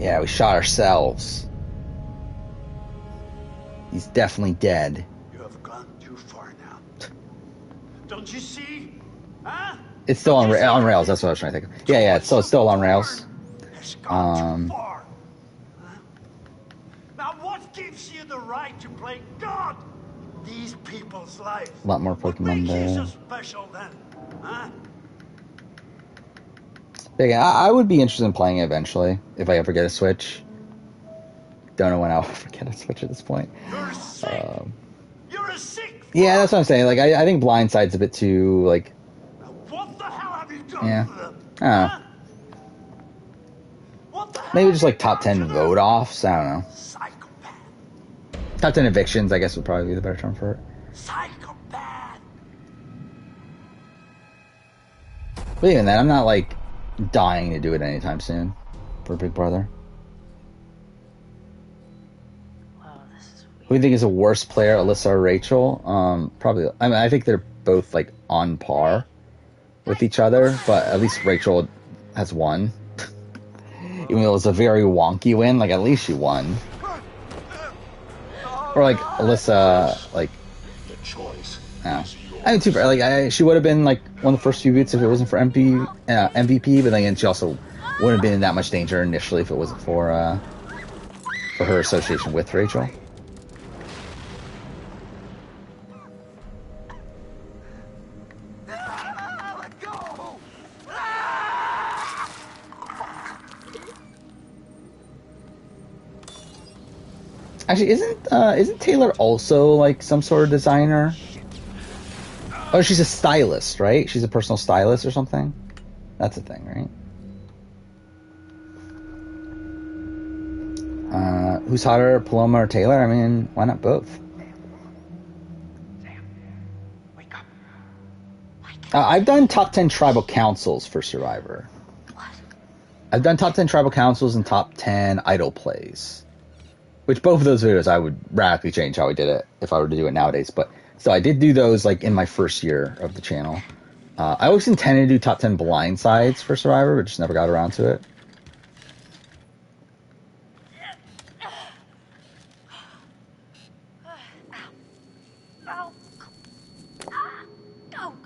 Yeah, we shot ourselves. He's definitely dead. You have gone too far now. Don't you see? Huh? It's still on rails. That's what I was trying to think of. Yeah. It's still on rails. It's gone too far. Huh? Now, what gives you the right to play God? These people's lives. A lot more What Pokemon makes you so there. special then? Huh? Yeah, I would be interested in playing it eventually if I ever get a Switch. Don't know when I'll ever get a Switch at this point. You're sick. You're a sick. Yeah, that's what I'm saying. Like, I think Blindside's a bit too like. What the hell have you done Yeah. to them? I don't know. Huh? What the hell Maybe just like have you top done 10 to vote them? offs. I don't know. Psychopath. Top 10 evictions, I guess, would probably be the better term for it. Psychopath. But even then, I'm not like dying to do it anytime soon for Big Brother. Wow, this is weird. Who do you think is a worse player, Alyssa or Rachel? Probably. I mean, I think they're both like on par with each other, but at least Rachel has won. Even though it was a very wonky win, like at least she won. Or like Alyssa, like, The choice I is yours. mean, too bad. Like, she would have been like one of the first few boots if it wasn't for MVP. But then again, she also wouldn't have been in that much danger initially if it wasn't for her association with Rachel. Let go. Actually, isn't Taylor also like some sort of designer? Oh, she's a stylist, right? She's a personal stylist or something. That's a thing, right? Who's hotter, Paloma or Taylor? I mean, why not both? Sam, wake up. I've done top 10 tribal councils for Survivor. What? I've done top 10 tribal councils and top 10 idol plays. Which both of those videos I would radically change how I did it if I were to do it nowadays. But so I did do those like in my first year of the channel. I always intended to do top 10 blind sides for Survivor, but just never got around to it. Ow. Go.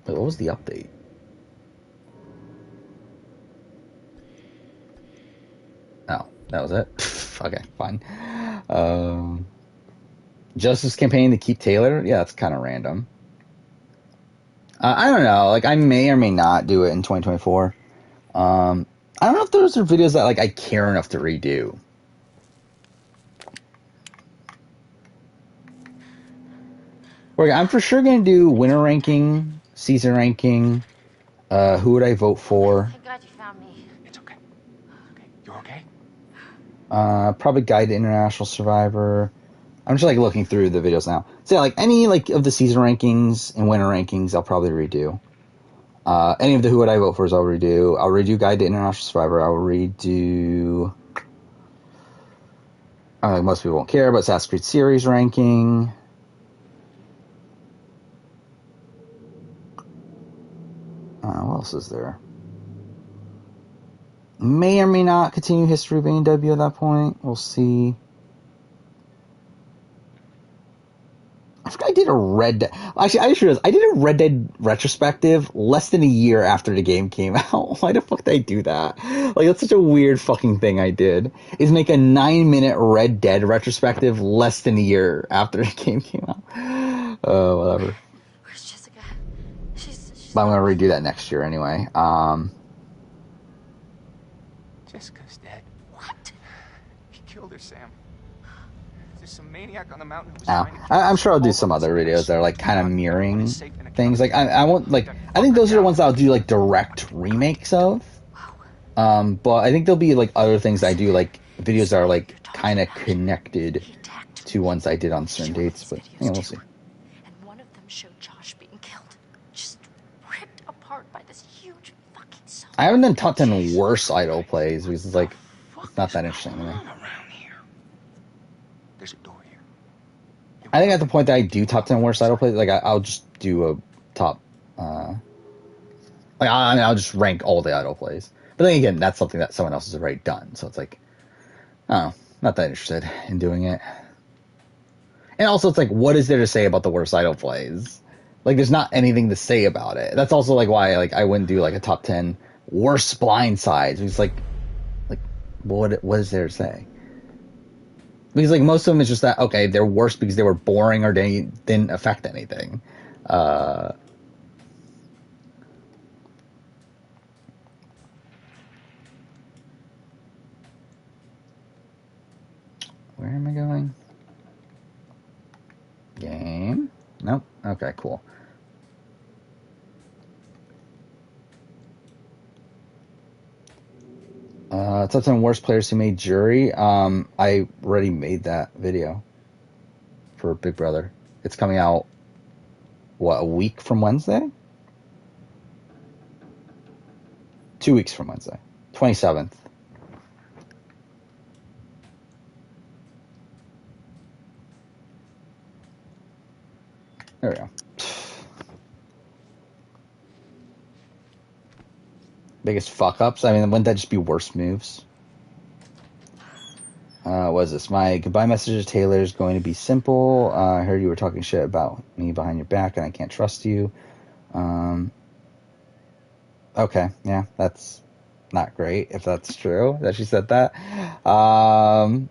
Wait, what was the update? Oh, that was it? Okay, fine. Joseph's campaign to keep Taylor? Yeah, that's kind of random. I don't know. Like, I may or may not do it in 2024. I don't know if those are videos that, like, I care enough to redo. I'm for sure going to do winner ranking, season ranking, who would I vote for. Thank God you found me. It's okay. Okay, you're okay? Probably Guide to International Survivor. I'm just like looking through the videos now. So like any like of the season rankings and winner rankings, I'll probably redo. Any of the who would I vote for, I'll redo. I'll redo Guide to International Survivor. I'll redo. I don't think most people won't care, but Assassin's Creed series ranking. What else is there? May or may not continue History of A&W at that point. We'll see. I forgot I did a Red Dead. Actually, I just realized I did a Red Dead retrospective less than a year after the game came out. Why the fuck did I do that? Like, that's such a weird fucking thing I did. Is make a 9-minute Red Dead retrospective less than a year after the game came out. Whatever. Where's Jessica? She's But I'm gonna redo that next year anyway. Jessica's dead. What? He killed her, Sam. There's some maniac on the mountain who was Oh. trying to kill I'm sure I'll do all some of us. other videos that are like kind of mirroring things. Like I won't like. I think those are the ones that I'll do like direct remakes of. But I think there'll be like other things I do, like videos that are like kind of connected to ones I did on certain dates. But yeah, we'll see. And one of them showed Josh being killed, just ripped apart by this huge fucking soul. I haven't done top 10 worst idol plays because it's like it's not that interesting to me. Around here. There's a door here. I think at the point that I do top 10 worst idol plays, like I'll just do a top. Like I'll just rank all the idol plays. But then again, that's something that someone else has already done. So it's like, I don't know, not that interested in doing it. And also, it's like, what is there to say about the worst idol plays? Like, there's not anything to say about it. That's also like why like I wouldn't do like a top 10 worst blindsides. It's like what is there to say? Because like most of them is just that okay, they're worse because they were boring or they didn't affect anything. Where am I going? Game? Nope. Okay, cool. Top 10 worst players who made jury. I already made that video for Big Brother. It's coming out, what, a week from Wednesday? 2 weeks from Wednesday. 27th. There we go. Biggest fuck ups? I mean, wouldn't that just be worst moves? What is this? My goodbye message to Taylor is going to be simple. I heard you were talking shit about me behind your back and I can't trust you. Okay, yeah, that's not great if that's true that she said that. Oh.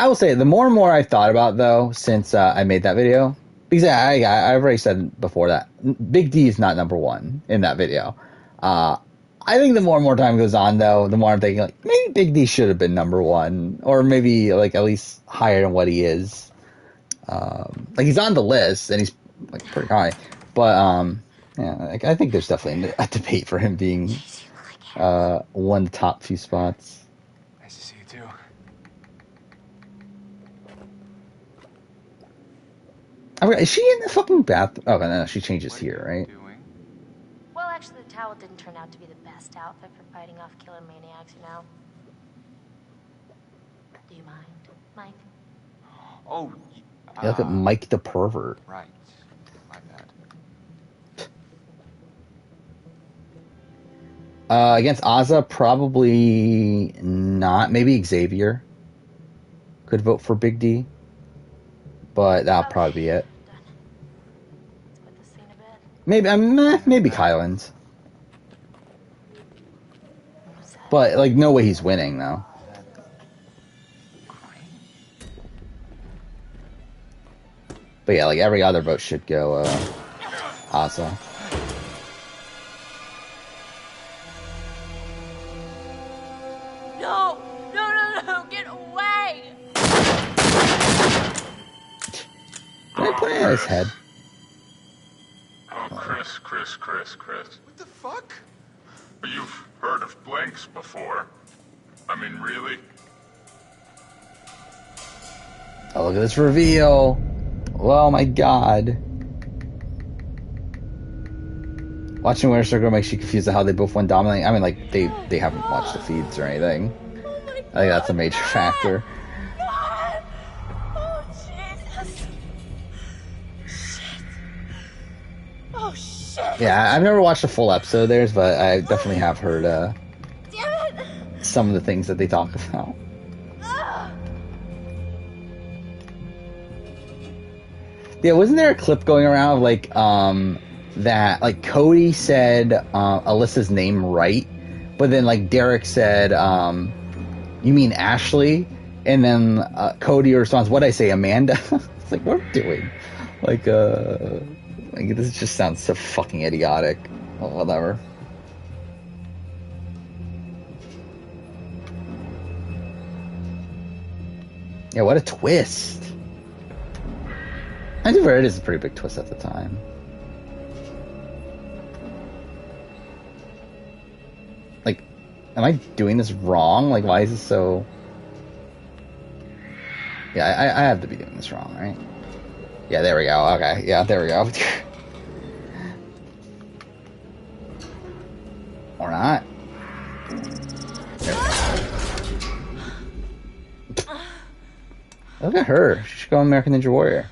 I will say, the more and more I've thought about, though, since I made that video, because I've already said before that Big D is not number one in that video. I think the more and more time goes on, though, the more I'm thinking, like, maybe Big D should have been number one, or maybe, like, at least higher than what he is. Like, he's on the list, and he's, like, pretty high, but, yeah, like, I think there's definitely a debate for him being one of the top few spots. Nice to see you too. I forgot, is she in the fucking bathroom? Oh, no, she changes here, right? Well, actually, the towel didn't turn out to be the best outfit for fighting off killer maniacs, you know? Do you mind, Mike? Oh, Yeah, look at Mike the pervert. Right. My bad. Against Azza, probably not. Maybe Xavier could vote for Big D, but that'll probably be it. Let's put this scene a bit. Maybe Kylan's. But, like, no way he's winning, though. But yeah, like, every other vote should go, Azza. No, get away! Can I put it in his head? Oh, Chris. What the fuck? You've heard of blanks before. I mean, really? Oh, look at this reveal. Oh my god. Watching Winter Circle makes you confused at how they both won dominating. I mean, like, they haven't watched the feeds or anything. Oh my God. I think that's a major factor. God! Oh, Jesus! Shit! Oh, shit! Yeah, I've never watched a full episode of theirs, but I definitely have heard Damn it! some of the things that they talk about. Ugh. Yeah, wasn't there a clip going around of, like, that, like, Cody said Alyssa's name right, but then, like, Derek said, you mean Ashley? And then Cody responds, what'd I say, Amanda? It's like, what are we doing? Like, this just sounds so fucking idiotic. Well, whatever. Yeah, what a twist. I think it is a pretty big twist at the time. Like, am I doing this wrong? Like, why is this so... Yeah, I have to be doing this wrong, right? Yeah, there we go. Okay, yeah, there we go. Or not. Look at her. She should go American Ninja Warrior.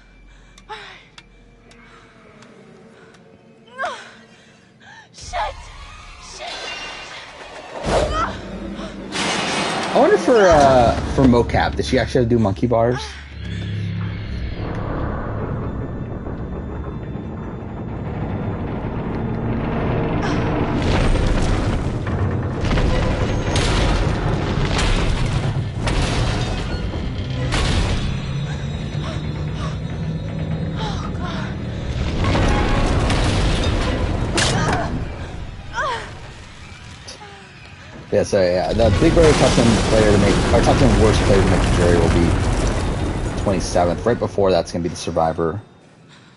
I wonder for mocap, did she actually do monkey bars? Yeah, so yeah, the Big Brother top 10 player to make, or top 10 worst player to make the jury will be 27th. Right before that's going to be the Survivor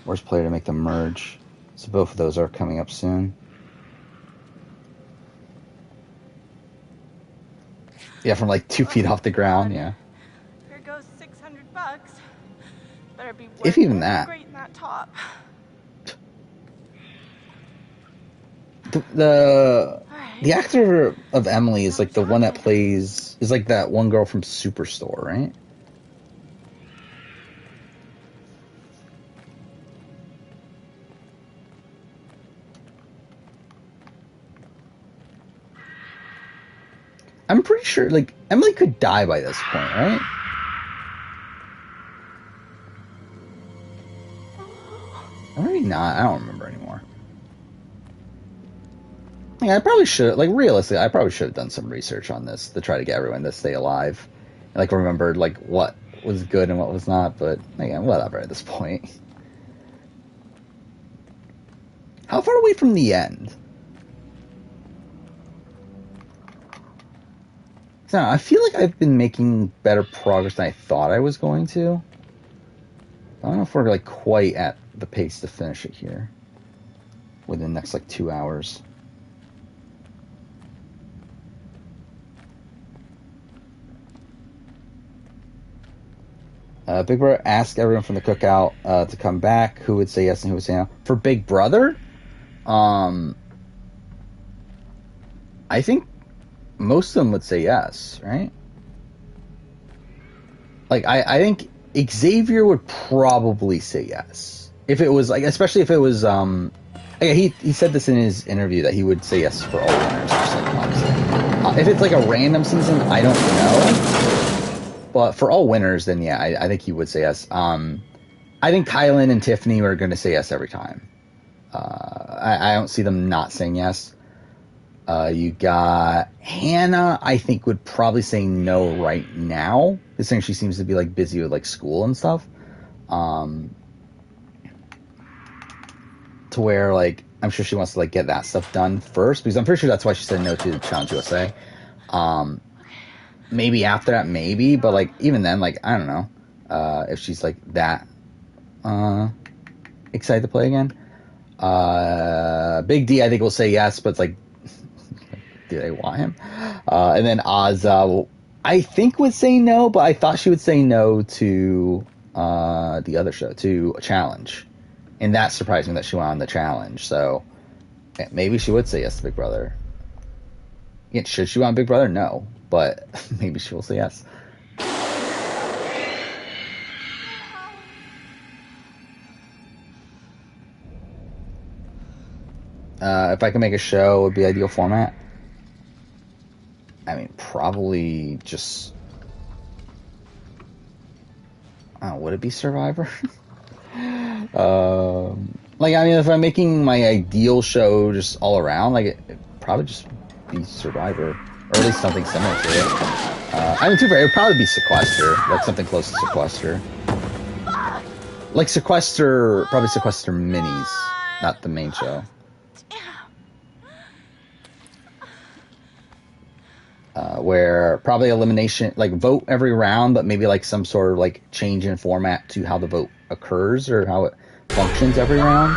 worst player to make the merge. So both of those are coming up soon. Yeah, from like 2 feet off the ground, yeah. Here goes $600. Better be if even that. Great in that top. The actor of Emily is like the one that plays, is like that one girl from Superstore, right? I'm pretty sure, like, Emily could die by this point, right? Or maybe not, I don't remember anymore. Yeah, I probably should, like, realistically, I probably should have done some research on this to try to get everyone to stay alive. And, like, remembered, like, what was good and what was not, but, again, whatever at this point. How far away from the end? So, I feel like I've been making better progress than I thought I was going to. I don't know if we're, like, quite at the pace to finish it here. Within the next, like, 2 hours. Big Brother asked everyone from the cookout to come back. Who would say yes and who would say no? For Big Brother, I think most of them would say yes, right? Like, I think Xavier would probably say yes. If it was, like, especially if it was, yeah, he said this in his interview that he would say yes for all winners. Just like, honestly. If it's like a random season, I don't know. But for all winners, then yeah, I think he would say yes. I think Kylan and Tiffany are going to say yes every time. I don't see them not saying yes. You got Hannah, I think, would probably say no right now. Considering she seems to be, like, busy with, like, school and stuff. To where, like, I'm sure she wants to, like, get that stuff done first. Because I'm pretty sure that's why she said no to Challenge USA. Maybe after that, maybe. But, like, even then, like, I don't know. If she's, like, that excited to play again. Big D, I think, will say yes. But it's like, do they want him? And then Oz, I think, would say no. But I thought she would say no to the other show, to Challenge. And that surprised me that she went on the Challenge. So maybe she would say yes to Big Brother. Yeah, should she want Big Brother? No. But maybe she will say yes. If I could make a show, it would be ideal format. I mean, probably just... I don't know, would it be Survivor? Like, I mean, if I'm making my ideal show just all around, like, it'd probably just be Survivor. Or at least something similar to it. I mean, too fair, it would probably be Sequester. Like, something close to Sequester. Like probably Sequester minis, not the main show. Where probably elimination, like vote every round, but maybe like some sort of like change in format to how the vote occurs or how it functions every round.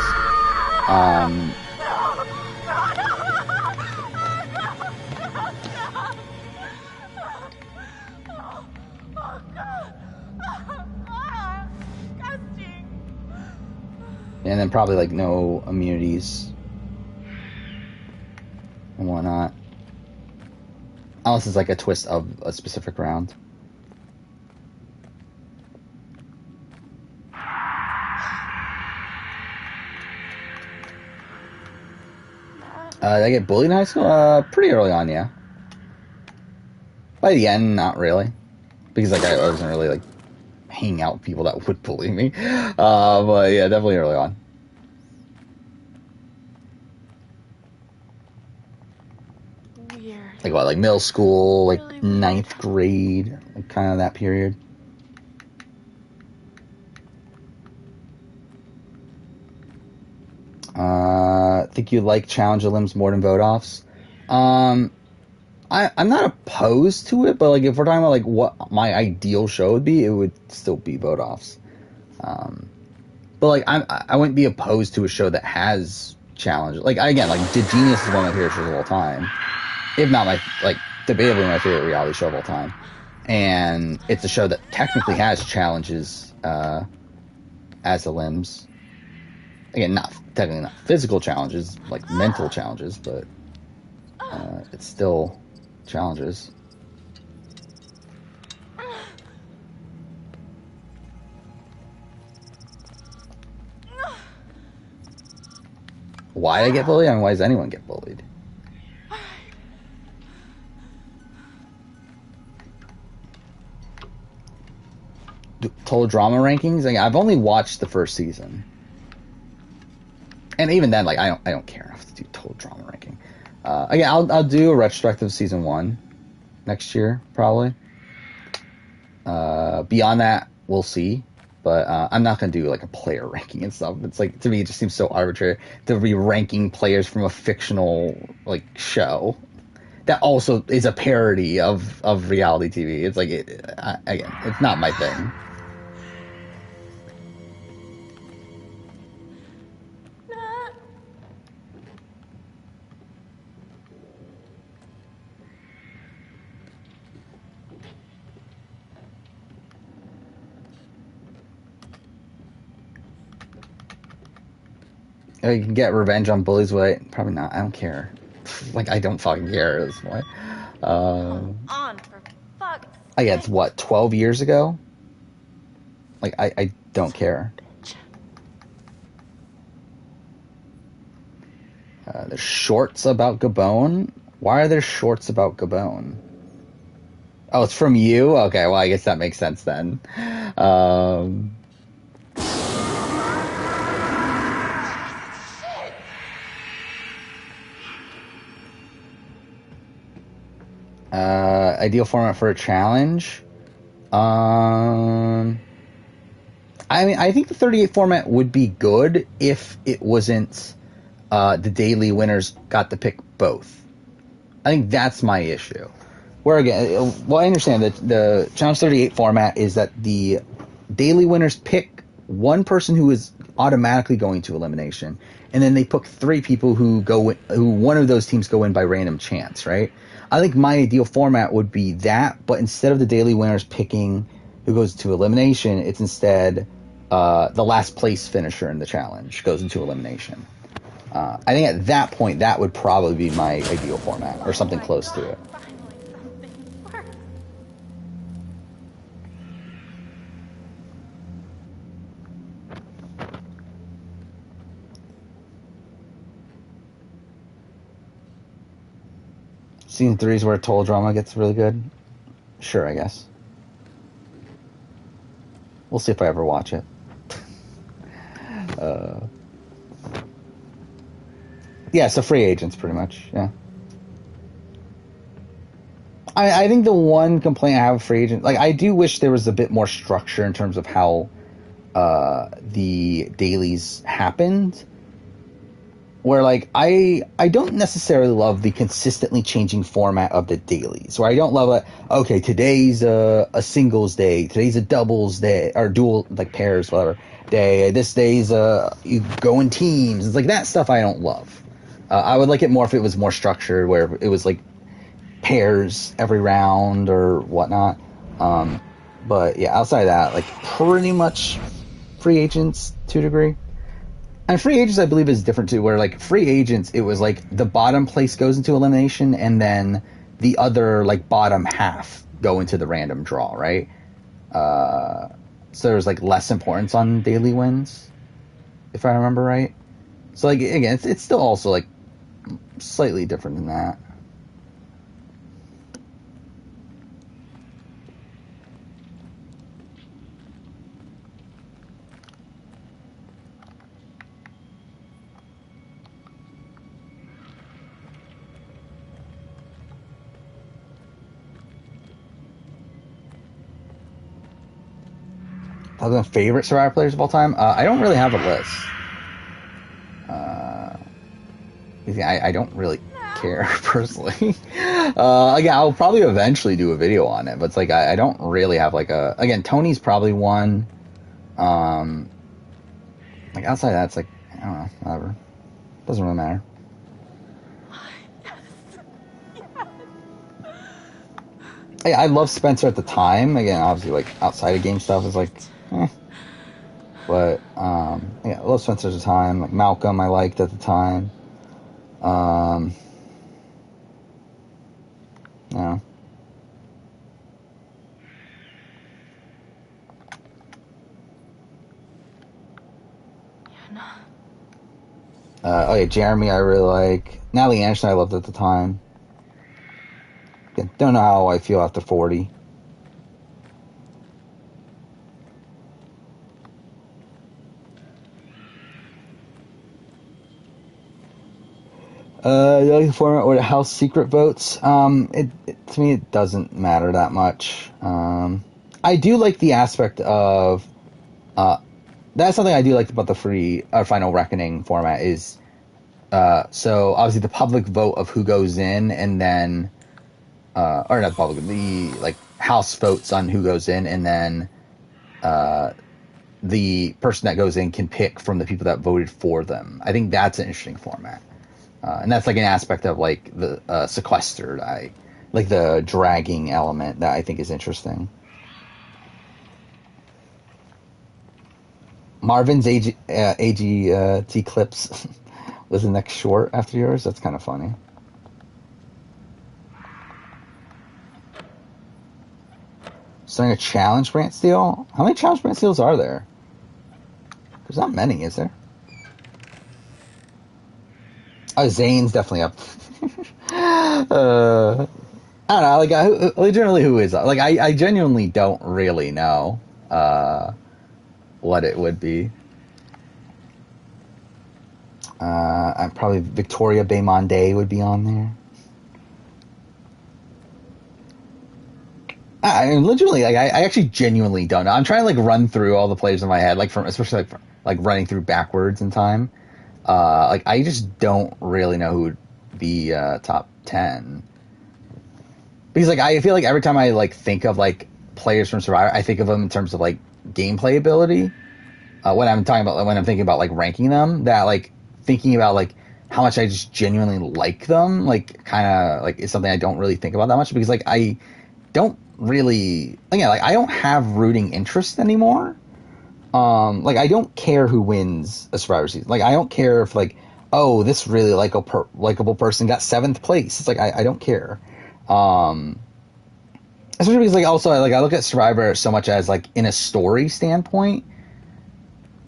And then probably like no immunities and whatnot. Unless it's like a twist of a specific round. Did I get bullied in high school? Pretty early on, yeah. By the end, not really. Because like I wasn't really like hanging out with people that would bully me. But yeah, definitely early on. Weird. Like what, like middle school, like really 9th grade, like kind of that period. Think you like Challenge of Limbs more than vote offs? I'm not opposed to it, but like if we're talking about like what my ideal show would be, it would still be vote offs. But like I wouldn't be opposed to a show that has challenges. Like again, like Genius is one of my favorite shows of all time, if not my like debatably my favorite reality show of all time. And it's a show that technically has challenges as the Limbs. Again, not technically not physical challenges, like mental challenges, but it's still challenges. Why I get bullied? I mean, why does anyone get bullied? Total Drama rankings? Like, I've only watched the first season. And even then, like, I don't care enough to do Total Drama ranking. Again, I'll do a retrospective of season 1 next year, probably. Beyond that, we'll see. But I'm not going to do, like, a player ranking and stuff. It's, like, to me, it just seems so arbitrary to be ranking players from a fictional, like, show that also is a parody of reality TV. It's, like, again, it's not my thing. You can get revenge on bullies, but probably not. I don't care. Like, I don't fucking care at this point. Come on, for fuck's sake. Yeah, it's what, 12 years ago? Like, I don't care. There's shorts about Gabon? Why are there shorts about Gabon? Oh, it's from you? Okay, well, I guess that makes sense then. Ideal format for a challenge? I mean, I think the 38 format would be good if it wasn't the daily winners got to pick both. I think that's my issue. Where again, well, I understand that the Challenge 38 format is that the daily winners pick one person who is automatically going to elimination, and then they pick 3 people who one of those teams go in by random chance, right? I think my ideal format would be that, but instead of the daily winners picking who goes to elimination, it's instead the last place finisher in the challenge goes into elimination. I think at that point, that would probably be my ideal format, or something close to it. Season 3 is where Total Drama gets really good. Sure, I guess. We'll see if I ever watch it. Yeah, so Free Agents, pretty much, yeah. I think the one complaint I have with Free Agent, like, I do wish there was a bit more structure in terms of how the dailies happened, where like I don't necessarily love the consistently changing format of the dailies, where I don't love it. Okay, today's a singles day, today's a doubles day, or dual, like pairs, whatever day. This day's you go in teams. It's like that stuff I don't love. I would like it more if it was more structured, where it was like pairs every round or whatnot. But yeah, outside of that, like pretty much free agents to a degree. And free agents, I believe, is different too, where like free agents, it was like the bottom place goes into elimination and then the other like bottom half go into the random draw, right? So there's like less importance on daily wins, if I remember right. So like again, it's still also like slightly different than that. Other than favorite Survivor players of all time, I don't really have a list. I don't really care personally. Again, I'll probably eventually do a video on it, but it's like I don't really have like a. Again, Tony's probably one. Like outside of that, it's like I don't know, whatever. Doesn't really matter. Yeah, I love Spencer at the time. Again, obviously, like outside of game stuff is like. But yeah, I love Spencer at the time. Like Malcolm, I liked at the time. Yeah. Oh yeah, Jeremy, I really like. Natalie Anderson, I loved at the time. Again, don't know how I feel after 40. The format or the house secret votes. To me, it doesn't matter that much. I do like the aspect of, that's something I do like about the free Final Reckoning format is, so obviously the public vote of who goes in, and then, or not the public, the like house votes on who goes in, and then, the person that goes in can pick from the people that voted for them. I think that's an interesting format. And that's like an aspect of like the sequestered, like the dragging element that I think is interesting. Marvin's AGT clips was the next short after yours. That's kind of funny. Starting a challenge brand steal? How many challenge brand steals are there? There's not many, is there? Oh, Zane's definitely up. I don't know. Like, legitimately, who is up? Like, I genuinely don't really know what it would be. I'm probably Victoria Baymonde would be on there. I mean, legitimately, like, I actually genuinely don't know. I'm trying to like run through all the players in my head, like from especially like running through backwards in time. Like I just don't really know who would be top 10, because like I feel like every time I like think of like players from Survivor, I think of them in terms of like gameplay ability. When I'm thinking about like ranking them, that like thinking about like how much I just genuinely like them, like kind of like is something I don't really think about that much, because like I don't really, again, like I don't have rooting interest anymore. Like I don't care who wins a Survivor season. Like I don't care if like, oh, this really likable person got 7th place. It's like I don't care. Especially because like also like I look at Survivor so much as like in a story standpoint.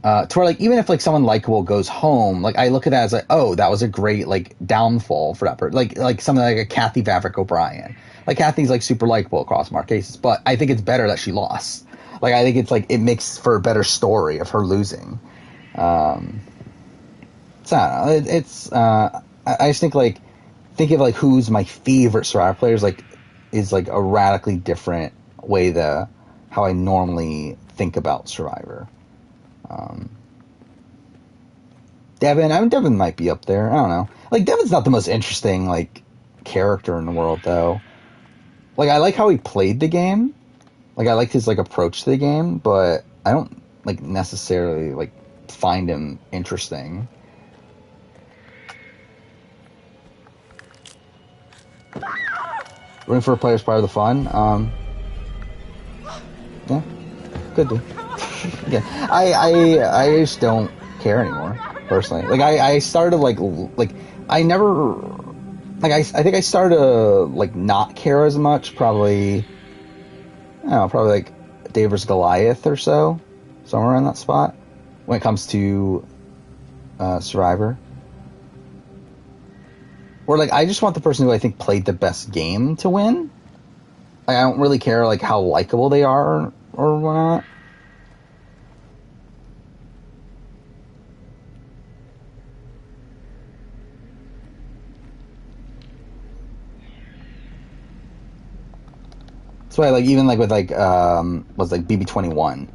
To where like even if like someone likable goes home, like I look at that as like, oh, that was a great like downfall for that person. Like something like a Kathy Vavrick O'Brien. Like Kathy's like super likable across more cases, but I think it's better that she lost. Like I think it's like it makes for a better story of her losing. So I don't know. It's I just think like thinking of like who's my favorite Survivor players like is like a radically different way how I normally think about Survivor. Devin might be up there. I don't know. Like, Devin's not the most interesting, like, character in the world, though. Like, I like how he played the game. Like, I liked his, like, approach to the game, but I don't, like, necessarily, like, find him interesting. Rooting for a player's part of the fun. Yeah, could do. Yeah, I just don't care anymore, personally. Like, I started, like, I never, like, I think I started to, like, not care as much, probably, I don't know, probably, like, Dave vs. Goliath or so, somewhere in that spot, when it comes to, Survivor. Or, like, I just want the person who I think played the best game to win. Like, I don't really care, like, how likable they are or whatnot. That's why, like, even, like, with, like, was, like, BB21,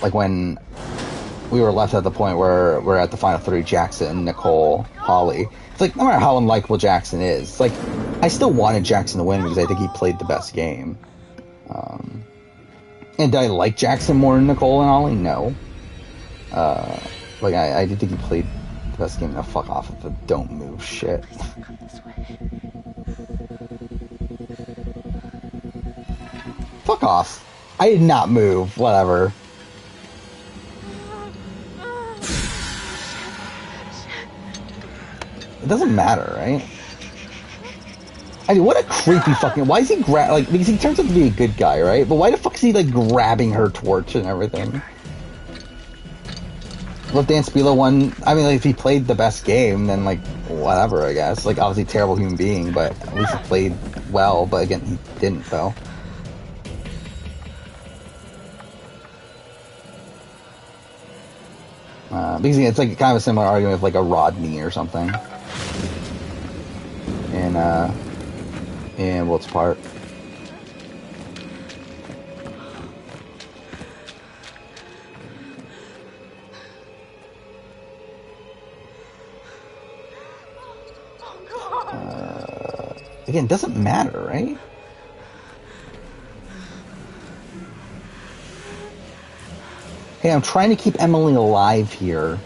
like, when we were left at the point where we're at the final three, Jackson, Nicole, Holly. It's like, no matter how unlikable Jackson is, like, I still wanted Jackson to win because I think he played the best game. And did I like Jackson more than Nicole and Holly? No. Like, I did think he played the best game. Now, fuck off with the don't move shit. Fuck off. I did not move. Whatever. It doesn't matter, right? I mean, what a creepy fucking... Why is he like, because he turns out to be a good guy, right? But why the fuck is he, like, grabbing her torch and everything? Well, if Dan Spilo won... I mean, like, if he played the best game, then, like, whatever, I guess. Like, obviously terrible human being, but at least he played well. But, again, he didn't, though. Because it's, like, kind of a similar argument with, like, a Rodney or something. In Wilt's Park. Again, it doesn't matter, right? Hey, I'm trying to keep Emily alive here.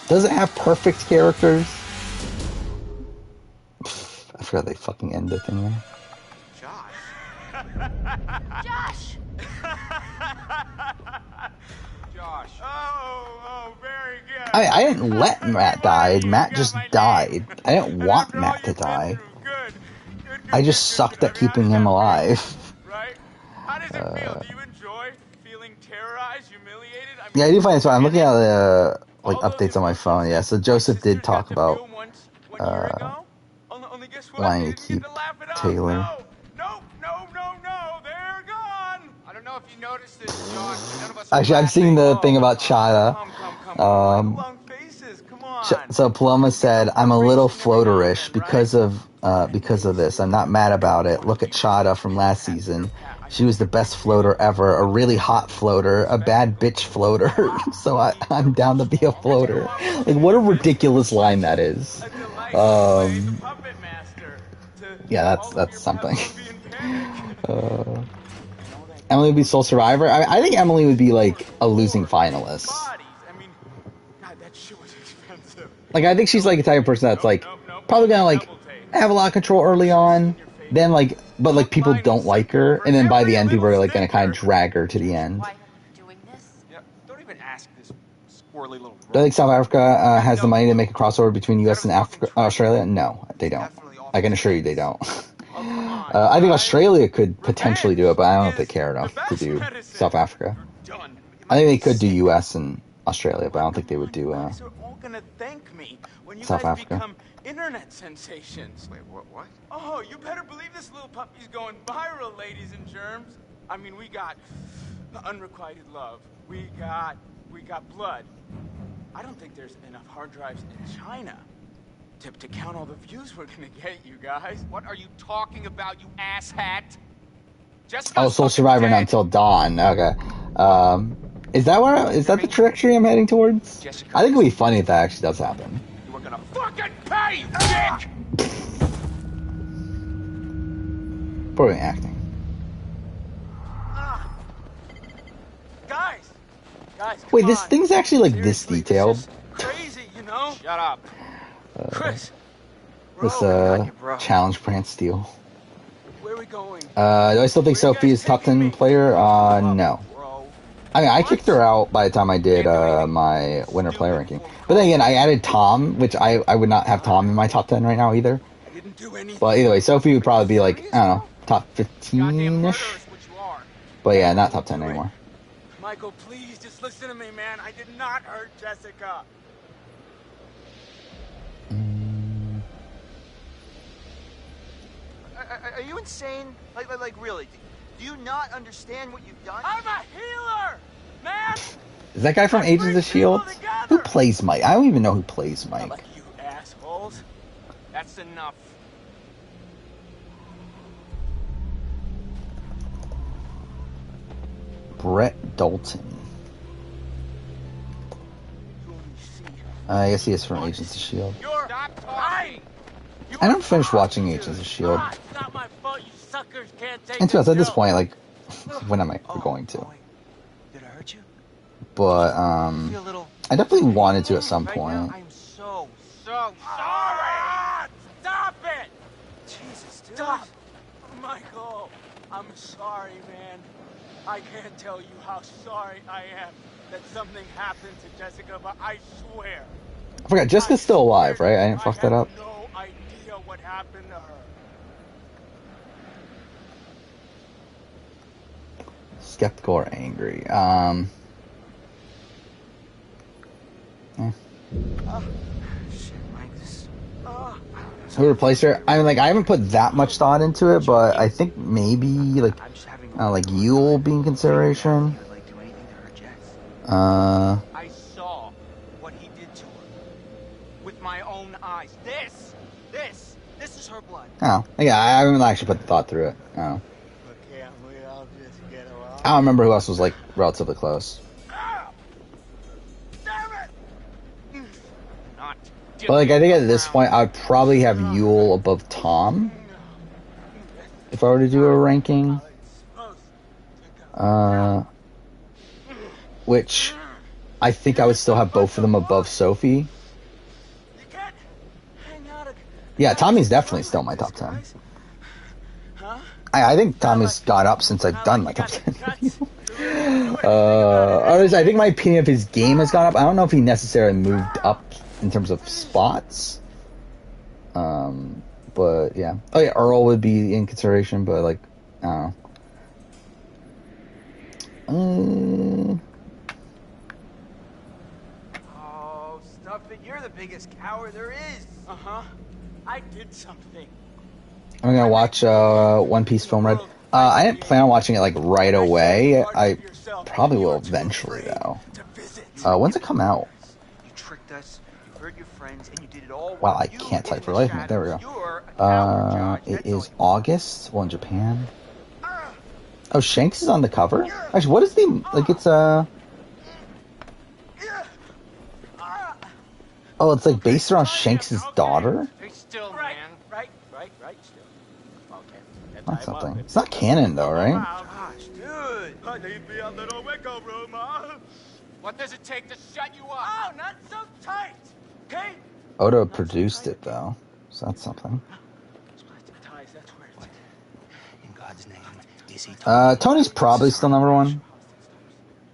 Does it have perfect characters? I forgot they fucking end the thing there. Josh! Josh. Oh, very good. I didn't let Matt die. Matt just died. I didn't want Matt to die. I just sucked at keeping him alive. Right? How does it feel? Do you enjoy feeling terrorized, humiliated? Yeah, I do find it fun. I'm looking at the like updates on my phone. Yeah, so Joseph did talk about wanting to keep Taylor. Actually, I'm seeing the thing about Chada. So Paloma said, "I'm a little floaterish because of this. I'm not mad about it. Look at Chada from last season. She was the best floater ever, a really hot floater, a bad bitch floater. So I'm down to be a floater." Like, what a ridiculous line that is. Yeah, that's something. Emily would be sole survivor. I think Emily would be like a losing finalist. Like, I think she's like the type of person that's like probably gonna like have a lot of control early on, then like, but like people don't like her, and then by the end people are like gonna kind of drag her to the end. Don't even ask this squirrely little. Do I think South Africa has the money to make a crossover between U.S. and Australia? No, they don't. I can assure you they don't. I think Australia could potentially do it, but I don't know if they care enough to do South Africa. I think they could do U.S. and Australia, but I don't think they would do South Africa. Internet sensations. Wait, what? Oh, you better believe this little puppy's going viral, ladies and germs. I mean, we got unrequited love. We got blood. I don't think there's enough hard drives in China. To count all the views we're gonna get, you guys. What are you talking about, you asshat? Oh, Soul Survivor not until dawn. Okay. Is that the trajectory I'm heading towards? Jessica, I think it'd be funny if that actually does happen. You were gonna fucking pay, you dick! Probably acting. Guys, wait, this thing's actually like this detailed. This is crazy, you know? Shut up, Chris. This challenge Brant Steele. Where are we going? Do I still think Sophie is top 10 player? No. I mean, I kicked her out by the time I did my winner player ranking. But then again, I added Tom, which I would not have Tom in my top 10 right now either. But either way, Sophie would probably be like, I don't know, top 15-ish. But yeah, not top 10 anymore. Michael, please, just listen to me, man. I did not hurt Jessica. Are you insane? Like really? Do you not understand what you've done? I'm a healer, man. Is that guy from Agents of S.H.I.E.L.D.? Who plays Mike? I don't even know who plays Mike. Like you assholes. That's enough. Brett Dalton. I guess he is from Agents of S.H.I.E.L.D. Stop talking. I don't finish watching Agents of S.H.I.E.L.D. It's not my fault, you suckers can't take And to us, at this point, like, when am I going to? Did I hurt you? But, I definitely wanted to at some point. I'm so sorry. Stop it! Jesus, dude. Stop! Michael, I'm sorry, man. I can't tell you how sorry I am that something happened to Jessica, but I swear. I forgot, Jessica's still alive, right? I didn't fuck that up. I have no idea what happened to her. Skeptical or angry? Shit, Mike, this... Who replaced her? I mean, like, I haven't put that much thought into it, but I think maybe, like, Yule be in consideration. I saw what he did to her with my own eyes. This is her blood. Oh, yeah, I haven't actually put the thought through it. Oh. Okay, I'll just get her off. I don't remember who else was, like, relatively close. Damn it! But, like, I think at this point, I'd probably have Yule above Tom. If I were to do a ranking. Which I think I would still have both of them above Sophie. Yeah, Tommy's definitely still my top 10. I think Tommy's got up since I've done my top 10. I think my opinion of his game has gone up. I don't know if he necessarily moved up in terms of spots. But yeah. Oh yeah, Earl would be in consideration, but like, I don't know. Oh, stuff it. You're the biggest coward there is. Uh-huh. I did something. I'm gonna watch One Piece Film Red. I didn't plan on watching it like right away. I probably will eventually though. When's it come out? You tricked us, you hurt your friends, and you did it all. Wow, I can't type for life. There we go. It is August. Well, in Japan. Oh, Shanks is on the cover? Actually, what is the... Like, it's, Oh, it's, like, based around Shanks' daughter? Still, man. Right. Still. Okay. That's something. It's not canon, though, right? Gosh, dude. I need me a little wiggle room, huh? What does it take to shut you up? Oh, not so tight. Okay? Oda produced it, though. So that's something. In God's name, is he Tony's probably still number one.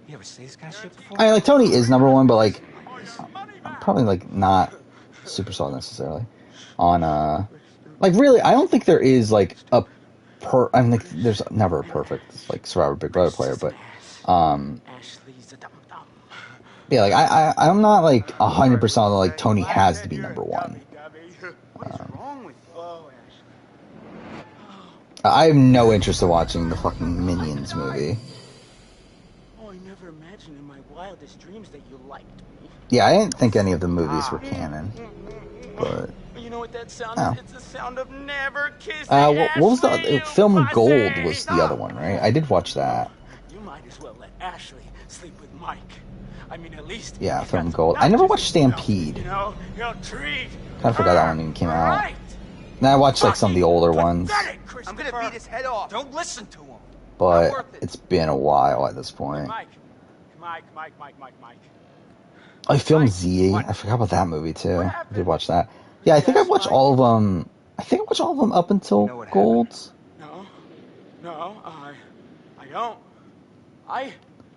You ever say this kind of shit before? I mean, like, Tony is number one, but, like, probably, like, not super solid necessarily. On, like, really, I don't think there is, like, I mean, like, there's never a perfect, like, Survivor Big Brother player, but, yeah, like, I'm not, like, 100% like, Tony has to be number one. I have no interest in watching the fucking Minions movie. Oh, I never imagined in my wildest dreams that you liked me. Yeah, I didn't think any of the movies were canon. But what that sound is? It's the sound of never kissing. What was the Ashley, film? pussy. Gold was the other one, right? I did watch that. You might as well let Ashley sleep with Mike. I mean, at least. Yeah, Film Gold. I never watched Stampede. You know, he'll treat. Kind of forgot that one even came out. Then I watched like some of the older ones, I'm gonna beat his head off. Don't listen to him. but it's been a while at this point. Mike. I filmed Z. I forgot about that movie too. I did watch that. Yeah, I think I've watched all of them. I think I watched all of them up until Gold. No, I don't. I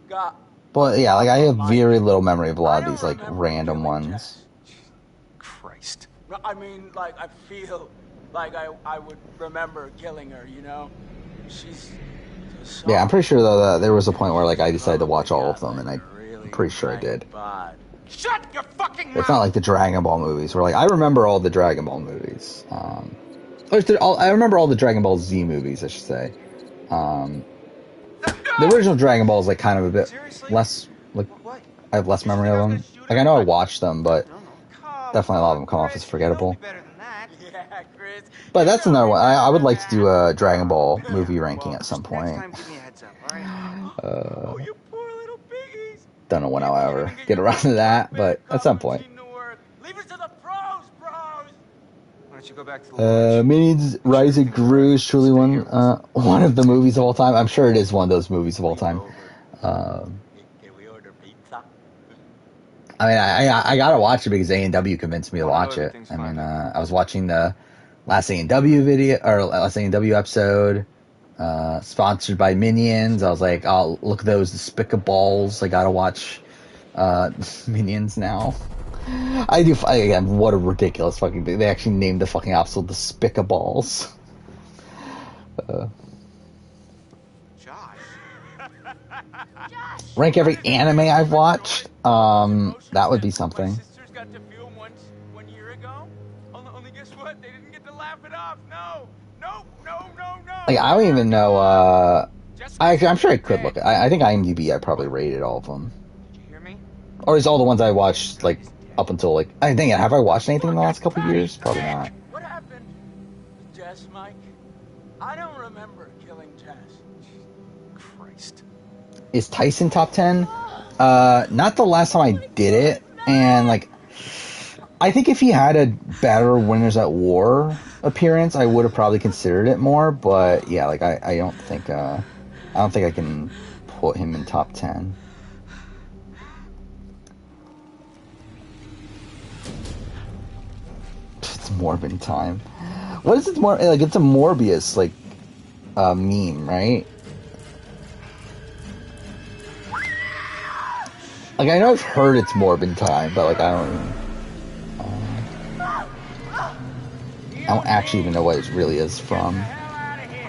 got. But yeah, like I have very little memory of a lot of these like random ones. Christ. I mean, like I feel like I would remember killing her. You know, she's. Yeah, I'm pretty sure though that there was a point where like I decided to watch all of them, and I'm pretty sure I did. Shut your fucking mouth! It's not like the Dragon Ball movies, where like I remember all the Dragon Ball movies. I remember all the Dragon Ball Z movies, I should say. The original Dragon Ball is like kind of a bit less, like I have less memory of them. Like I know I watched them, but definitely a lot of them come off as forgettable. But that's another one. I would like to do a Dragon Ball movie ranking at some point. Don't know when I'll ever get around to that, but at some point. Minions Rise of Gru is truly one of the movies of all time. I'm sure it is one of those movies of all time. I mean, I gotta watch it because A&W convinced me to watch it. I mean, I was watching the last A&W video, or last A&W episode, sponsored by Minions. I was like, oh, look at those Despicaballs. I gotta watch Minions now. Again, what a ridiculous fucking thing. They actually named the fucking episode Despicaballs. Rank every anime I've watched. That would be something. Like, I don't even know. I'm sure I could look. I think IMDb. I probably rated all of them. Did you hear me? Or is all the ones I watched like up until like? I think have I watched anything in the last couple of years? Probably not. What happened with Jess, Mike? I don't remember killing Jess. Christ. Is Tyson top 10? Not the last time I did it, and like, I think if he had a better Winners at War appearance, I would have probably considered it more. But yeah, like I don't think I can put him in top 10. It's Morbin time. What is it? More like it's a Morbius like meme, right? Like I know I've heard it's Morbin time, but like I don't actually even know what it really is from.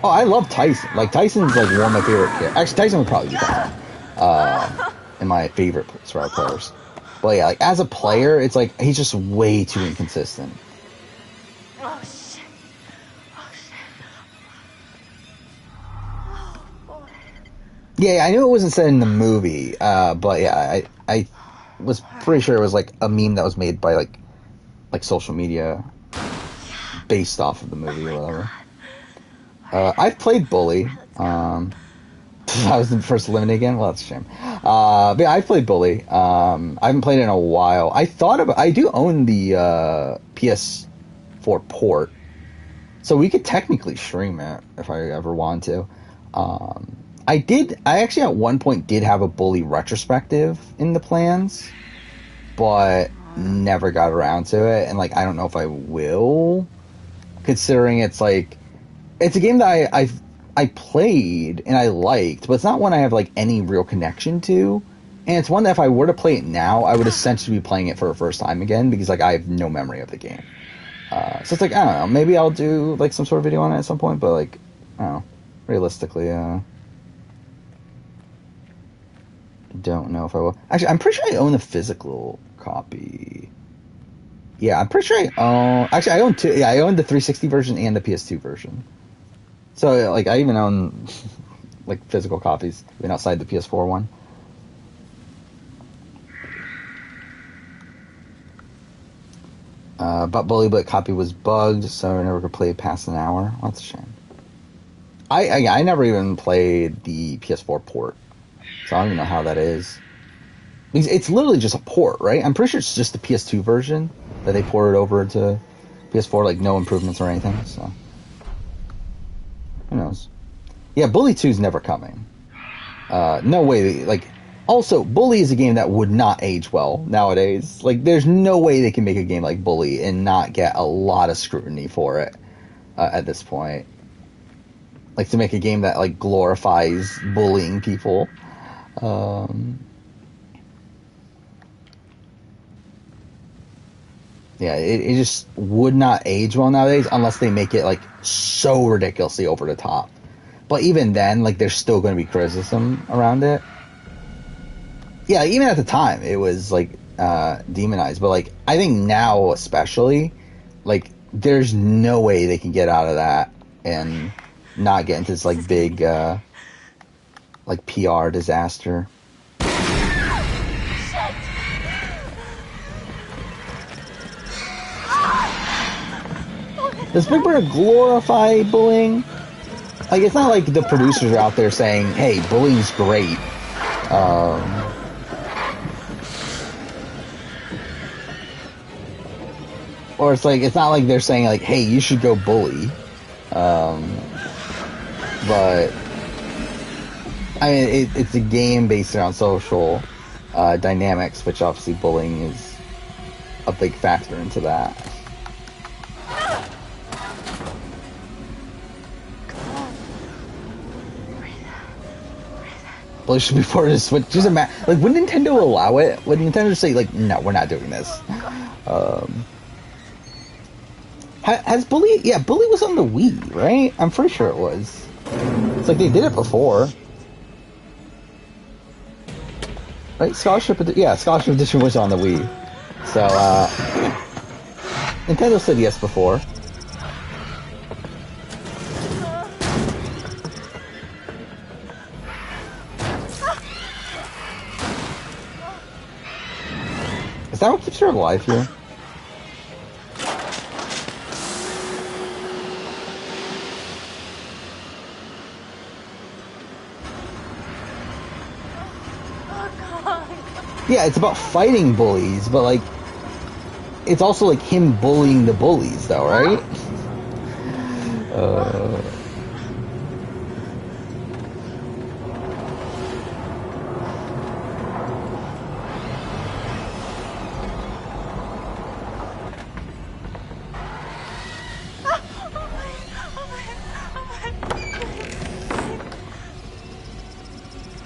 Oh, I love Tyson. Like Tyson's like one of my favorite characters. Actually, Tyson would probably be in my favorite Survivor players. But yeah, like as a player, it's like he's just way too inconsistent. Oh shit! Oh shit! Oh boy! Yeah, I knew it wasn't said in the movie, but yeah, I was pretty sure it was like a meme that was made by like social media based off of the movie or whatever. I've played Bully. I was the first eliminated again. Well, that's a shame. But yeah, I've played Bully. I haven't played it in a while. I do own the PS4 port, so we could technically stream it if I ever want to. I actually at one point did have a Bully retrospective in the plans, but never got around to it, and like I don't know if I will, considering it's a game that I played and I liked, but it's not one I have like any real connection to, and it's one that if I were to play it now, I would essentially be playing it for the first time again because like I have no memory of the game. So it's like I don't know, maybe I'll do like some sort of video on it at some point, but like I don't know, realistically, don't know if I will. Actually, I'm pretty sure I own a physical copy. Yeah, I'm pretty sure I own... Actually, I own two. Yeah, I own the 360 version and the PS2 version. So, like, I even own, like, physical copies, even outside the PS4 one. But Bully But copy was bugged, so I never could play it past an hour. Well, that's a shame. I never even played the PS4 port, so I don't even know how that is. It's literally just a port, right? I'm pretty sure it's just the PS2 version that they ported over to PS4, like no improvements or anything, so who knows? Yeah, Bully 2 is never coming. No way. Like, also, Bully is a game that would not age well nowadays. Like, there's no way they can make a game like Bully and not get a lot of scrutiny for it at this point. Like, to make a game that, like, glorifies bullying people. Yeah, it just would not age well nowadays unless they make it, like, so ridiculously over the top. But even then, like, there's still going to be criticism around it. Yeah, even at the time, it was, like, demonized. But, like, I think now especially, like, there's no way they can get out of that and not get into this, like, big, like, PR disaster. Does Big Brother glorify bullying? Like, it's not like the producers are out there saying, hey, bullying's great. Or it's like, it's not like they're saying, like, hey, you should go bully. But, I mean, it's a game based around social dynamics, which obviously bullying is a big factor into that. Bully should be ported to Switch. Just imagine, like, would Nintendo allow it? Would Nintendo say, like, no, we're not doing this? Has Bully... Yeah, Bully was on the Wii, right? I'm pretty sure it was. It's like they did it before. Right? Scholarship Edition was on the Wii. So, Nintendo said yes before. Is that what keeps her alive here? Yeah, it's about fighting bullies, but, like, it's also, like, him bullying the bullies, though, right?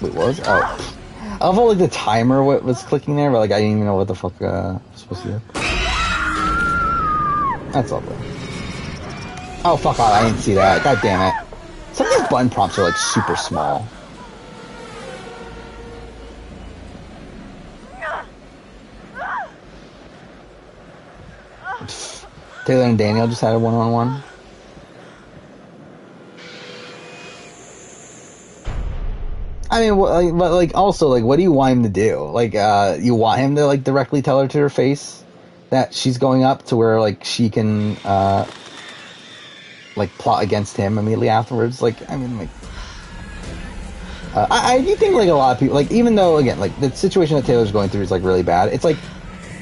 Wait, what? Oh. I love how, like, the timer was clicking there, but, like, I didn't even know what the fuck was supposed to do. That's lovely. Oh, fuck off, I didn't see that. God damn it. Some of these button prompts are, like, super small. Taylor and Daniel just had a one-on-one. I mean, but, like, also, like, what do you want him to do? Like, you want him to, like, directly tell her to her face that she's going up to where, like, she can, like, plot against him immediately afterwards? Like, I mean, like, I do think, like, a lot of people, like, even though, again, like, the situation that Taylor's going through is, like, really bad, it's like,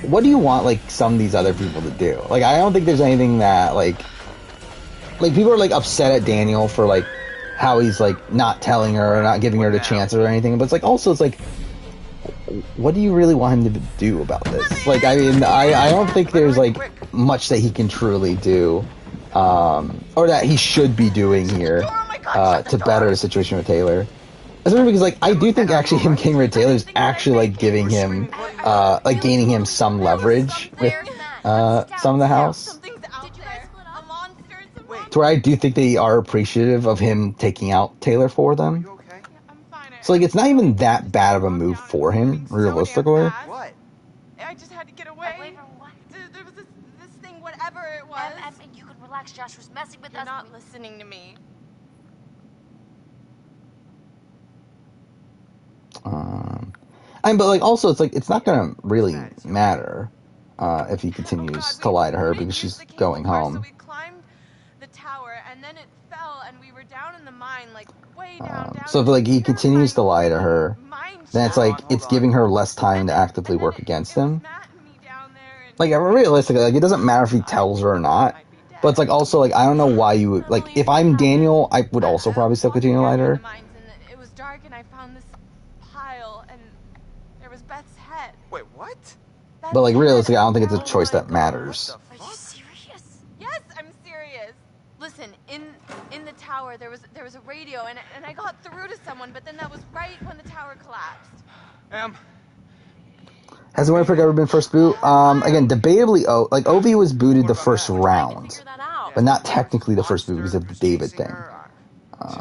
what do you want, like, some of these other people to do? Like, I don't think there's anything that, like, people are, like, upset at Daniel for, like, how he's, like, not telling her or not giving her the chance or anything, but it's like, also, it's like, what do you really want him to do about this? Like, I mean, I don't think there's, like, much that he can truly do, or that he should be doing here, to better the situation with Taylor. Especially because, like, I do think actually him getting rid of Taylor is actually, like, giving him, like, gaining him some leverage with, some of the house. To where I do think they are appreciative of him taking out Taylor for them. So, like, it's not even that bad of a move for him, realistically. What? I just had to get away. Away from what? There was this thing, whatever it was. And you can relax. Josh was messing with You're us. not listening to me. I mean, but, like, also, it's like, it's not gonna really matter. if he continues to lie to her because she's going home. So we climbed the tower, and then it fell, and we were down in the mine, like way down. So if like he continues to lie to her, then it's like it's giving her less time to actively work against him. Like realistically, like it doesn't matter if he tells her or not. But it's like also like I don't know why you would like if I'm Daniel, I would also probably still continue to lie to her. It was dark, and I found this pile, and there was Beth's head. Wait, what? But like realistically, I don't think it's a choice that matters. Are you serious? Yes, I'm serious. Listen, in the tower there was a radio, and I got through to someone, but then that was right when the tower collapsed. Has the winner pick ever been first boot? Again, debatably, like Ovi was booted the first round, but not technically the first boot because of the David thing.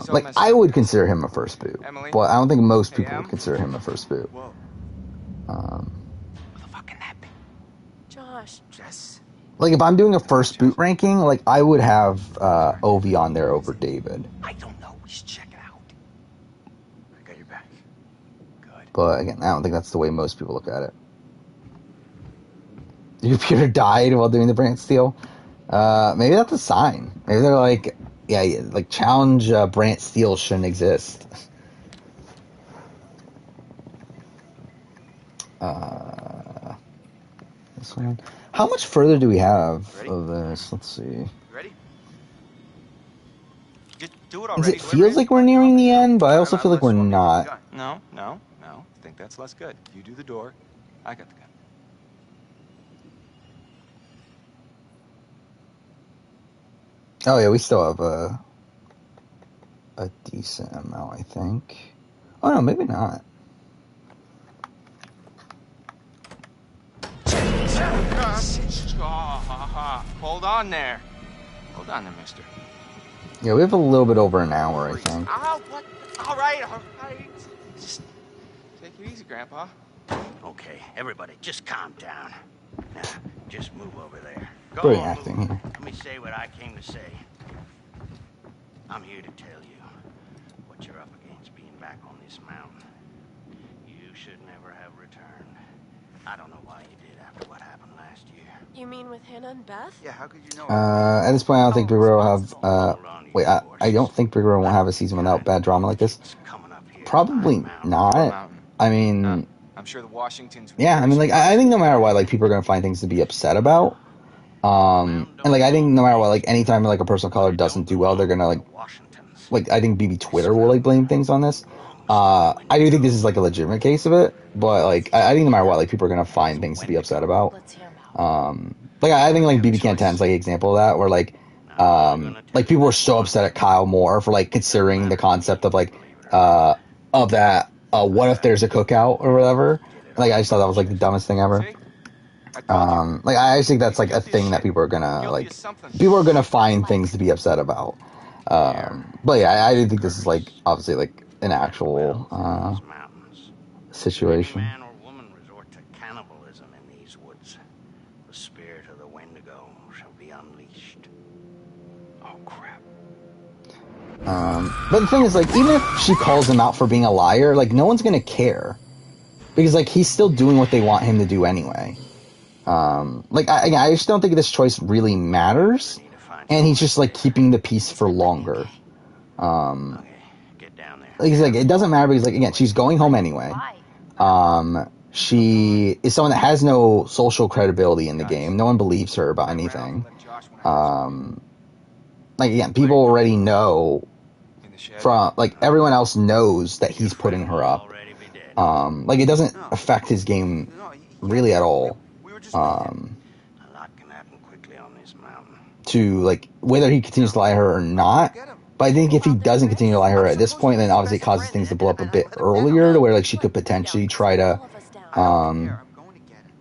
Like I would consider him a first boot, but I don't think most people would consider him a first boot. Josh. Jess. Like if I'm doing a first boot ranking, like I would have Ovi on there over David. I don't know. We should check it out. I got your back. Good. But again, I don't think that's the way most people look at it. Your computer died while doing the Brant Steele. Maybe that's a sign. Maybe they're like, yeah, like challenge Brant Steele shouldn't exist. This one. How much further do we have of this? Let's see. You ready? Just do it already. It feels like we're nearing the end, but I also feel like we're not. No. I think that's less good. You do the door. I got the gun. Oh yeah, we still have a decent amount, I think. Oh no, maybe not. Hold on there. Hold on there, mister. Yeah, we have a little bit over an hour, I think. What? All right. Just take it easy, Grandpa. Okay, everybody, just calm down. Now, just move over there. Pretty acting here. Let me say what I came to say. I'm here to tell you what you're up against being back on this mountain. You should never have returned. I don't know why you did after what happened last year. You mean with Hannah and Beth? Yeah, how could you know? At this point, I don't think Big Bro will have. Wait, I don't think Big Bro won't have a season without bad drama like this. Probably not. I mean, I'm sure the Washingtons. Yeah, I mean, like I think no matter what, like people are gonna find things to be upset about. And like I think no matter what, like anytime like a person of color doesn't do well, they're gonna like I think maybe Twitter will like blame things on this. I do think this is like a legitimate case of it, but like I think no matter what, like people are gonna find things to be upset about. Like I think like BB Can 10 is like an example of that, where like people were so upset at Kyle Moore for like considering the concept of like of that what if there's a cookout or whatever. Like I just thought that was like the dumbest thing ever. Like I just think that's like a thing that people are gonna find things to be upset about. But yeah, I do think this is like obviously like an actual situation. Man or woman resort to cannibalism in these woods. The spirit of the Wendigo shall be unleashed. Oh crap. But the thing is, like, even if she calls him out for being a liar, like, no one's gonna care. Because, like, he's still doing what they want him to do anyway. Like, I just don't think this choice really matters. And he's just, like, keeping the peace for longer. Okay, get down there. Like, it's like, it doesn't matter because, like, again, she's going home anyway. She is someone that has no social credibility in the game. No one believes her about anything. Like, again, people already know from, like, everyone else knows that he's putting her up. Like, it doesn't affect his game really at all. A lot can happen quickly on this mountain. To, like, whether he continues to lie to her or not. But I think if he doesn't continue to lie to her at this point, then obviously it causes things to blow up a bit earlier, to where, like, she could potentially try to,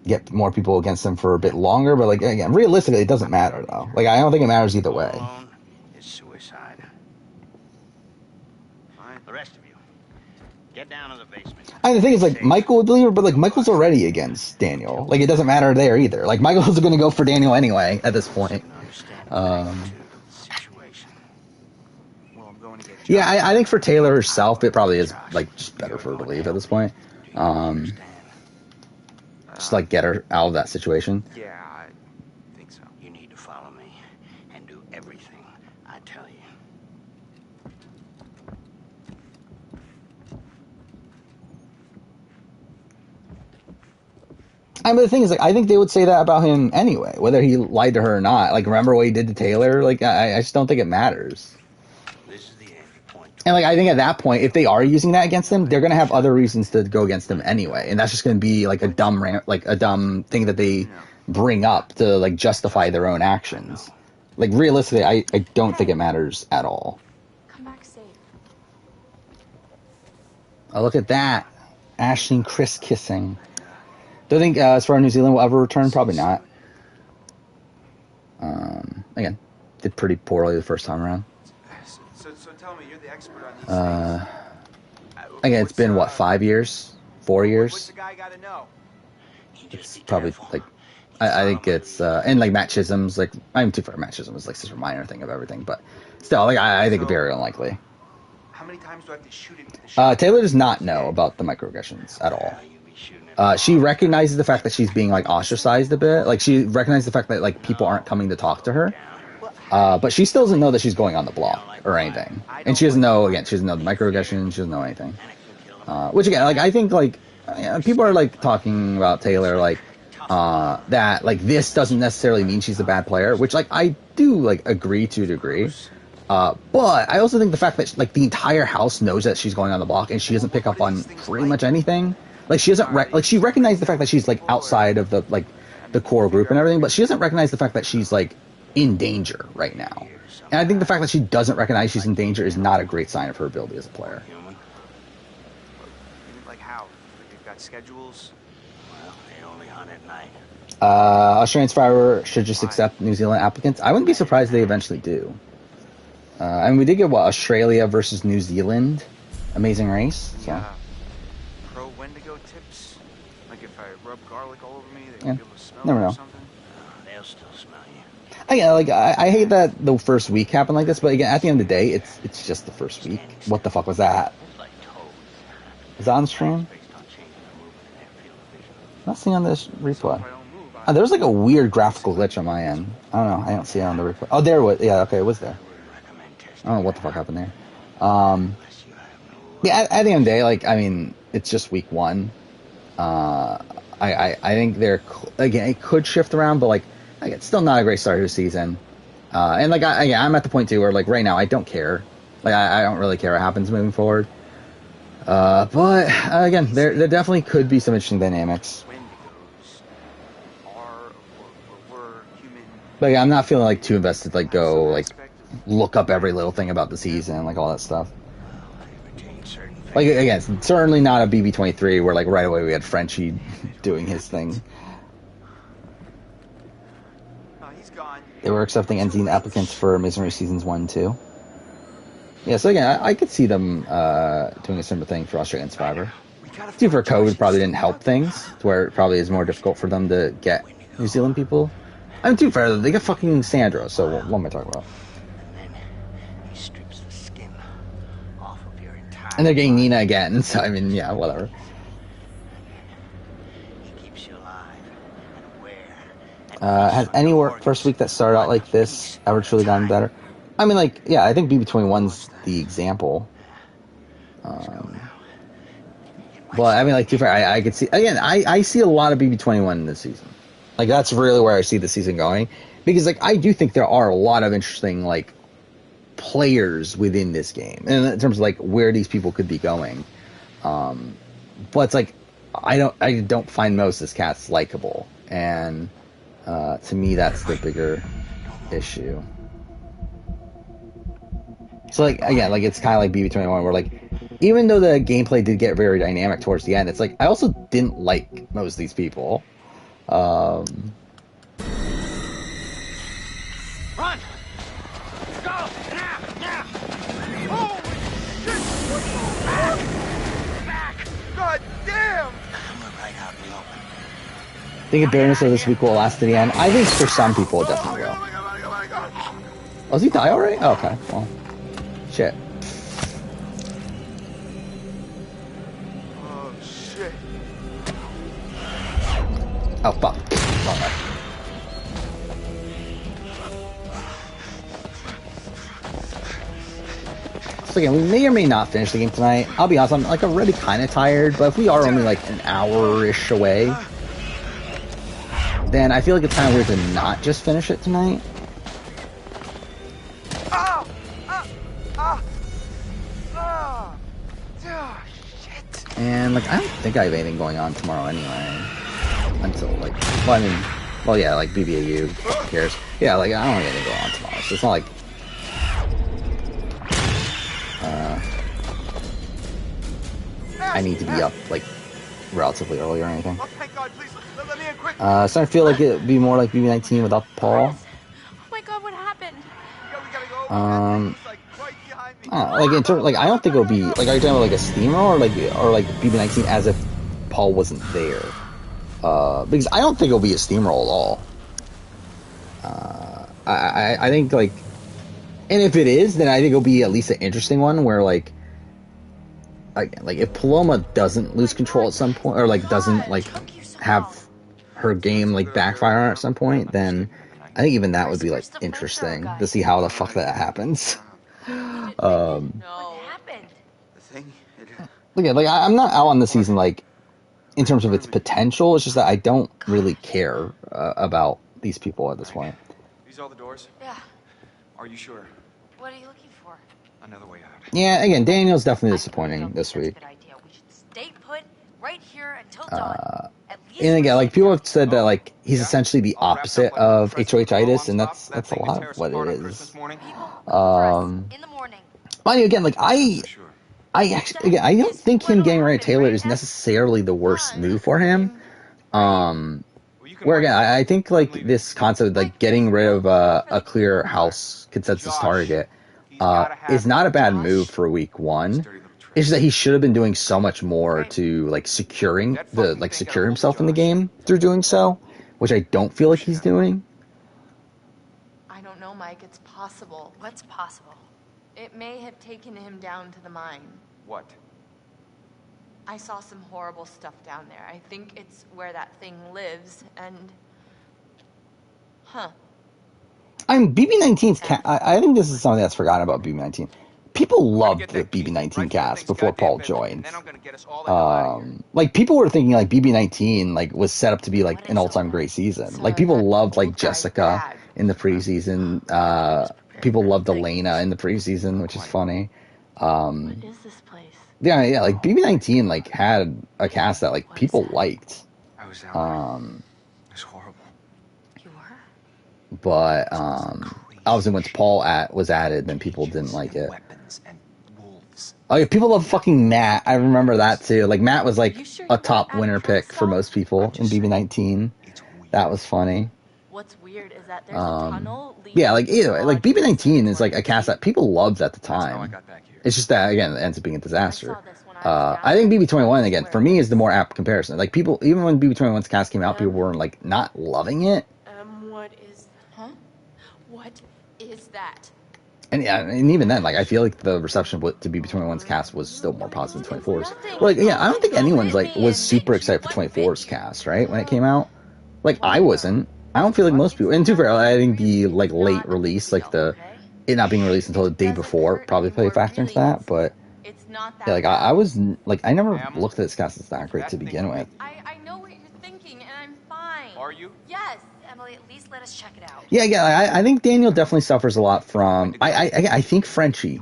get more people against him for a bit longer. But, like, again, realistically, it doesn't matter, though. Like, I don't think it matters either way. It's suicide. The rest of you, get down to the basement. And the thing is, like, Michael would believe her, but, like, Michael's already against Daniel. Like, it doesn't matter there either. Like, Michael's going to go for Daniel anyway at this point. Yeah, I think for Taylor herself, it probably is, like, just better for her to leave at this point. just to, like, get her out of that situation. Yeah, I think so. You need to follow me and do everything I tell you. I mean, the thing is, like, I think they would say that about him anyway, whether he lied to her or not. Like, remember what he did to Taylor? Like, I just don't think it matters. This is the entry point. And, like, I think at that point, if they are using that against him, they're going to have other reasons to go against him anyway. And that's just going to be, like, a dumb thing that they bring up to, like, justify their own actions. Like, realistically, I don't think it matters at all. Come back safe. Oh, look at that. Ashley and Chris kissing. Do I think, as far as New Zealand will ever return? Probably not. Again, did pretty poorly the first time around. So tell me, you're the expert on these things. Again, it's been, what, 5 years? 4 years? What's the guy got to know? It's probably, like, I think it's, and, like, Matt Chisholm's, like, I'm too far. Matt Chisholm is, like, such a minor thing of everything, but still, like, I think it's very unlikely. How many times do I have to shoot it? Taylor does not know about the microaggressions at all. She recognizes the fact that she's being, like, ostracized a bit. Like, she recognizes the fact that, like, people aren't coming to talk to her. But she still doesn't know that she's going on the block or anything. And she doesn't know, again, she doesn't know the microaggression, she doesn't know anything. Which, again, like, I think, like, people are, like, talking about Taylor, like, that, like, this doesn't necessarily mean she's a bad player, which, like, I do, like, agree to a degree. But I also think the fact that, like, the entire house knows that she's going on the block and she doesn't pick up on pretty much anything. Like, she doesn't, she recognizes the fact that she's, like, outside of the, like, the core group and everything, but she doesn't recognize the fact that she's, like, in danger right now. And I think the fact that she doesn't recognize she's in danger is not a great sign of her ability as a player. Like how? Like they've got schedules? Well, they only hunt at night. Australian Survivor should just accept New Zealand applicants. I wouldn't be surprised if they eventually do. I mean, we did get, what, Australia versus New Zealand? Amazing Race? So. Yeah. Pro Wendigo tips? Like if I rub garlic all over me, they Yeah. will be able to smell Never it know. or something? They'll still smell you. I hate that the first week happened like this, but again, at the end of the day, it's just the first week. What the fuck was that? Like toads. Is that on stream? Based on changing the movement in their field of vision. Not seeing on this replay. If I don't move, I There's like a weird graphical glitch on my end. I don't know. I don't see it on the replay. Oh, there it was. Yeah, okay, it was there. Recommend testing. I don't know what the fuck happened there. Unless you have no Yeah, at the end of the day, like, I mean, it's just week one. I think again, it could shift around, but like, it's still not a great start to the season. And like, I'm at the point too where, like, right now I don't care. Like, I don't really care what happens moving forward. But again, there definitely could be some interesting dynamics. Wendigos are or were human. But yeah, I'm not feeling like too invested. Like, go like look up every little thing about the season, like all that stuff. they retain certain things. Like, again, it's certainly not a BB23 where, like, right away we had Frenchie doing his thing. Oh, he's gone. They were accepting NZ applicants for Amazing Race Seasons 1 and 2. Yeah, so again, I could see them doing a similar thing for Australian Survivor. See, for COVID probably didn't help things, to where it probably is more difficult for them to get New Zealand people. I mean, to be fair, they got fucking Sandra, so what am I talking about? And then he strips the skin off of your entire And they're getting Nina again, so I mean, yeah, whatever. He keeps you alive and aware. Has any work first week that started out like this ever truly gotten better? I mean, like, yeah, I think BB21's the example. But I mean, like, to be fair, I could see, again, I see a lot of BB21 in this season. Like, that's really where I see the season going. Because, like, I do think there are a lot of interesting, like, players within this game. And in terms of, like, where these people could be going. But it's like, I don't find most of this cast likable. And to me, that's the bigger issue. So, like, again, like, it's kind of like BB21 where, like, even though the gameplay did get very dynamic towards the end, it's like, I also didn't like most of these people. Run! Go! Now! Now! Holy shit! Back! God damn! We're right out in the open. Think of Baroness of this week will last to the end. I think for some people it definitely will. Oh, does he die already? Oh, okay, well, shit. Oh shit! Oh, fuck. Wrong way. So again, we may or may not finish the game tonight. I'll be honest, I'm like already kind of tired, but if we are only like an hour-ish away, then I feel like it's kind of weird to not just finish it tonight. And like, I don't think I have anything going on tomorrow anyway. Until like, well, I mean, well, yeah, like BBAU, who cares? Yeah, like I don't have anything going on tomorrow, so it's not like. I need to be up like relatively early or anything. So I feel like it'd be more like BB19 without Paul. Oh my god, what happened? Like in terms, like I don't think it'll be like. Are you talking about like a steamroll or like BB19 as if Paul wasn't there? Because I don't think it'll be a steamroll at all. I think like, and if it is, then I think it'll be at least an interesting one where like if Paloma doesn't lose control at some point, or like doesn't like have her game like backfire on her at some point, then I think even that would be like interesting to see how the fuck that happens. What happened? The thing. Like I'm not out on the season like in terms of its potential. It's just that I don't really care about these people at this point. These all the doors? Yeah. Are you sure? What are you looking for? Another way out. Yeah, again, Daniel's definitely disappointing this week. Good idea. We should stay put right here until dawn. And again, like people have said that like he's essentially the opposite of HOH-itis, and that's a lot of what it is. In the morning. Mind you, again, like I actually, again, I don't think him getting rid of Taylor is necessarily the worst move for him. Where again, I think like this concept of like getting rid of a clear house consensus target is not a bad move for week one. It's just that he should have been doing so much more to like secure himself in the game through doing so, which I don't feel like he's doing. I don't know, Mike. It's possible. What's possible? It may have taken him down to the mine. What? I saw some horrible stuff down there. I think it's where that thing lives, and... Huh. I mean, BB19's I think this is something that's forgotten about BB19. People loved the BB19 cast before Paul joined. Like people were thinking like BB19 like was set up to be like an all-time great season. Like people loved like Jessica in the preseason. People loved Elena in the preseason, which is funny. What is this place? Yeah, like BB19 like had a cast that like people liked. I was out there. It was horrible. You were? But obviously once Paul was added, then people didn't like it. Oh yeah, people love fucking Matt. I remember that too. Like Matt was like a top winner pick for most people in BB19. That was funny. What's weird is that there's a tunnel. Yeah, like either way, like BB19 is like a cast that people loved at the time. It's just that again, it ends up being a disaster. I think BB21 again for me is the more apt comparison. Like people, even when BB21's cast came out, people were like not loving it. What is? Huh? What is that? And yeah, and even then, like I feel like the reception to BB21's cast was still more positive than 24's. But like, yeah, I don't think anyone's like was super excited for 24's cast, right? When it came out, like I wasn't. I don't feel like most people. And to be fair, I think the like late release, like it not being released until the day before, probably played a factor into that. But yeah, like I was like I never looked at this cast as that great to begin with. I know what you're thinking, and I'm fine. Are you? Yes. Emily, at least let us check it out. Yeah, I think Daniel definitely suffers a lot from. I think Frenchie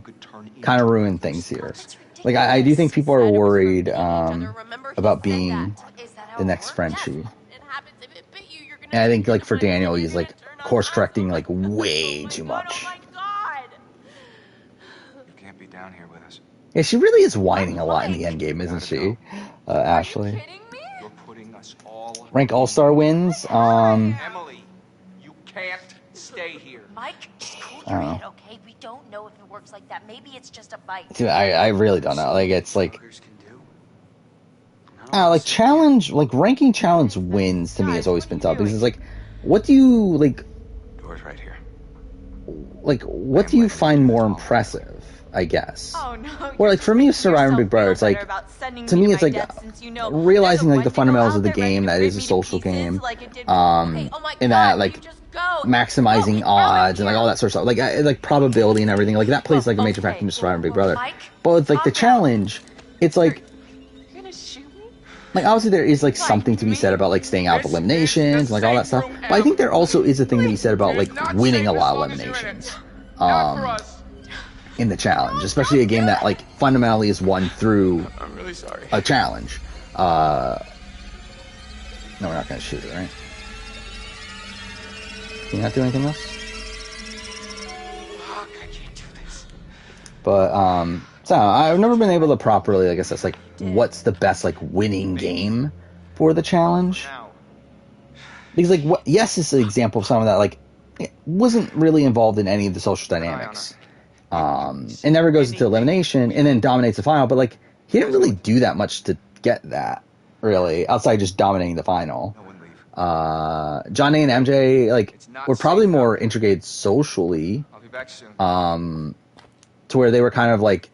kind of ruined things here. Like I do think people are worried about being the next Frenchie. And I think like for Daniel, he's like course correcting like way too much. You can't be down here with us. Yeah, she really is whining a lot in the end game, isn't she, Ashley? Are you kidding me? You're putting us all. Rank All-Star wins. Emily, you can't stay here. Mike, just cool your head, okay? We don't know if it works like that. Maybe it's just a bite. Dude, I really don't know. Like it's like. Like challenge, like ranking challenge wins to me has always been tough because it's like, what do you like? Door's right here. what do you find more impressive? I guess. Oh no. Or like for me, Surviving Big Brother, it's like to me, it's like realizing like the fundamentals of the game that is a social game, and that like maximizing odds and like all that sort of stuff, like probability and everything. Like that plays like a major factor in Surviving Big Brother. But with like the challenge, it's like. Like, obviously there is, like, something to be said about, like, staying out of eliminations and, like, all that stuff. But I think there also is a thing to be said about, like, winning a lot of eliminations. In the challenge. Especially a game that, like, fundamentally is won through a challenge. No, we're not gonna shoot it, right? Can you not do anything else? Fuck, I can't do this. But, so, I've never been able to properly, like, assess, like, what's the best, like, winning game for the challenge. Because, like, yes is an example of someone that, like, wasn't really involved in any of the social dynamics. And never goes into elimination and then dominates the final, but, like, he didn't really do that much to get that, really, outside just dominating the final. Johnny and MJ, like, were probably more integrated socially, I'll be back soon. to where they were kind of, like,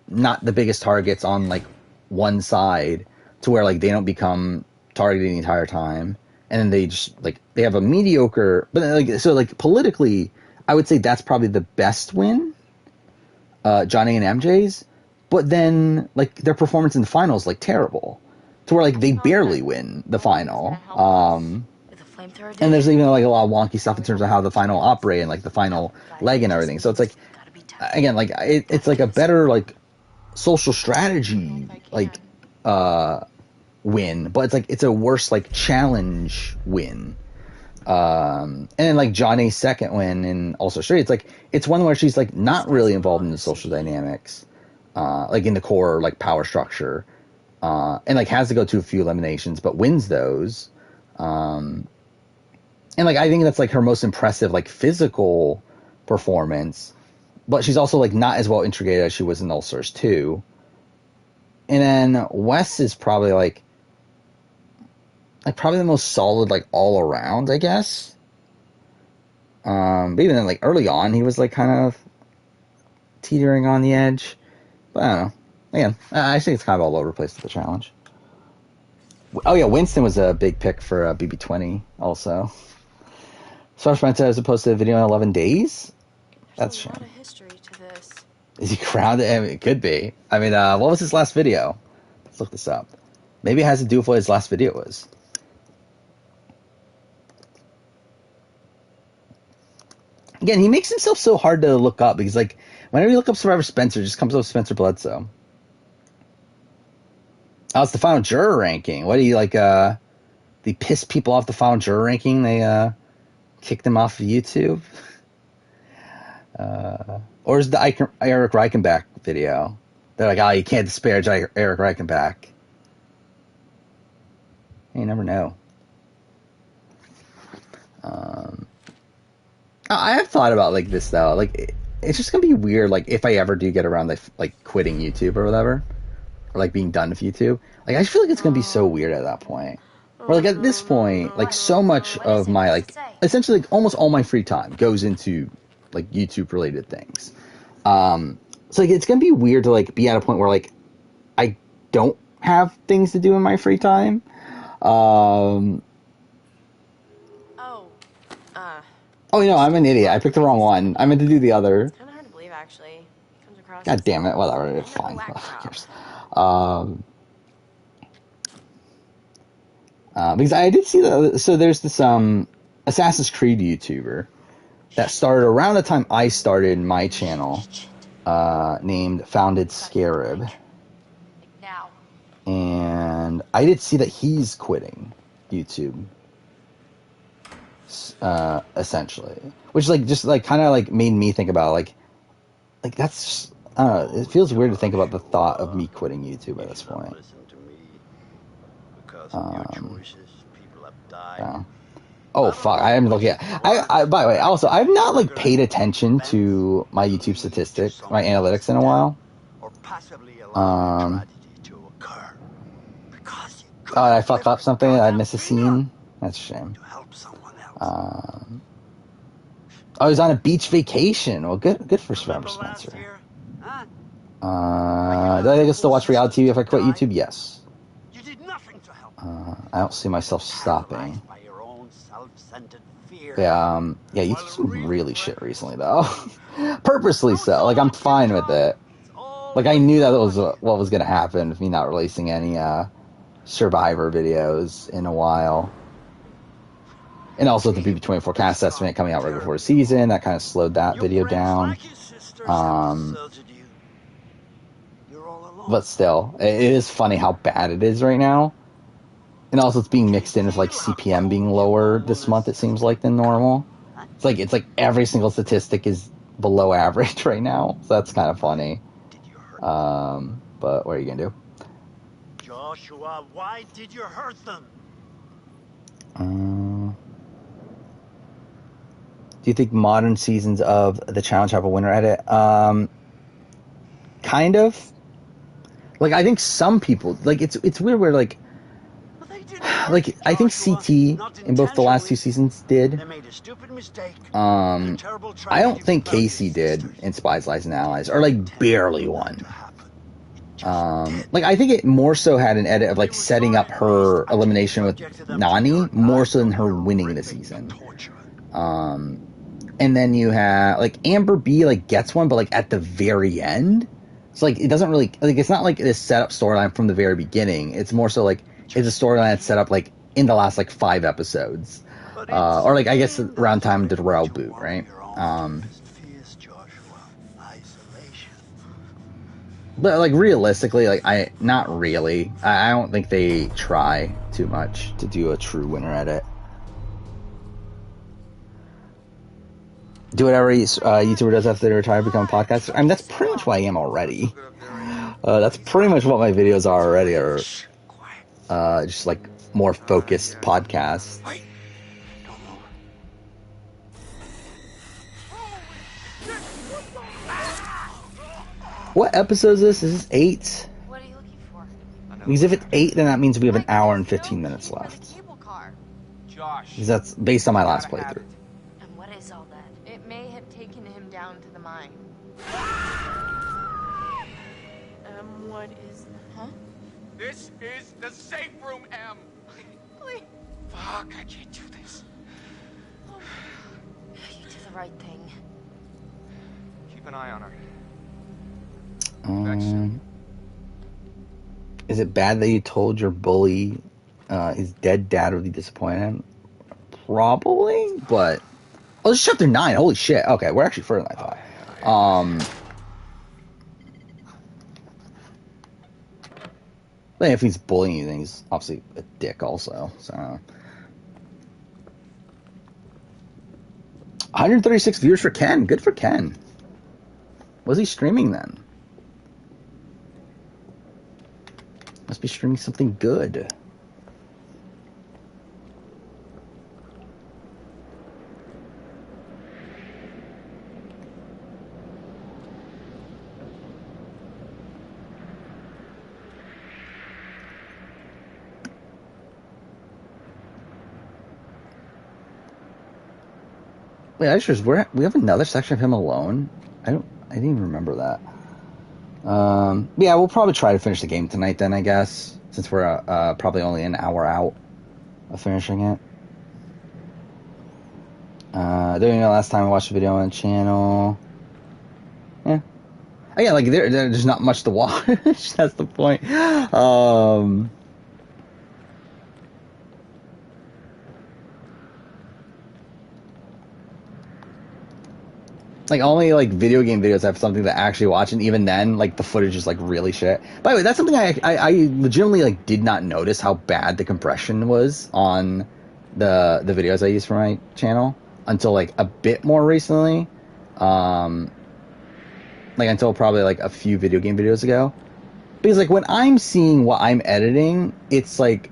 not the biggest targets on, like, one side, to where, like, they don't become targeted the entire time, and then they just, like, they have a mediocre, but, like, so, like, politically, I would say that's probably the best win, Johnny and MJ's, but then, like, their performance in the final is, like, terrible, to where, like, they barely win the final, and there's even, like, a lot of wonky stuff in terms of how the final operated, and, like, the final leg and everything, so it's, like, again, like, it's, like, a better, like, social strategy, like, win, but it's, like, it's a worse, like, challenge win. And then, like, Johnny's second win in Also Straight, it's, like, it's one where she's, like, not really involved in the social dynamics, like, in the core, like, power structure, and, like, has to go to a few eliminations, but wins those. And, like, I think that's, like, her most impressive, like, physical performance, but she's also, like, not as well integrated as she was in All Stars 2. And then Wes is probably, like probably the most solid, like, all around, I guess. But even then, like, early on, he was, like, kind of teetering on the edge. But I don't know. Again, I think it's kind of all over the place with the challenge. Oh, yeah, Winston was a big pick for BB20 also. Star Spencer as opposed to a video in 11 days? That's a shame. There's a lot of history to this. Is he grounded? I mean, it could be. I mean, what was his last video? Let's look this up. Maybe it has to do with what his last video was. Again, he makes himself so hard to look up because, like, whenever you look up Survivor Spencer, it just comes up Spencer Bledsoe. Oh, it's the final juror ranking. What do you, like, they piss people off the final juror ranking? They, kick them off of YouTube? Or is the Eric Reichenbach video? They're like, oh, you can't disparage Eric Reichenbach. You never know. I have thought about, like, this, though. Like, it's just gonna be weird, like, if I ever do get around to, like, quitting YouTube or whatever. Or, like, being done with YouTube. Like, I feel like it's gonna be so weird at that point. Or, like, at this point, like, so much of my, like, essentially, like, almost all my free time goes into, like, YouTube-related things. So, like, it's gonna be weird to, like, be at a point where, like, I don't have things to do in my free time. Oh, you know, I'm an idiot. I picked the wrong one. I meant to do the other. It's kind of hard to believe, actually. Comes across. God damn it. Whatever. It's fine. Who cares? Because I did see that. So there's this Assassin's Creed YouTuber that started around the time I started my channel, named Founded Scarab. And I did see that he's quitting YouTube. Essentially, which, like, just, like, kind of, like, made me think about, like that's just, I don't know, it feels weird to think about the thought of me quitting YouTube at this point. Yeah. Oh, fuck, I am looking at, I by the way, also, I've not, like, paid attention to my YouTube statistics, my analytics in a while. Oh, I fucked up something, I missed a scene, that's a shame. Oh, he's on a beach vacation. Well, good for Survivor Spencer. Do I think I still watch reality TV if I quit YouTube? Yes. You did nothing to help. I don't see myself stopping. Yeah, YouTube's been really shit recently, though. Purposely so. Like, I'm fine with it. Like, I knew that was what was going to happen with me not releasing any Survivor videos in a while. And also the BB24 cast estimate coming out right before the season, that kind of slowed that video down. But still, it is funny how bad it is right now. And also it's being mixed in with like CPM being lower this month, it seems like, than normal. It's like every single statistic is below average right now. So that's kind of funny. But what are you gonna do? Joshua, why did you hurt them? Do you think modern seasons of the challenge have a winner edit? Kind of. Like, I think some people, like, it's weird where, like I think CT in both the last two seasons did. I don't think Casey did in Spies, Lies, and Allies, or like barely won. Like, I think it more so had an edit of like setting up her elimination with Nani more so than her winning the season. And then you have like Amber B like gets one, but like at the very end. So like it doesn't really like, it's not like this setup storyline from the very beginning. It's more so like it's a storyline that's set up like in the last like 5 episodes, or like I guess around time the Royal Boot, right? But like realistically, like not really. I don't think they try too much to do a true winner edit. Do whatever YouTuber does after they retire, become a podcaster. I mean, that's pretty much what I am already. That's pretty much what my videos are already, or just like more focused podcasts. What episode is this? Is this 8? What are you looking for? Because if it's 8, then that means we have an hour and 15 minutes left. Because that's based on my last playthrough. And what is all that? It may have taken him down to the mine. What is... Huh? This is the safe room, Em. Please. Fuck, I can't do this. You did the right thing. Keep an eye on her. Is it bad that you told your bully his dead dad would be disappointed? Probably, but... Oh, it's chapter 9. Holy shit. Okay, we're actually further than I thought. But if he's bullying you, then he's obviously a dick also. So 136 viewers for Ken. Good for Ken. Was he streaming then? Must be streaming something good. Wait, I just we have another section of him alone. I didn't even remember that. Yeah, we'll probably try to finish the game tonight then, I guess, since we're probably only an hour out of finishing it. Don't you know last time I watched a video on the channel? Yeah. Again, like there's not much to watch. That's the point. Like, only, like, video game videos have something to actually watch, and even then, like, the footage is, like, really shit. By the way, that's something I legitimately, like, did not notice how bad the compression was on the videos I use for my channel until, like, a bit more recently. Like, until probably, like, a few video game videos ago. Because, like, when I'm seeing what I'm editing, it's, like,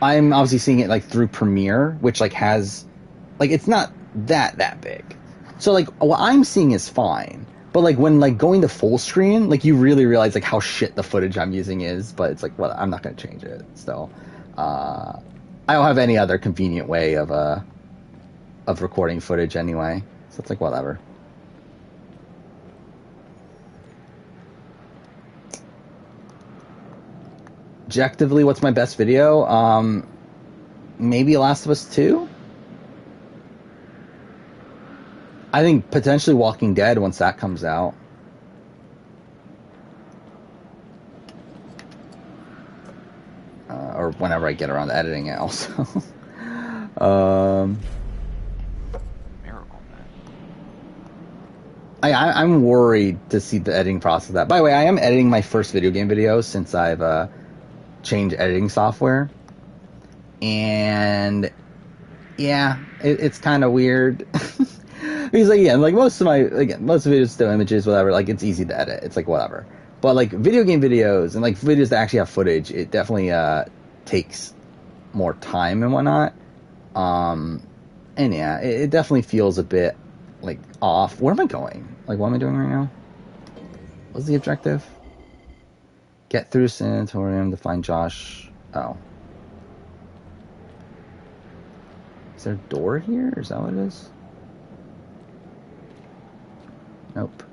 I'm obviously seeing it, like, through Premiere, which, like, has, like, it's not that big. So, like, what I'm seeing is fine. But, like, when, like, going to full screen, like, you really realize, like, how shit the footage I'm using is. But it's like, well, I'm not going to change it still. I don't have any other convenient way of recording footage anyway. So it's like, whatever. Objectively, what's my best video? Maybe Last of Us 2? I think potentially Walking Dead once that comes out. Or whenever I get around to editing it also. Miracle, man. I'm worried to see the editing process of that. By the way, I am editing my first video game video since I've changed editing software. And yeah, it's kind of weird. Because like most videos still images, whatever, like it's easy to edit. It's like whatever. But like video game videos and like videos that actually have footage, it definitely takes more time and whatnot. And yeah, it definitely feels a bit like off. Where am I going? Like, what am I doing right now? What's the objective? Get through sanatorium to find Josh. Oh. Is there a door here? Is that what it is? Nope.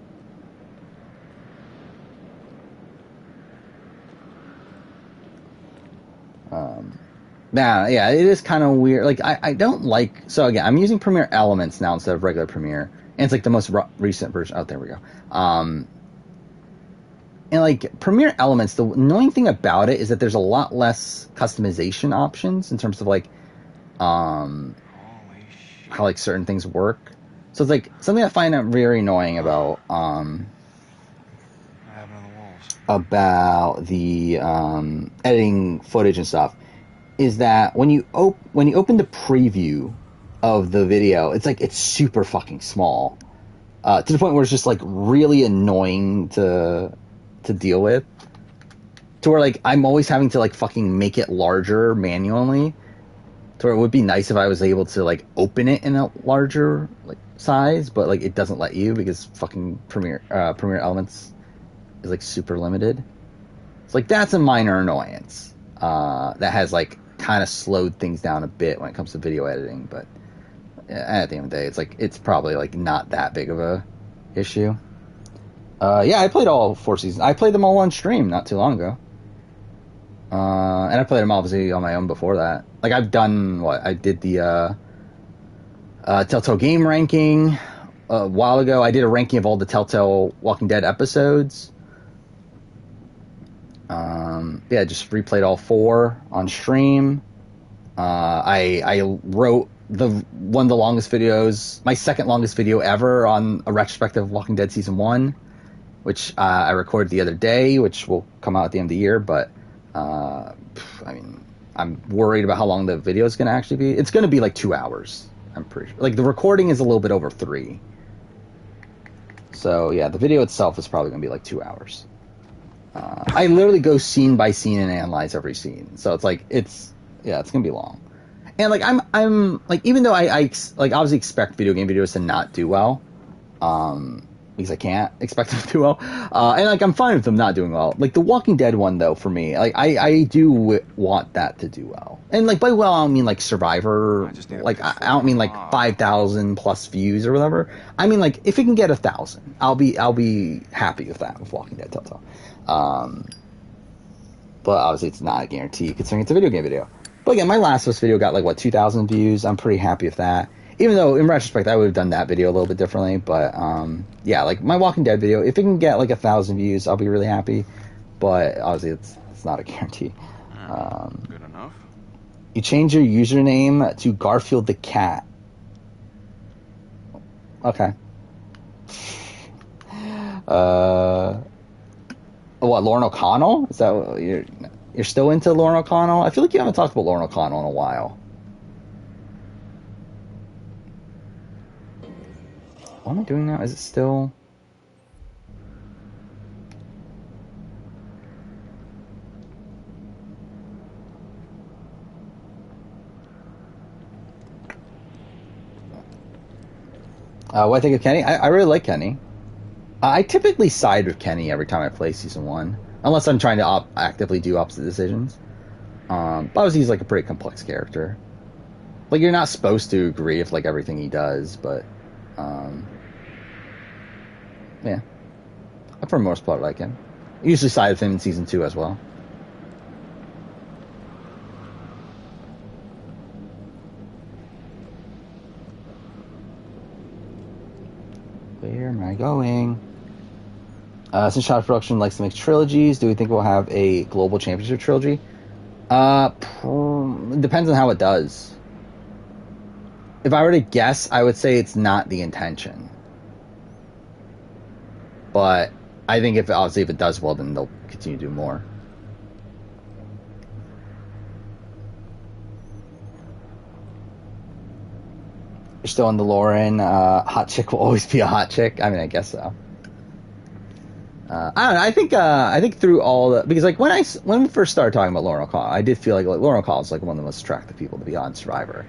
Yeah, it is kind of weird. Like, I don't like... So, again, I'm using Premiere Elements now instead of regular Premiere. And it's, like, the most recent version. Oh, there we go. And, like, Premiere Elements, the annoying thing about it is that there's a lot less customization options in terms of, like, how, like, certain things work. So it's, like, something I find very annoying about, the editing footage and stuff is that when you open the preview of the video, it's like it's super fucking small, to the point where it's just like really annoying to deal with, to where like I'm always having to like fucking make it larger manually, to where it would be nice if I was able to like open it in a larger like size, but like it doesn't let you because fucking Premiere Elements is like super limited. It's like that's a minor annoyance that has like kind of slowed things down a bit when it comes to video editing, but at the end of the day, it's like it's probably like not that big of a issue. Yeah, I played all 4 seasons. I played them all on stream not too long ago, and I played them obviously on my own before that. Like I've done I did the Telltale game ranking a while ago. I did a ranking of all the Telltale Walking Dead episodes. Yeah, just replayed all 4 on stream. I wrote one of the longest videos, my second longest video ever, on a retrospective of Walking Dead Season 1, which I recorded the other day, which will come out at the end of the year, but I mean, I'm worried about how long the video is going to actually be. It's going to be like 2 hours, I'm pretty sure. Like, the recording is a little bit over 3. So, yeah, the video itself is probably going to be like 2 hours. I literally go scene by scene and analyze every scene. So it's like, it's going to be long. And like, I'm like, even though I like obviously expect video game videos to not do well, because I can't expect them to do well. And like, I'm fine with them not doing well. Like the Walking Dead one though, for me, like I do want that to do well. And like by well, I don't mean like Survivor. Like I don't mean like 5,000 plus views or whatever. I mean like if it can get 1,000, I'll be happy with that with Walking Dead Telltale. But obviously it's not a guarantee considering it's a video game video. But again, my Last of Us video got like 2,000 views. I'm pretty happy with that. Even though in retrospect I would have done that video a little bit differently. But yeah, like my Walking Dead video, if it can get like 1,000 views, I'll be really happy. But obviously it's not a guarantee. Good enough. You change your username to Garfield the Cat. Okay. What, Lauren O'Connell? Is that what you're still into Lauren O'Connell? I feel like you haven't talked about Lauren O'Connell in a while. What am I doing now? Is it still... What I think of Kenny? I really like Kenny. I typically side with Kenny every time I play Season 1. Unless I'm trying to actively do opposite decisions. But obviously he's like a pretty complex character. Like, you're not supposed to agree with like everything he does, but Yeah. I for the most part like him. I usually side with him in season 2 as well. Where am I going? Since Shot Production likes to make trilogies, do we think we'll have a global championship trilogy? Depends on how it does. If I were to guess, I would say it's not the intention. But I think if it does well, then they'll continue to do more. You're still in the Lauren. Hot chick will always be a hot chick. I mean, I guess so. I don't know. I think through all the, because like when we first started talking about Lauren O'Connell, I did feel like Lauren O'Connell is like one of the most attractive people to be on Survivor.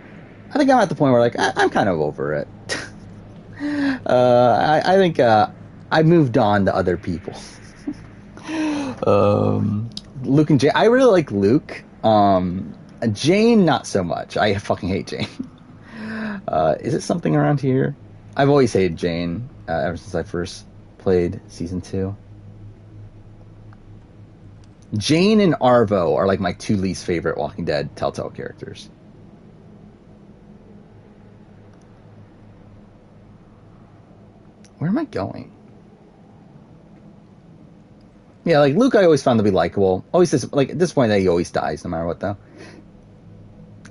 I think I'm at the point where like I'm kind of over it. I think I moved on to other people. Luke and Jane. I really like Luke. Jane, not so much. I fucking hate Jane. Is it something around here? I've always hated Jane ever since I first played season 2. Jane and Arvo are like my 2 least favorite Walking Dead Telltale characters. Where am I going? Yeah, like Luke I always found to be likable. Always like at this point that he always dies no matter what though.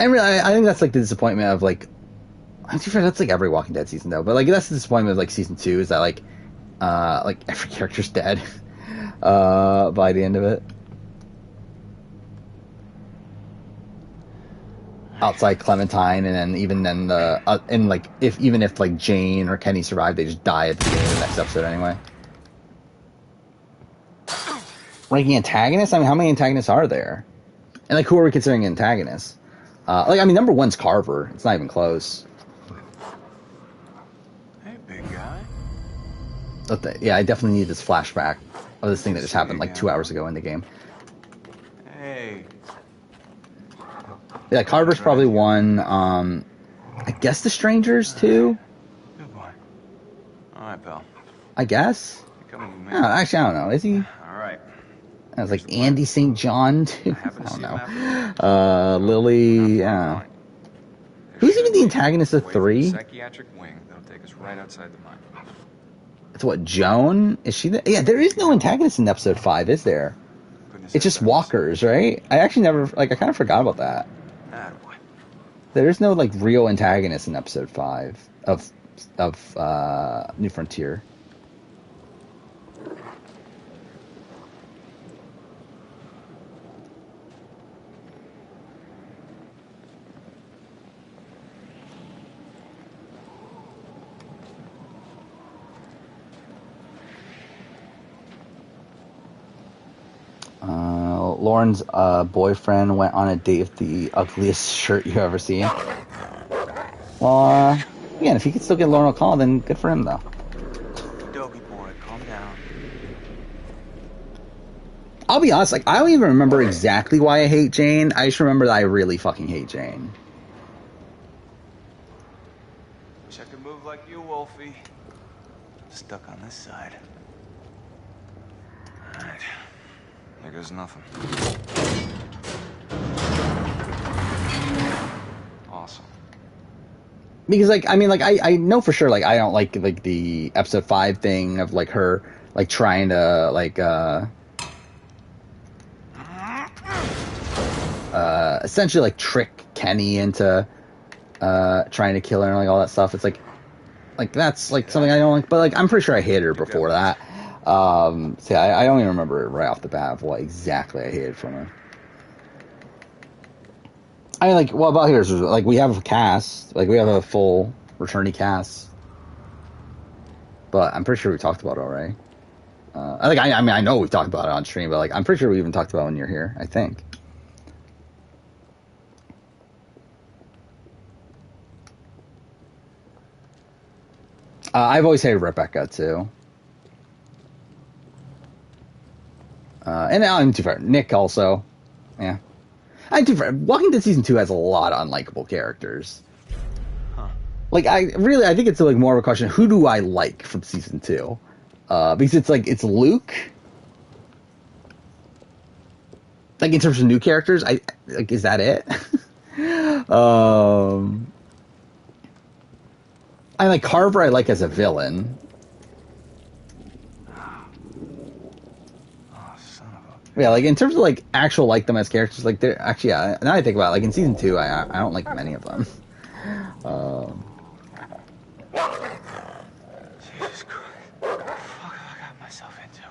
And really, I think that's like the disappointment of like, I'm sure that's like every Walking Dead season though, but like that's the disappointment of like season 2 is that like every character's dead by the end of it. Outside Clementine, and then even then and like even if like Jane or Kenny survive, they just die at the beginning of the next episode anyway. Ranking antagonists? I mean, how many antagonists are there? And like, who are we considering antagonists? Like, I mean, number 1's Carver. It's not even close. Hey, big guy. Yeah, I definitely need this flashback of this thing that just happened like 2 hours ago in the game. Hey. Yeah, Carver's probably 1. I guess the Strangers too. Good boy. All right, pal. I guess. Coming with me. No, actually, I don't know. Is he? All right. I was like Andy St. John too. I don't know. Lily. Yeah. Who's even the antagonist of 3? Psychiatric wing. That'll take us right outside the mine. It's what, Joan? Is she? Yeah, there is no antagonist in episode 5, is there? It's just walkers, right? I actually never, like, I kind of forgot about that. There is no like real antagonist in episode 5 of New Frontier. Lauren's boyfriend went on a date with the ugliest shirt you ever seen. Well, again, if he could still get Lauren O'Connell, then good for him, though. Doggy boy, calm down. I'll be honest, like, I don't even remember exactly why I hate Jane. I just remember that I really fucking hate Jane. Wish I could move like you, Wolfie. Stuck on this side. Alright. There goes nothing. Awesome. Because, like, I mean, like, I know for sure, like, I don't like the episode 5 thing of, like, her, like, trying to, like, essentially, like, trick Kenny into, trying to kill her and, like, all that stuff. It's, like, that's, like, something I don't like. But, like, I'm pretty sure I hated her before that. So yeah, I don't even remember it right off the bat of what exactly I hated from her. I mean, like, well, about here's like we have a cast, like we have a full returning cast, but I'm pretty sure we talked about it already. I mean, I know we've talked about it on stream, but like I'm pretty sure we even talked about it when you're here. I think. I've always hated Rebecca too. And I'm too far. Nick also. Yeah. I'm too far. Walking Dead Season 2 has a lot of unlikable characters. Huh. like I think it's like more of a question: who do I like from season 2? Because it's Luke. Like in terms of new characters, is that it? I like Carver. I like as a villain. Yeah, like in terms of like actual like them as characters, like they're actually now I think about it, like in season 2, I don't like many of them. Jesus Christ. What the fuck have I got myself into?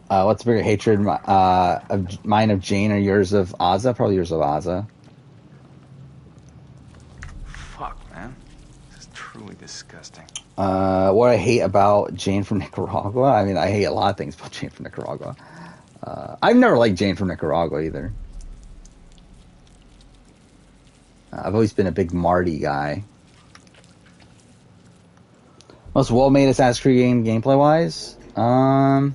What's a bigger hatred, of mine of Jane or yours of Ozza? Probably yours of Ozza. Fuck, man. This is truly disgusting. What I hate about Jane from Nicaragua? I mean, I hate a lot of things about Jane from Nicaragua. I've never liked Jane from Nicaragua either. I've always been a big Marty guy. Most well-made Assassin's Creed game, gameplay-wise? I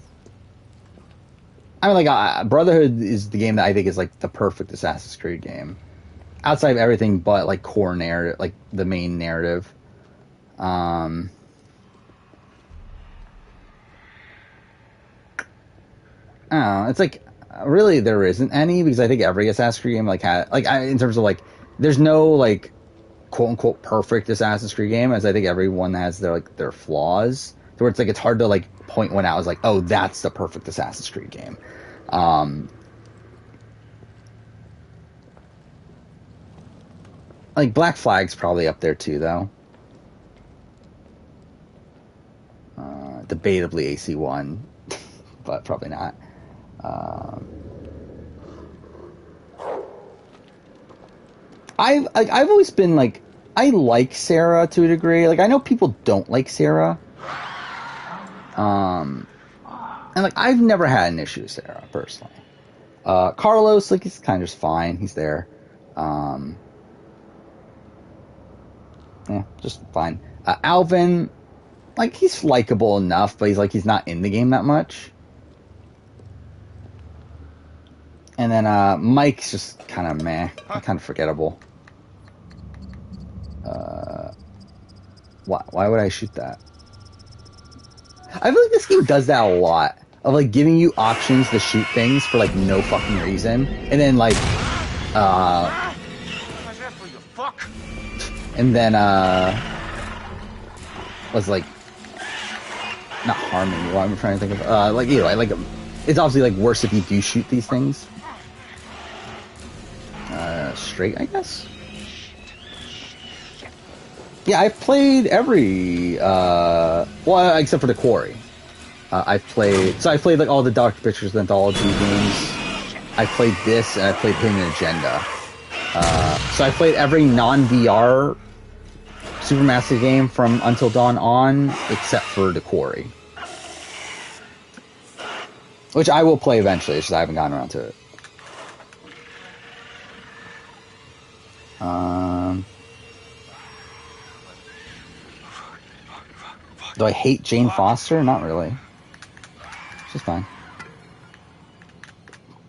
mean, like, Brotherhood is the game that I think is, like, the perfect Assassin's Creed game. Outside of everything but, like, core narrative, like, the main narrative. I don't know. It's like really there isn't any, because I think every Assassin's Creed game like had like in terms of like there's no like quote unquote perfect Assassin's Creed game, as I think everyone has their flaws. So where it's like it's hard to like point one out as like, oh, that's the perfect Assassin's Creed game. Like Black Flag's probably up there too, though. Debatably AC1, but probably not. I've always been like, I like Sarah to a degree. Like I know people don't like Sarah, and like I've never had an issue with Sarah personally. Carlos, like he's kind of just fine. He's there. Yeah, just fine. Alvin, like he's likable enough, but he's not in the game that much. And then Mike's just kind of meh, kind of forgettable. Why would I shoot that? I feel like this game does that a lot, of like giving you options to shoot things for like no fucking reason, and then like was like not harming you. What I'm trying to think of, like either way, like it's obviously like worse if you do shoot these things. Straight, I guess. Yeah, I've played every well, except for the Quarry. I played like all the Dr. Pictures Anthology games. I played this, and I played Hidden Agenda. So I played every non-VR Supermassive game from Until Dawn on, except for the Quarry, which I will play eventually. It's just I haven't gotten around to it. Do I hate Jane Foster? Not really. She's fine.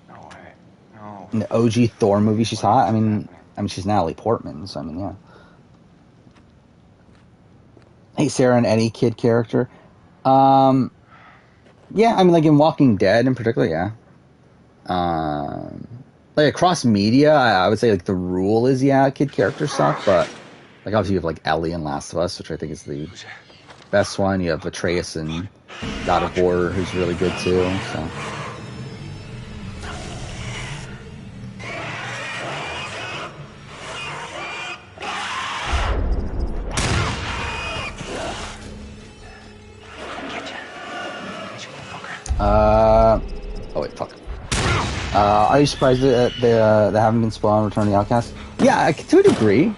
No way. No. In the OG Thor movie, she's hot. I mean, she's Natalie Portman, so I mean, yeah. Hate Sarah and any kid character. Yeah, I mean, like in Walking Dead in particular, yeah. Like across media, I would say like the rule is, yeah, kid characters suck, but like obviously you have like Ellie in Last of Us, which I think is the best one. You have Atreus in God of War, who's really good too, so. Oh wait, fuck. Are you surprised that they haven't been spoiled on Return of the Outcast? Yeah, to a degree.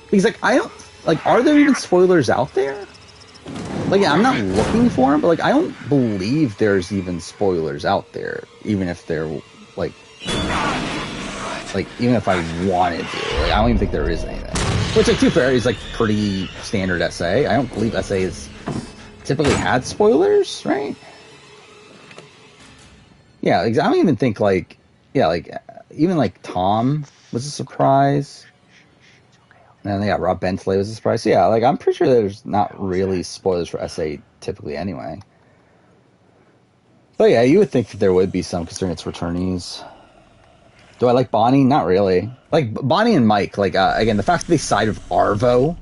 Because, like, I don't... Like, are there even spoilers out there? Like, yeah, I'm not looking for them, but, like, I don't believe there's even spoilers out there. Even if they're, like... Like, even if I wanted to. Like, I don't even think there is anything. Which, like, to be fair, is, like, pretty standard SA. I don't believe SA has typically had spoilers, right? Yeah, I don't even think, like... Yeah, like, even, like, Tom was a surprise. And yeah, Rob Bentley was a surprise. So yeah, like I'm pretty sure there's not really spoilers for SA typically anyway. But yeah, you would think that there would be some considering it's returnees. Do I like Bonnie? Not really. Like Bonnie and Mike, like again, the fact that they side with Arvo,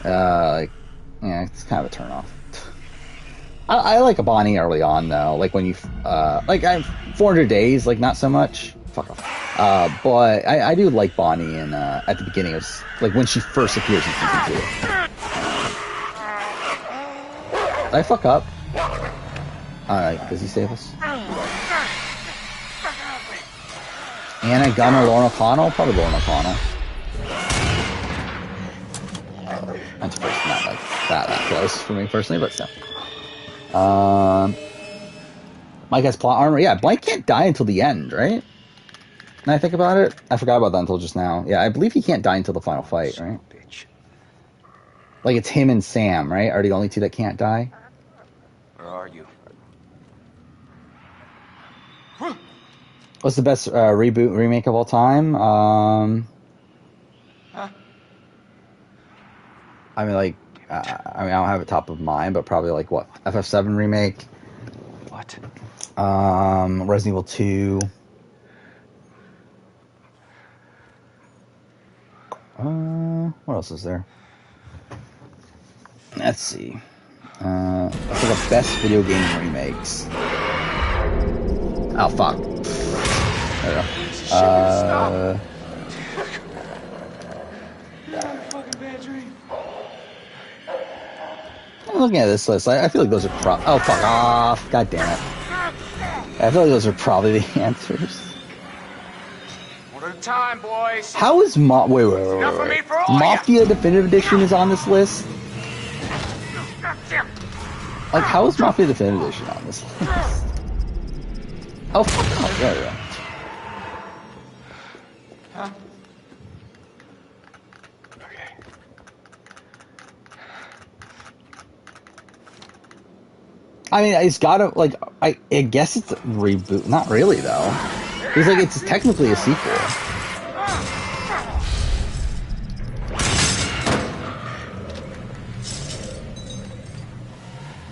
like yeah, it's kind of a turnoff. I like a Bonnie early on though, like when you like I 400 Days, like not so much. Fuck off. But I do like Bonnie in at the beginning of like when she first appears in season 2. Did I fuck up? Alright, does he save us? Anna Gunn or Lauren O'Connell? Probably Lauren O'Connell. That's first, not like that close for me personally, but still. Mike has plot armor. Yeah, Mike can't die until the end, right? And I think about it, I forgot about that until just now. Yeah, I believe he can't die until the final fight, right? Like it's him and Sam, right? Are the only two that can't die? Where are you? What's the best remake of all time? I mean, like, I don't have it top of mind, but probably like what FF7 remake. What? Resident Evil 2. What else is there? Let's see. Let's look at best video game remakes. Oh fuck. There we go. I'm looking at this list. I feel like those are oh fuck off! God damn it! I feel like those are probably the answers. One at a time, boys. How is wait. Enough for me for all Mafia Definitive Edition is on this list? Like, how is Mafia Definitive Edition on this list? Oh, fuck no. There we go. Huh? Okay. I mean, it's gotta, like, I guess it's a reboot. Not really, though. It's like, it's technically a sequel.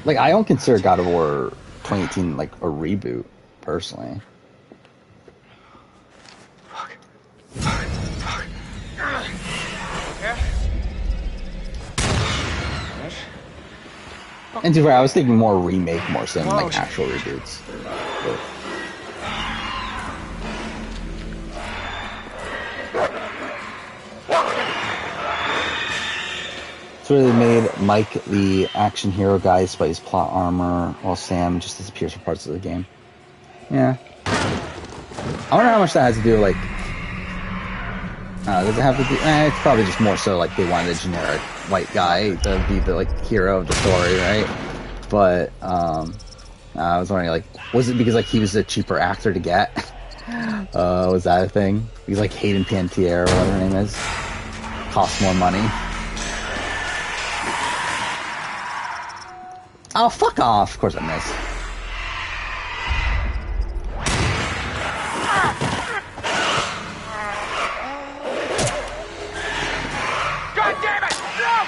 Like, I don't consider God of War 2018, like, a reboot, personally. And to be fair, I was thinking more remake more so than like actual reboots. But. So they made Mike the action hero guy despite his plot armor, while Sam just disappears for parts of the game. Yeah. I wonder how much that has to do with, like... does it have to do... it's probably just more so, like, they wanted a generic white guy to be the, like, hero of the story, right? But, I was wondering, like, was it because, like, he was a cheaper actor to get? Was that a thing? Because, like, Hayden Panettiere, or whatever her name is, cost more money. Oh, fuck off! Of course I missed. God damn it! No!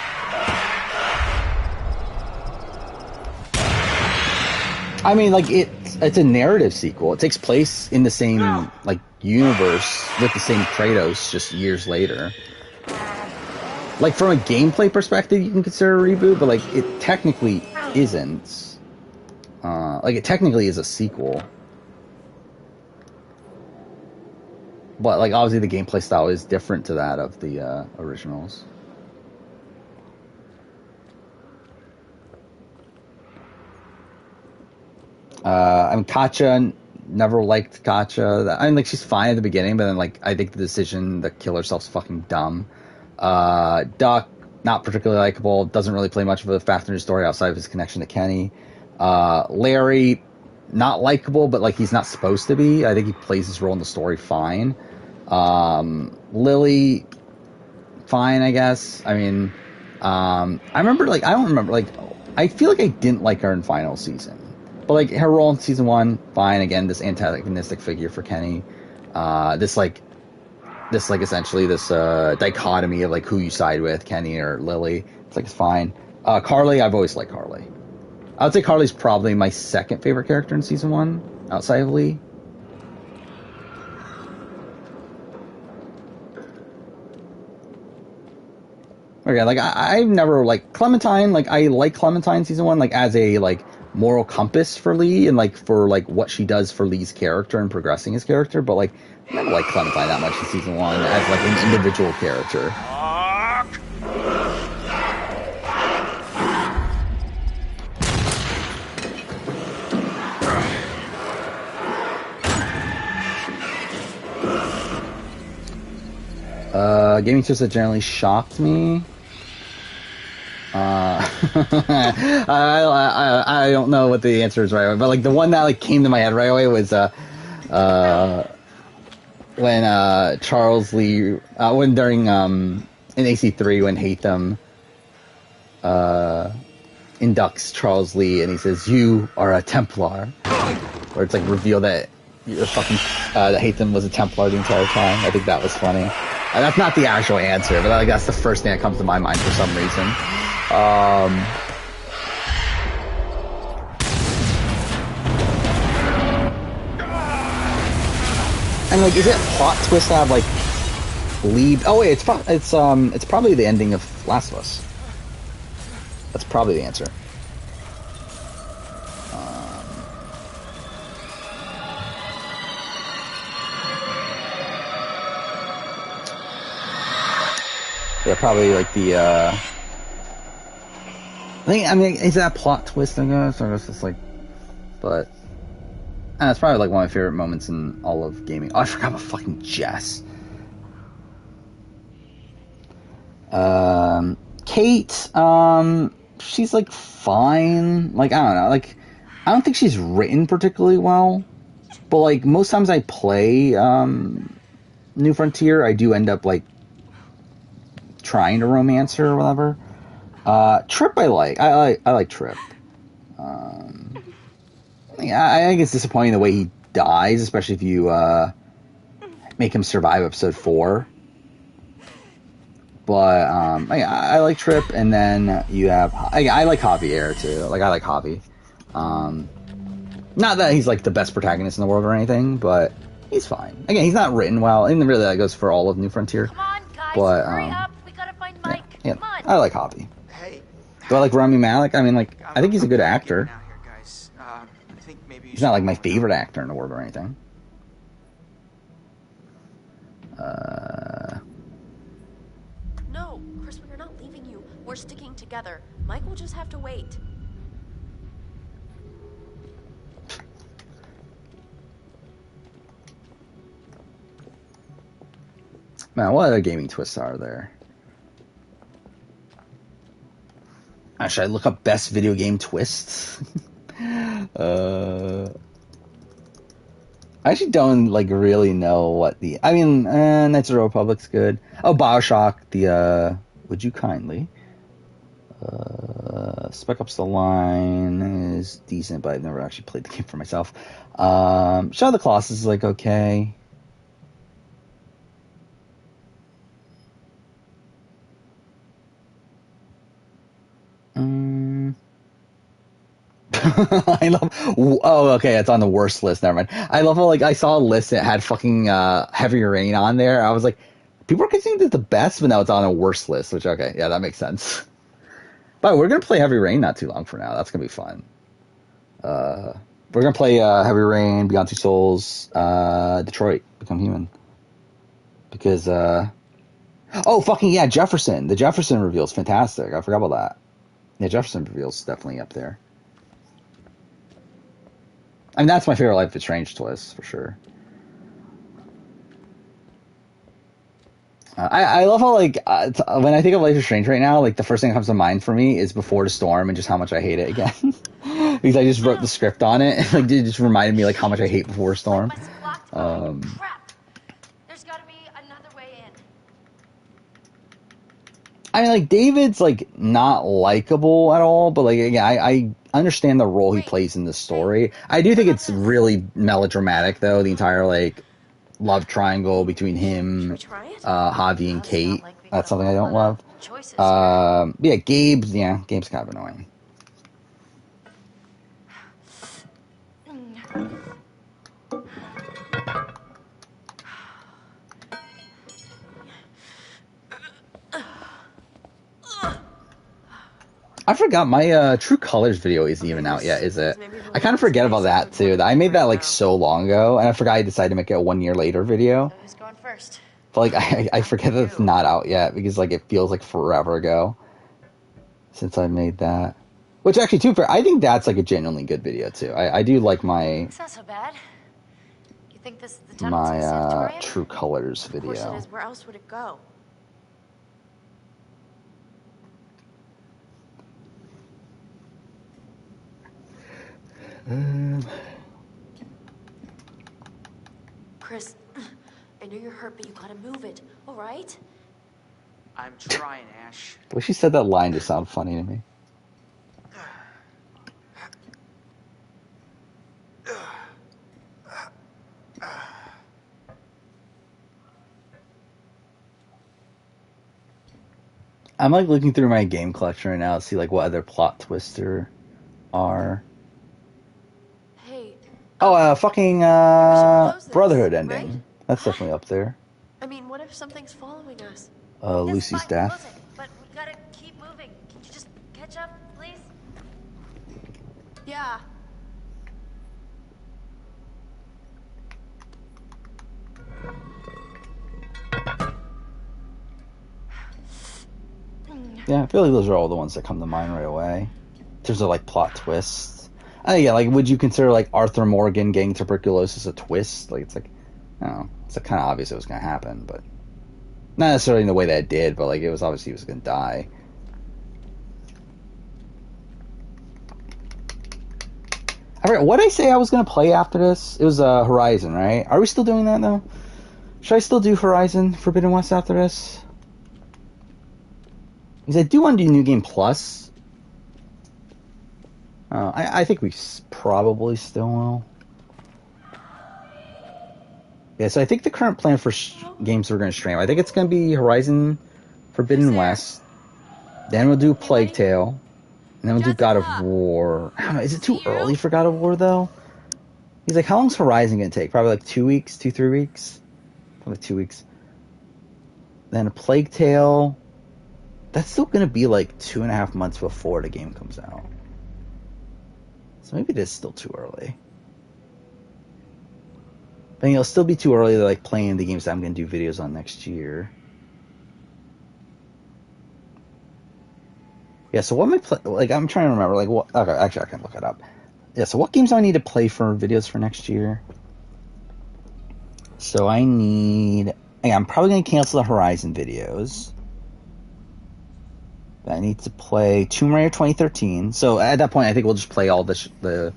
I mean, like, it's a narrative sequel. It takes place in the same, like, universe with the same Kratos, just years later. Like, from a gameplay perspective, you can consider a reboot, but, like, it technically isn't. Like, it technically is a sequel. But, like, obviously the gameplay style is different to that of the originals. I mean, Katja, never liked Katja. I mean, like, she's fine at the beginning, but then, like, I think the decision to kill herself's fucking dumb. Duck, not particularly likable, doesn't really play much of a factor in his story outside of his connection to Kenny. Larry, not likable, but, like, he's not supposed to be. I think he plays his role in the story fine. Lily, fine, I guess. I mean, I remember, like, I don't remember, like, I feel like I didn't like her in final season. But, like, her role in season 1, fine. Again, this antagonistic figure for Kenny. This, like, this like essentially this dichotomy of like who you side with, Kenny or Lily. It's like it's fine. Carly, I've always liked Carly. I would say Carly's probably my second favorite character in season 1 outside of Lee. Okay, like I've never like Clementine. Like I like Clementine season 1, like as a like moral compass for Lee and like for like what she does for Lee's character and progressing his character. But like I never liked Clementine that much in season 1 as like an individual character. Gaming tips that generally shocked me. I don't know what the answer is right away, but like the one that like came to my head right away was when Charles Lee when during in AC3 when Hatham inducts Charles Lee and he says, "You are a Templar," where it's like revealed that you're fucking that Hatham was a Templar the entire time. I think that was funny. That's not the actual answer, but like that's the first thing that comes to my mind for some reason. And like, is it plot twist to have like Lee? Oh wait, it's probably the ending of Last of Us. That's probably the answer. Yeah, probably like the, I mean, is that a plot twist, I guess? Or it's just like, but, it's probably like one of my favorite moments in all of gaming. Oh, I forgot about fucking Jess. Kate, she's like fine. Like, I don't know, like, I don't think she's written particularly well, but like, most times I play, New Frontier, I do end up like, trying to romance her or whatever. Trip I like Trip. I think it's disappointing the way he dies, especially if you make him survive episode 4. But I like Trip, and then you have I like Javier too. Like I like Javi. Not that he's like the best protagonist in the world or anything, but he's fine. Again, he's not written well, and really that goes for all of New Frontier. Come on, guys, But hurry up. We gotta find Mike. Yeah, Come on. I like Javi. Hey. Do I like Rami Malek? I mean, like, I think he's a good actor. Now here, guys. I think maybe He's not like my favorite actor in the world or anything. No, Chris, we're not leaving you. We're sticking together. Mike will just have to wait. Man, what other gaming twists are there? Should I look up best video game twists? I actually don't like really know what the. I mean, Knights of the Republic's good. Oh, BioShock. The Would You Kindly? Spec Ops: The Line is decent, but I've never actually played the game for myself. Shadow of the Colossus is like okay. I love. Oh, okay, it's on the worst list. Never mind. I love how like I saw a list that had fucking Heavy Rain on there. I was like, people are considering this the best, but now it's on a worst list. Which okay, yeah, that makes sense. But we're gonna play Heavy Rain not too long from now. That's gonna be fun. We're gonna play Heavy Rain, Beyond Two Souls, Detroit, Become Human. Because oh fucking yeah, Jefferson. The Jefferson reveal is fantastic. I forgot about that. Yeah, Jefferson reveal is definitely up there. I mean, that's my favorite Life is Strange twist, for sure. I love how, like, when I think of Life is Strange right now, like, the first thing that comes to mind for me is Before the Storm and just how much I hate it again. Because I just wrote the script on it, and, like, it just reminded me, like, how much I hate Before the Storm. Crap. There's gotta be another way in. I mean, like, David's, like, not likable at all, but, like, again, I understand the role he plays in the story. I do think it's really melodramatic, though, the entire, like, love triangle between him, Javi, and Kate. That's something I don't love. Yeah, Gabe's kind of annoying. I forgot my True Colors video isn't even out yet, is it? I kind of forget about that too. I made that like so long ago, and I forgot I decided to make it a 1 year later video. Who's going first? But like I forget that it's not out yet because like it feels like forever ago since I made that. Which actually, too, I think that's like a genuinely good video too. I do like my. It's not so bad. You think this is the tunnel to the sanatorium? True Colors video. Of course it is. Where else would it go? Chris, I know you're hurt, but you gotta move it, all right? I'm trying, Ash. I wish you said that line to sound funny to me. I'm like looking through my game collection right now to see like what other plot twists there are. Hey. Oh, fucking Brotherhood ending. Right? That's definitely up there. I mean, what if something's following us? Lucy's death. But we gotta keep moving. Can you just catch up, please? Yeah. Yeah, I feel like those are all the ones that come to mind right away. In terms of like plot twists. Yeah, like would you consider like Arthur Morgan getting tuberculosis a twist? Like it's like, I don't know, it's like kind of obvious it was gonna happen, but not necessarily in the way that it did. But like it was obviously he was gonna die. I forgot, what did I say I was gonna play after this? It was Horizon, right? Are we still doing that though? Should I still do Horizon Forbidden West after this? Because I do want to do New Game Plus. I think we probably still will. Yeah, so I think the current plan for games we're going to stream, I think it's going to be Horizon Forbidden West. Then we'll do Plague Tale. And then we'll do God of War. I don't know, is it too early for God of War, though? He's like, how long's Horizon going to take? Probably like 2 weeks, 2-3 weeks? Probably 2 weeks. Then a Plague Tale. That's still going to be like 2.5 months before the game comes out. So maybe it is still too early. But it'll still be too early to like playing the games that I'm going to do videos on next year. Yeah, so what am I like I'm trying to remember like what okay, actually I can look it up. Yeah, so what games do I need to play for videos for next year? So I'm probably going to cancel the Horizon videos. I need to play Tomb Raider 2013. So at that point, I think we'll just play all the.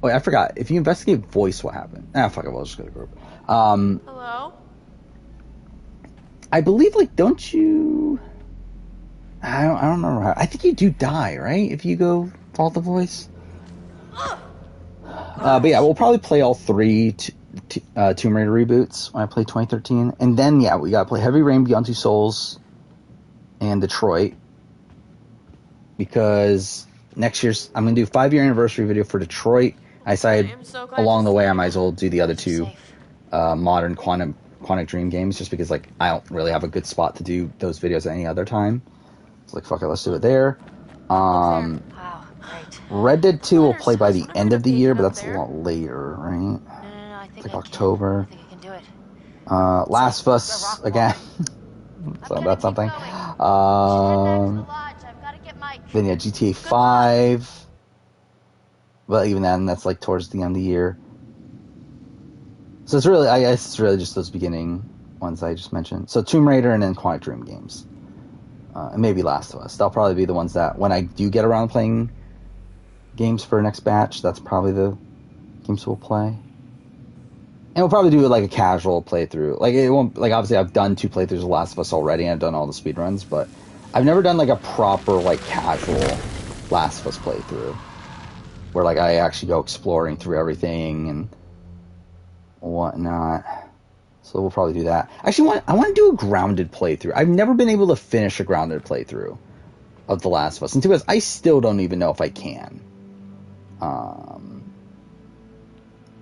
Oh, I forgot. If you investigate voice, what happened? Fuck it. We'll just go to group. Hello? I believe, like, don't you? I don't remember how. I think you do die, right? If you go follow the voice. But yeah, we'll probably play all 3 Tomb Raider reboots when I play 2013, and then yeah, we gotta play Heavy Rain, Beyond Two Souls, and Detroit, because next year's I'm gonna do 5-year anniversary video for Detroit. I decided along the way I might as well do the other 2 modern Quantic Dream games, just because like I don't really have a good spot to do those videos at any other time. It's like fuck it, let's do it there. Wow, great. Red Dead 2 will play by the end of the year, but that's a lot later, right? No, I think It's like October. I think I can do it. Last of Us again. So that's something. Then yeah, GTA 5. But even then, that's like towards the end of the year. So it's really, I guess it's really just those beginning ones I just mentioned. So Tomb Raider and then Quantic Dream games. And maybe Last of Us. That'll probably be the ones that, when I do get around playing games for next batch, that's probably the games we'll play. And we'll probably do like a casual playthrough. Like it won't, like obviously I've done 2 playthroughs of Last of Us already, and I've done all the speedruns, but I've never done like a proper like casual Last of Us playthrough where like I actually go exploring through everything and whatnot. So we'll probably do that. Actually, I want to do a grounded playthrough. I've never been able to finish a grounded playthrough of The Last of Us. And to be honest, I still don't even know if I can.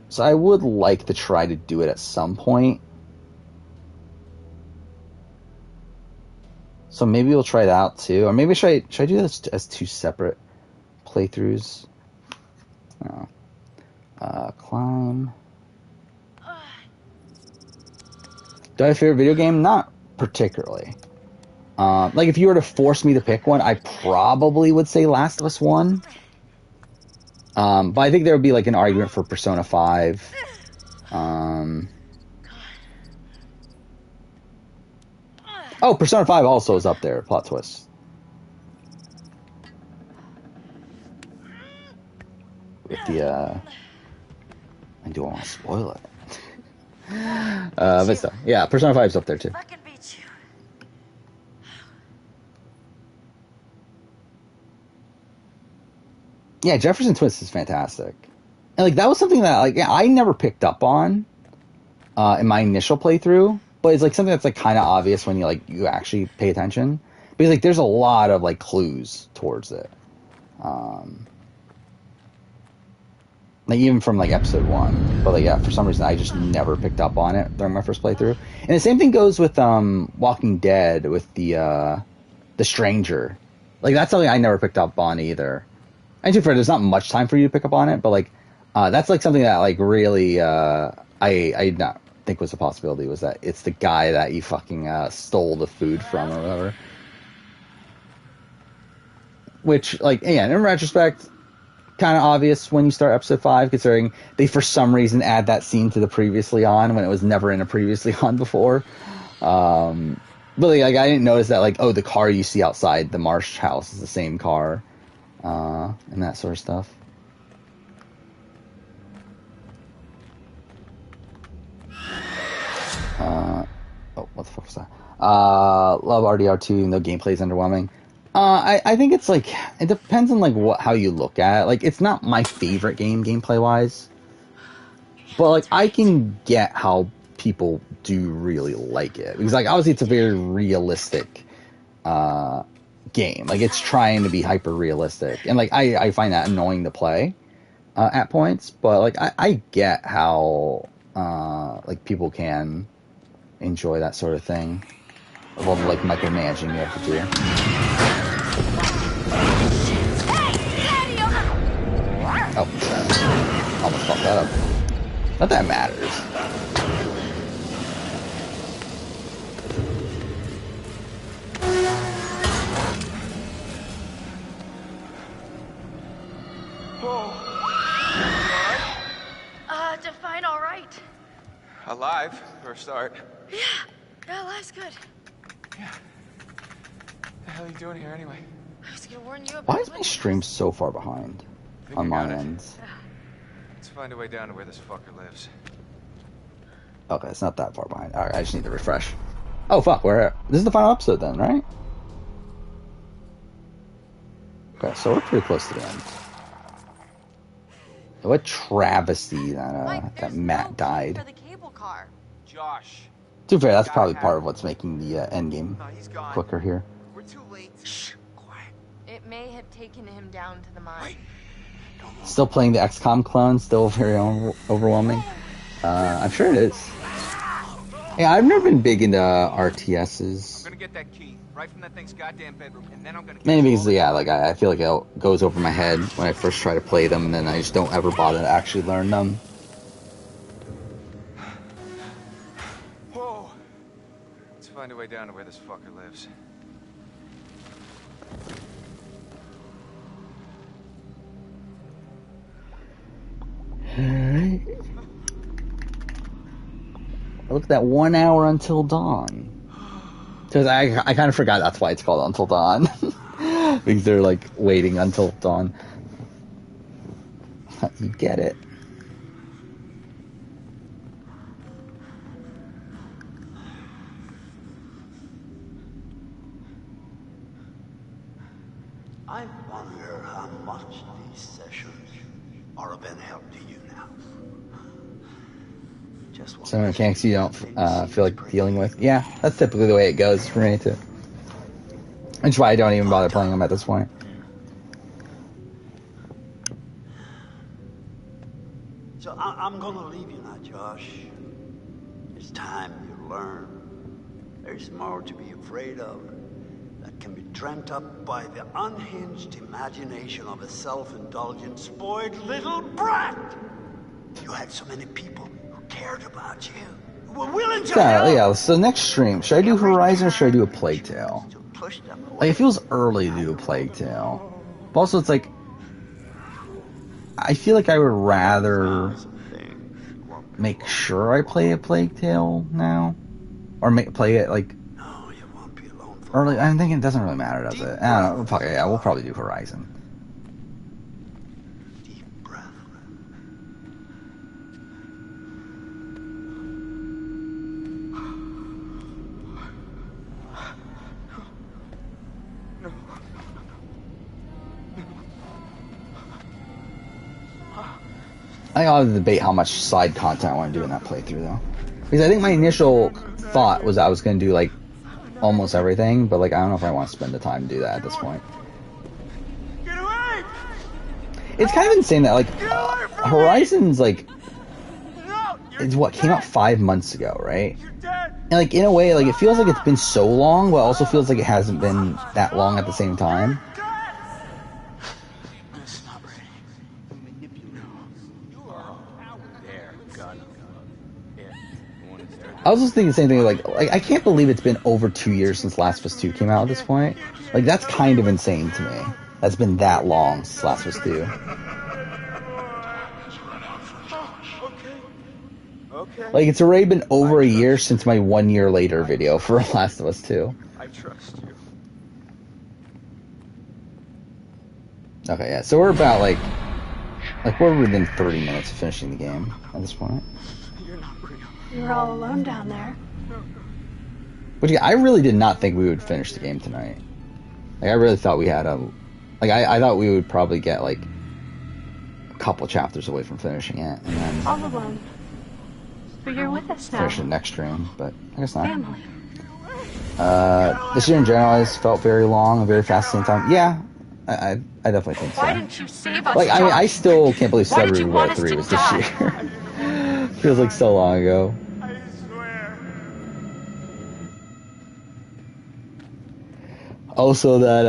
So I would like to try to do it at some point. So maybe we'll try it out too. Or maybe should I do this as 2 separate playthroughs? Oh. Climb. Do I have a favorite video game? Not particularly. Like, if you were to force me to pick one, I probably would say Last of Us 1. But I think there would be, like, an argument for Persona 5. Oh, Persona 5 also is up there. Plot twist. With the, I do want to spoil it. But still, yeah, Persona 5 is up there too. Yeah, Jefferson Twist is fantastic, and like that was something that like I never picked up on in my initial playthrough, but it's like something that's like kind of obvious when you actually pay attention, because like there's a lot of like clues towards it, like even from like episode 1. But like yeah, for some reason I just never picked up on it during my first playthrough. And the same thing goes with Walking Dead with the Stranger. Like that's something I never picked up on either. And to be fair, there's not much time for you to pick up on it, but like that's like something that like really I did not think was a possibility, was that it's the guy that you fucking stole the food from or whatever. Which like yeah, in retrospect, kind of obvious when you start episode 5, considering they for some reason add that scene to the previously on when it was never in a previously on before. But like I didn't notice that like, oh, the car you see outside the Marsh house is the same car, and that sort of stuff. Oh, what the fuck was that? Love RDR2, no gameplay is underwhelming. I think it's like, it depends on like how you look at it. Like, it's not my favorite game gameplay wise, but like I can get how people do really like it, because like obviously it's a very realistic game. Like it's trying to be hyper realistic, and like I find that annoying to play at points, but like I get how like people can enjoy that sort of thing, of all the like micromanaging you have to do. Oh, almost fucked that up. Not that matters. Define all right. Alive, for a start. Yeah, life's good. Yeah. What the hell are you doing here anyway? I was gonna warn you about. Why is my stream so far behind on my end? Let's find a way down to where this fucker lives. Okay, it's not that far behind. Alright, I just need to refresh. Oh fuck, this is the final episode then, right? Okay, so we're pretty close to the end. What travesty that Matt died. For the cable car. Josh. To be fair, that's probably part of what's making the end game quicker here. We're too late. Shh, quiet. It may have taken him down to the mine. Still playing the XCOM clone, still very overwhelming. I'm sure it is. Yeah, I've never been big into RTSs. I'm gonna get that key right from that thing's goddamn bedroom, and then I'm gonna. Maybe because yeah, like I feel like it goes over my head when I first try to play them, and then I just don't ever bother to actually learn them. Whoa! Let's find a way down to where this fucker lives. Alright. Look at that, 1 hour until dawn. Because I kind of forgot that's why it's called Until Dawn. Because they're like waiting until dawn. You get it. I wonder how much these sessions are of any help to you now. Some mechanics you don't feel like dealing with. Yeah, that's typically the way it goes for me too. That's why I don't even bother playing them at this point. So I'm gonna leave you now, Josh. It's time you learn. There's more to be afraid of that can be dreamt up by the unhinged imagination of a self-indulgent, spoiled little brat. You had so many people who cared about you, who were willing to help. Yeah, so next stream, should I do Horizon or should I do a Plague Tale? Like, it feels early to do a Plague Tale. But also, it's like, I feel like I would rather make sure I play a Plague Tale now. Or play it, like, early. I'm thinking it doesn't really matter, does it? I don't know. Fuck it, yeah, we'll probably do Horizon. Deep breath. I think I'll have to debate how much side content I want to do in that playthrough, though. Because I think my initial thought was I was going to do, like, almost everything, but, like, I don't know if I want to spend the time to do that at this point. Get away! It's kind of insane that, like, Horizon's, like, No, it's what, came out 5 months ago, right? you're dead. And, like, in a way, like, it feels like it's been so long, but it also feels like it hasn't been that long at the same time. It's not ready. Manipulate. You are there, gun. Yeah, the one is there. I was just thinking the same thing, like I can't believe it's been over 2 years since Last of Us 2 came out at this point. Like, that's kind of insane to me. That's been that long since Last of Us 2. Okay. Like, it's already been over a year since my 1 year later video for Last of Us 2. I trust you. Okay, yeah, so we're about, like we're within 30 minutes of finishing the game at this point. You're not real. You're all alone down there. Which, yeah, I really did not think we would finish the game tonight. Like, I really thought we had I thought we would probably get, like, a couple chapters away from finishing it, and then All alone. But you're with us now. finish the next stream, but I guess not. Family. This year in general has felt very long and very fast at the same time. Yeah, I definitely think so. Why didn't you save us? Like, I mean, I still can't believe Why did Celebrity you World want us 3 to was this die? year. Feels like so long ago. I swear. Also, that,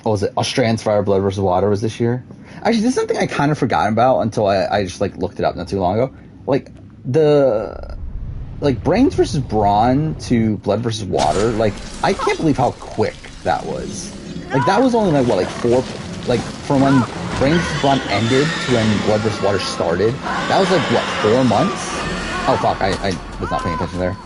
what was it? Australians Fire Blood vs. Water was this year. Actually, this is something I kind of forgot about until I just, like, looked it up not too long ago. Like, Brains vs. Brawn to Blood vs. Water, like, I can't believe how quick that was. Like, that was only, like, what, like, from when Brains vs. Brawn ended to when Blood vs. Water started, that was, like, what, 4 months? Oh, fuck, I was not paying attention there.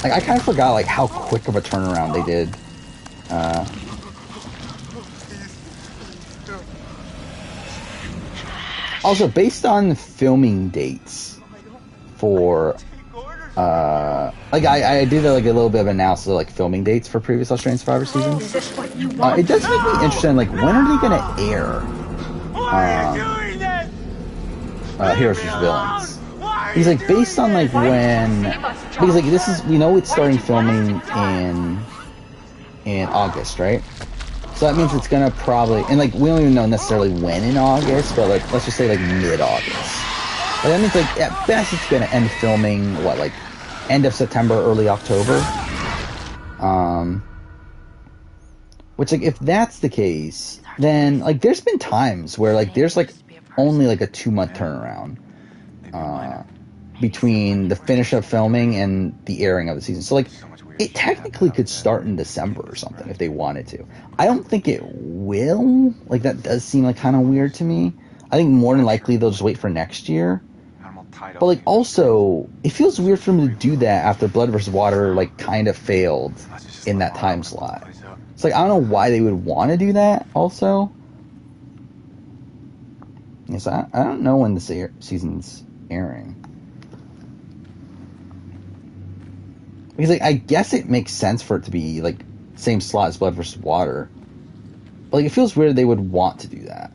Like, I kind of forgot, like, how quick of a turnaround they did. Also, based on filming dates for, like, I did, like, a little bit of analysis of, like, filming dates for previous Australian Survivor seasons. Is this what you want? It does make me interested in, like, when are they gonna air, Heroes vs. Villains? Because, like, based on, like, when, because, like, this is, we know it's starting filming in August, right? So that means it's gonna probably, and, like, we don't even know necessarily when in August, but, like, let's just say, like, mid-August. But that means, like, at best it's gonna end filming, what, like, end of September, early October? Which, like, if that's the case, then, like, there's been times where, like, there's, like, only, like, a 2-month turnaround between the finish of filming and the airing of the season. So, like, it technically could start in December or something if they wanted to. I don't think it will. Like, that does seem, like, kind of weird to me. I think more than likely they'll just wait for next year. But, like, also, it feels weird for them to do that after Blood vs. Water, like, kind of failed in that time slot. It's like, I don't know why they would want to do that, also. Yes, I don't know when this season's airing. Because, like, I guess it makes sense for it to be, like, same slot as Blood vs. Water. But, like, it feels weird they would want to do that.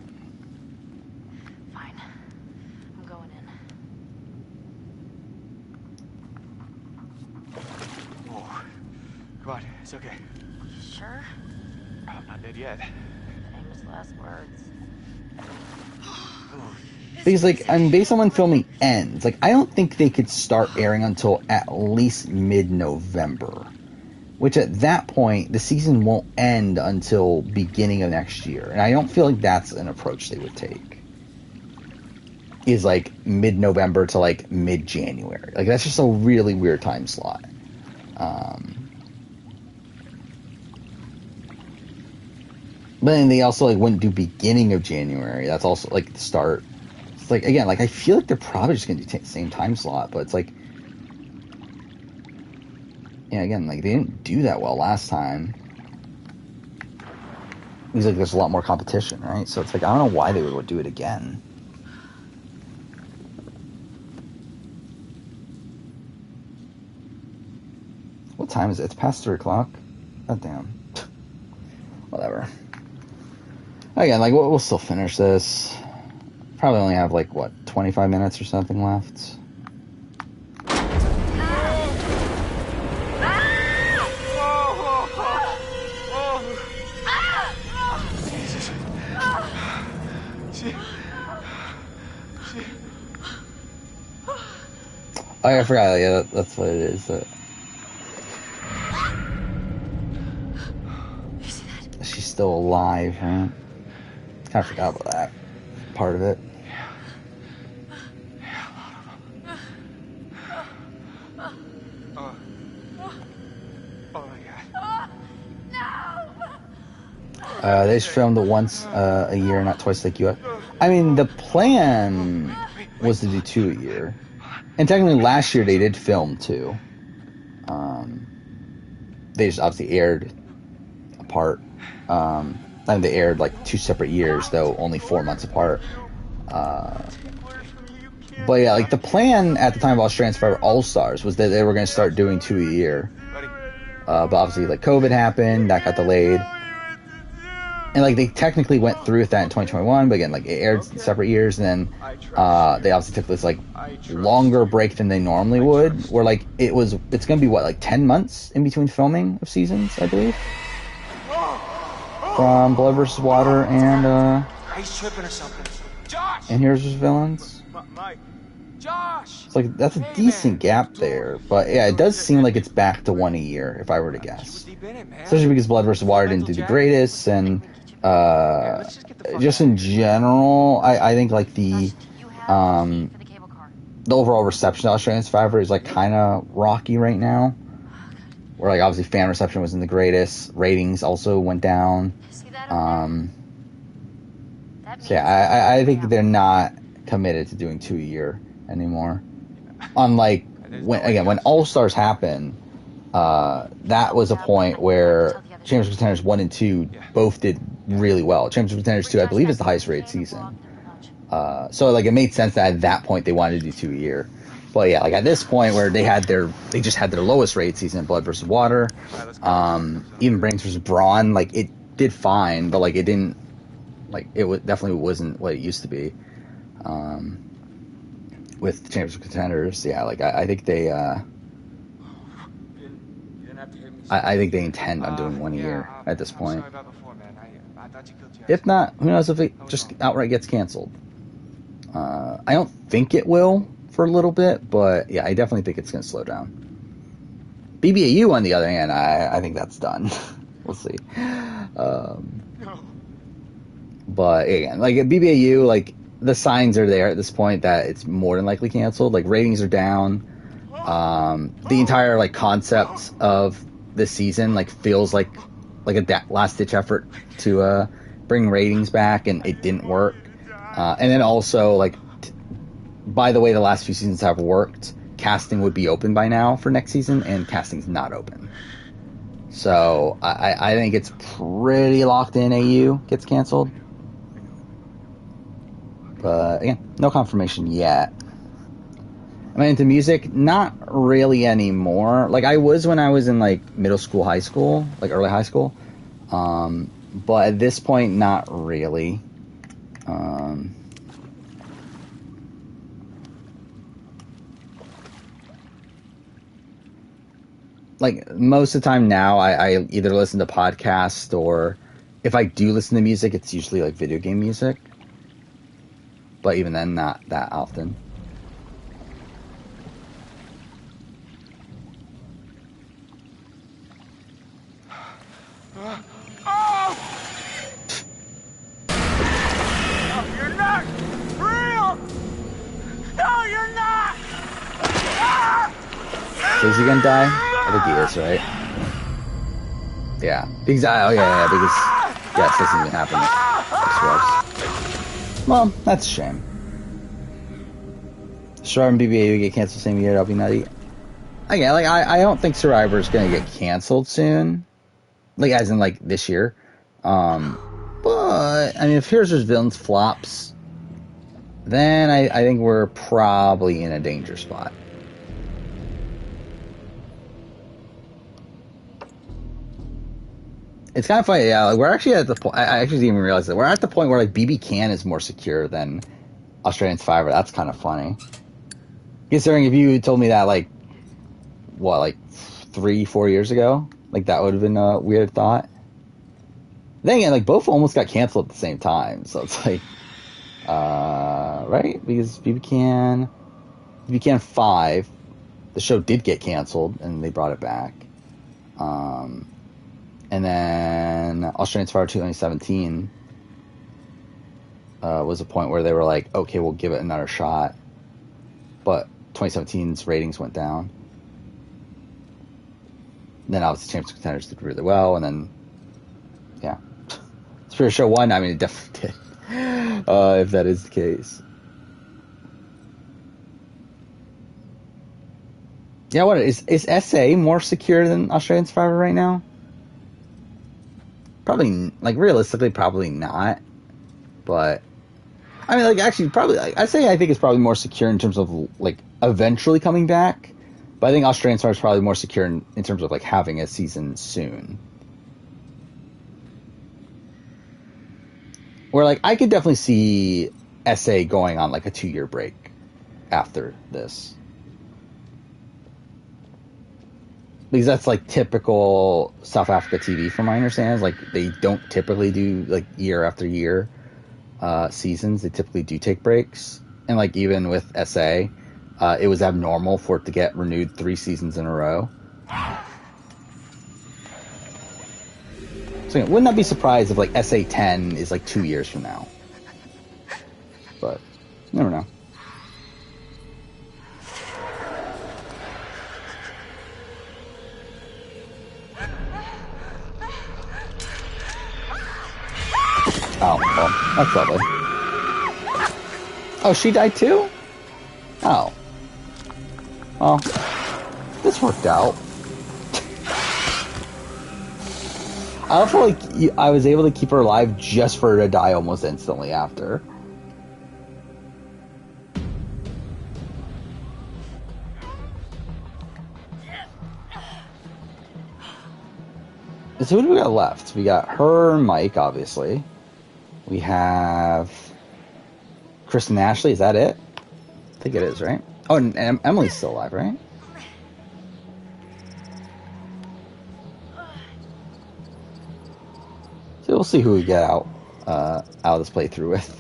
bud. It's okay. Sure? Oh, I'm not dead yet. Famous last words. Because, like, I mean, based on when filming ends, like, I don't think they could start airing until at least mid-November. Which, at that point, the season won't end until beginning of next year. And I don't feel like that's an approach they would take. Is, like, mid-November to, like, mid-January. Like, that's just a really weird time slot. But then they also, like, wouldn't do beginning of January. That's also, like, the start. It's like, again, like, I feel like they're probably just going to do the same time slot, but it's like, yeah, again, like, they didn't do that well last time. It's like there's a lot more competition, right? So it's like, I don't know why they would do it again. What time is it? It's past 3 o'clock? God damn. Whatever. Again, like, we'll still finish this. Probably only have, like, what, 25 minutes or something left. Oh, yeah, I forgot. Yeah, that's what it is. She's still alive, right? Kind of forgot about that part of it. They just filmed it once a year, not twice like you have. I mean, the plan was to do 2 a year. And technically last year they did film 2. They just obviously aired apart. I mean, they aired like 2 separate years, though only 4 months apart. But yeah, like the plan at the time of Australian Survivor All-Stars was that they were going to start doing 2 a year. But obviously, like, COVID happened, that got delayed. And, like, they technically went through with that in 2021, but again, like, it aired separate years, and then they obviously took this, like, longer break than they normally would, where, like, it's going to be, what, like, 10 months in between filming of seasons, I believe? From Blood vs. Water and, He's tripping or something. and Heroes vs. Villains. Josh! It's like, that's a decent gap there, but yeah, it does seem like it's back to 1 a year, if I were to guess. Especially because Blood vs. Water didn't do the greatest, and just in general, I think like the overall reception of Australian Survivor is like kind of rocky right now. Where like obviously fan reception wasn't the greatest, ratings also went down. So yeah, I think they're not committed to doing 2 a year anymore. Unlike when All Stars happened, that was a point where Championship Contenders 1 and 2 both did really well. Championship Contenders 2, I believe, is the highest rated season. So like it made sense that at that point they wanted to do 2 a year. But yeah, like at this point where they just had their lowest rated season in Blood vs. Water, even Brains vs. Brawn, like it did fine, but like it didn't, like it definitely wasn't what it used to be. With the Championship Contenders, yeah, like I think they I think they intend on doing 1 a year at this point. If not, who knows if it just outright gets canceled. I don't think it will for a little bit, but yeah, I definitely think it's going to slow down. BBAU, on the other hand, I think that's done. We'll see. But again, like at BBAU, like the signs are there at this point that it's more than likely canceled. Like ratings are down. The entire like concept of this season like feels like a last ditch effort to bring ratings back, and it didn't work. And then also like by the way the last few seasons have worked, casting would be open by now for next season, and casting's not open. So I think it's pretty locked in. AU gets canceled, but again, no confirmation yet. I mean, into music, not really anymore. Like I was when I was in like middle school, high school, like early high school. But at this point, not really. like most of the time now, I either listen to podcasts or if I do listen to music, it's usually like video game music. But even then, not that often. You're not real! No, you're not! So is he gonna die? I think he is, right? Yeah. Because, because yes, this doesn't even happen. Well, that's a shame. Survivor and BB-8 get canceled the same year. That'll be nutty. Again, like I don't think Survivor is gonna get canceled soon. Like as in like this year. But I mean, if Heroes vs. Villains flops, then I think we're probably in a danger spot. It's kind of funny, yeah. Like we're actually at the point. I actually didn't even realize that we're at the point where like BB Can is more secure than Australian Survivor. That's kind of funny. Considering if you told me that like 3-4 years ago, like that would have been a weird thought. Then again, like both almost got canceled at the same time, so it's like, right? Because BB Can 5, the show did get canceled and they brought it back. And then Australian Survivor 2017 was a point where they were like, okay, we'll give it another shot. But 2017's ratings went down. And then obviously Champions Contenders did really well, and then, yeah. Superior Show 1, I mean, it definitely did. If that is the case. Yeah, what is SA more secure than Australian Survivor right now? Probably, like, realistically, probably not. But, I mean, like, actually, probably, like, I think it's probably more secure in terms of, like, eventually coming back. But I think Australian Survivor is probably more secure in terms of, like, having a season soon. Where, like, I could definitely see SA going on, like, a 2-year break after this. Because that's, like, typical South Africa TV, from my understanding. Like, they don't typically do, like, year after year seasons. They typically do take breaks. And, like, even with SA, it was abnormal for it to get renewed 3 seasons in a row. So, wouldn't that be surprised if, like, SA 10 is, like, 2 years from now? But, you never know. Oh, well, that's lovely. Oh, she died too? Oh. Well, this worked out. I don't feel like I was able to keep her alive just for her to die almost instantly after. So who do we got left? We got her and Mike, obviously. We have Chris and Ashley. Is that it? I think it is, right? Oh, and Emily's still alive, right? So we'll see who we get out of this playthrough with.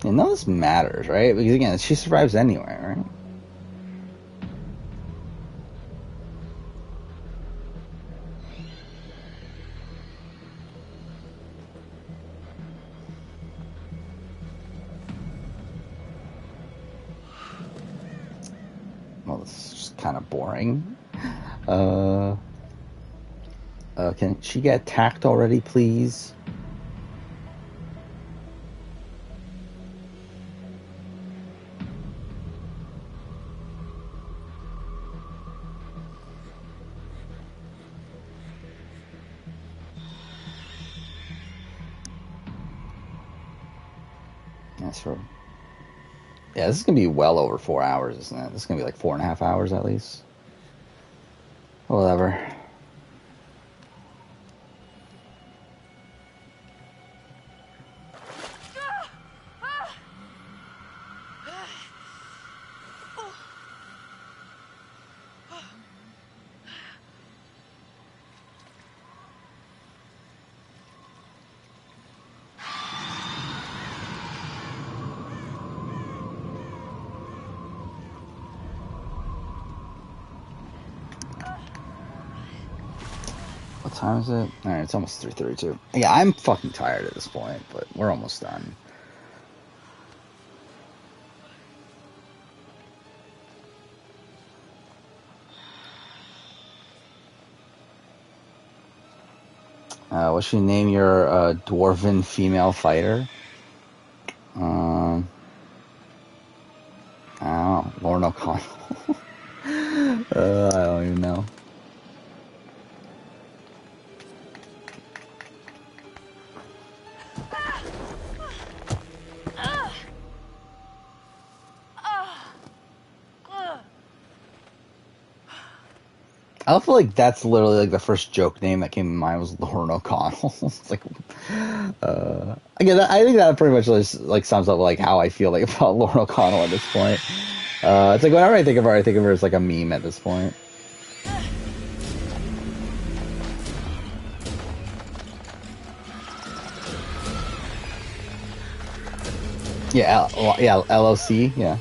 And none of this matters, right? Because again, she survives anyway, right? Well, this is just kind of boring. Can she get attacked already, please? That's for... Yeah, this is going to be well over 4 hours, isn't it? This is going to be like 4.5 hours at least. Whatever. What time is it? Alright, it's almost 3:32. Yeah, I'm fucking tired at this point, but we're almost done. What should you name your dwarven female fighter? I don't know. Lorne O'Connell. I don't even know. I feel like that's literally like the first joke name that came to mind was Lorne O'Connell. It's like, again, I think that pretty much just, like sums up like how I feel like about Lorne O'Connell at this point. It's like whenever I think of her as like a meme at this point. Yeah, LOC, yeah.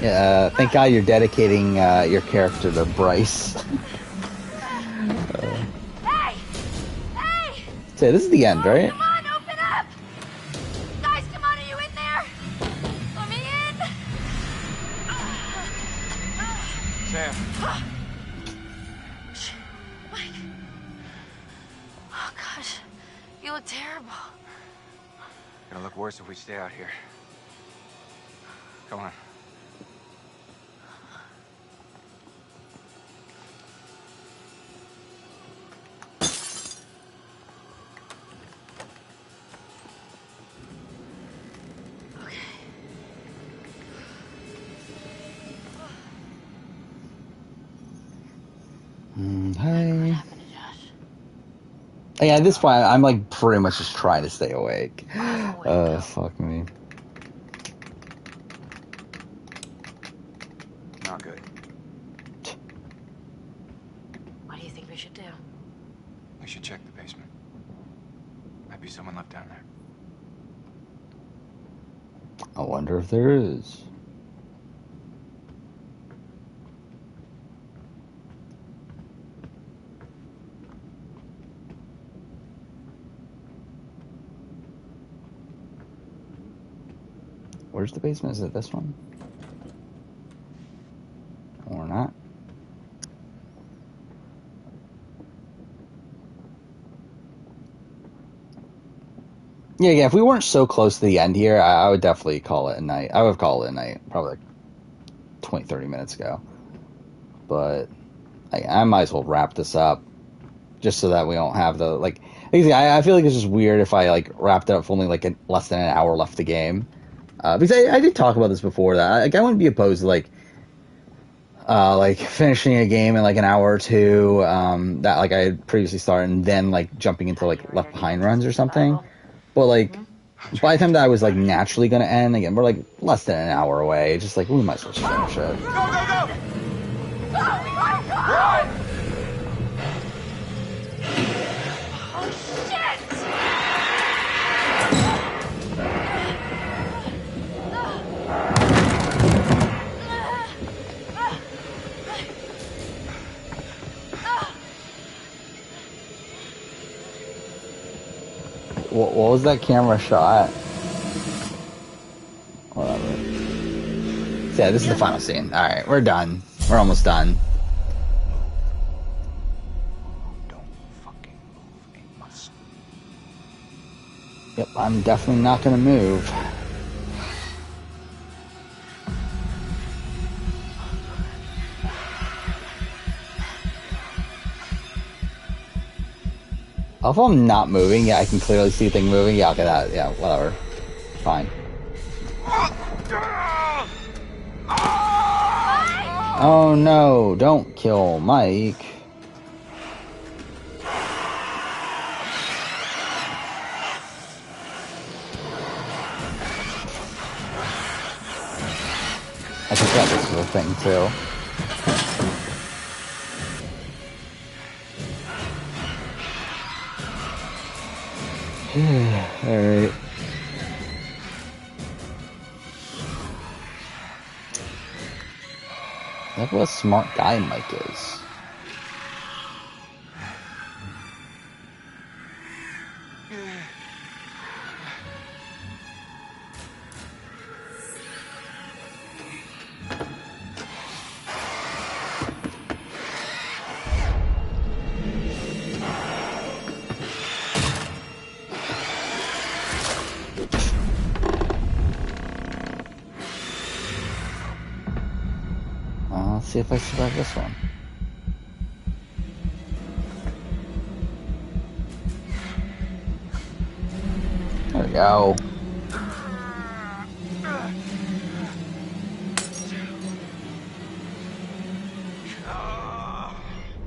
Yeah, thank God you're dedicating your character to Bryce. Hey! Hey! So this is the end, right? Come on, open up! Guys, come on, are you in there? Let me in! Sam. Mike. Oh, gosh. You look terrible. Gonna look worse if we stay out here. Come on. Hi. Yeah, at this point, I'm like pretty much just trying to stay awake. Fuck me. Not good. What do you think we should do? We should check the basement. Might be someone left down there. I wonder if there is. Where's the basement? Is it this one? Or not? Yeah, if we weren't so close to the end here, I would definitely call it a night. I would have called it a night probably like 20, 30 minutes ago. But I might as well wrap this up just so that we don't have the, like, I feel like it's just weird if I, like, wrapped it up for only, like, less than an hour left the game. Because I did talk about this before, that I wouldn't be opposed to, like, finishing a game in, like, an hour or two, that, like, I had previously started, and then, like, jumping into, like, Left Behind runs or something. But, like, by the time that I was, like, naturally going to end, again, we're, like, less than an hour away. It's just, like, we might as well just finish it. Go, go, go! Run! Oh, shit! What was that camera shot? Whatever. So yeah, this is the final scene. Alright, we're done. We're almost done. Don't fucking move a muscle. Yep, I'm definitely not gonna move. If I'm not moving, yeah, I can clearly see the thing moving. Yeah, okay, that, yeah, whatever. Fine. Oh no, don't kill Mike. I forgot this was a thing too. Alright. Look what a smart guy Mike is. Let's see if I survive this one. There we go.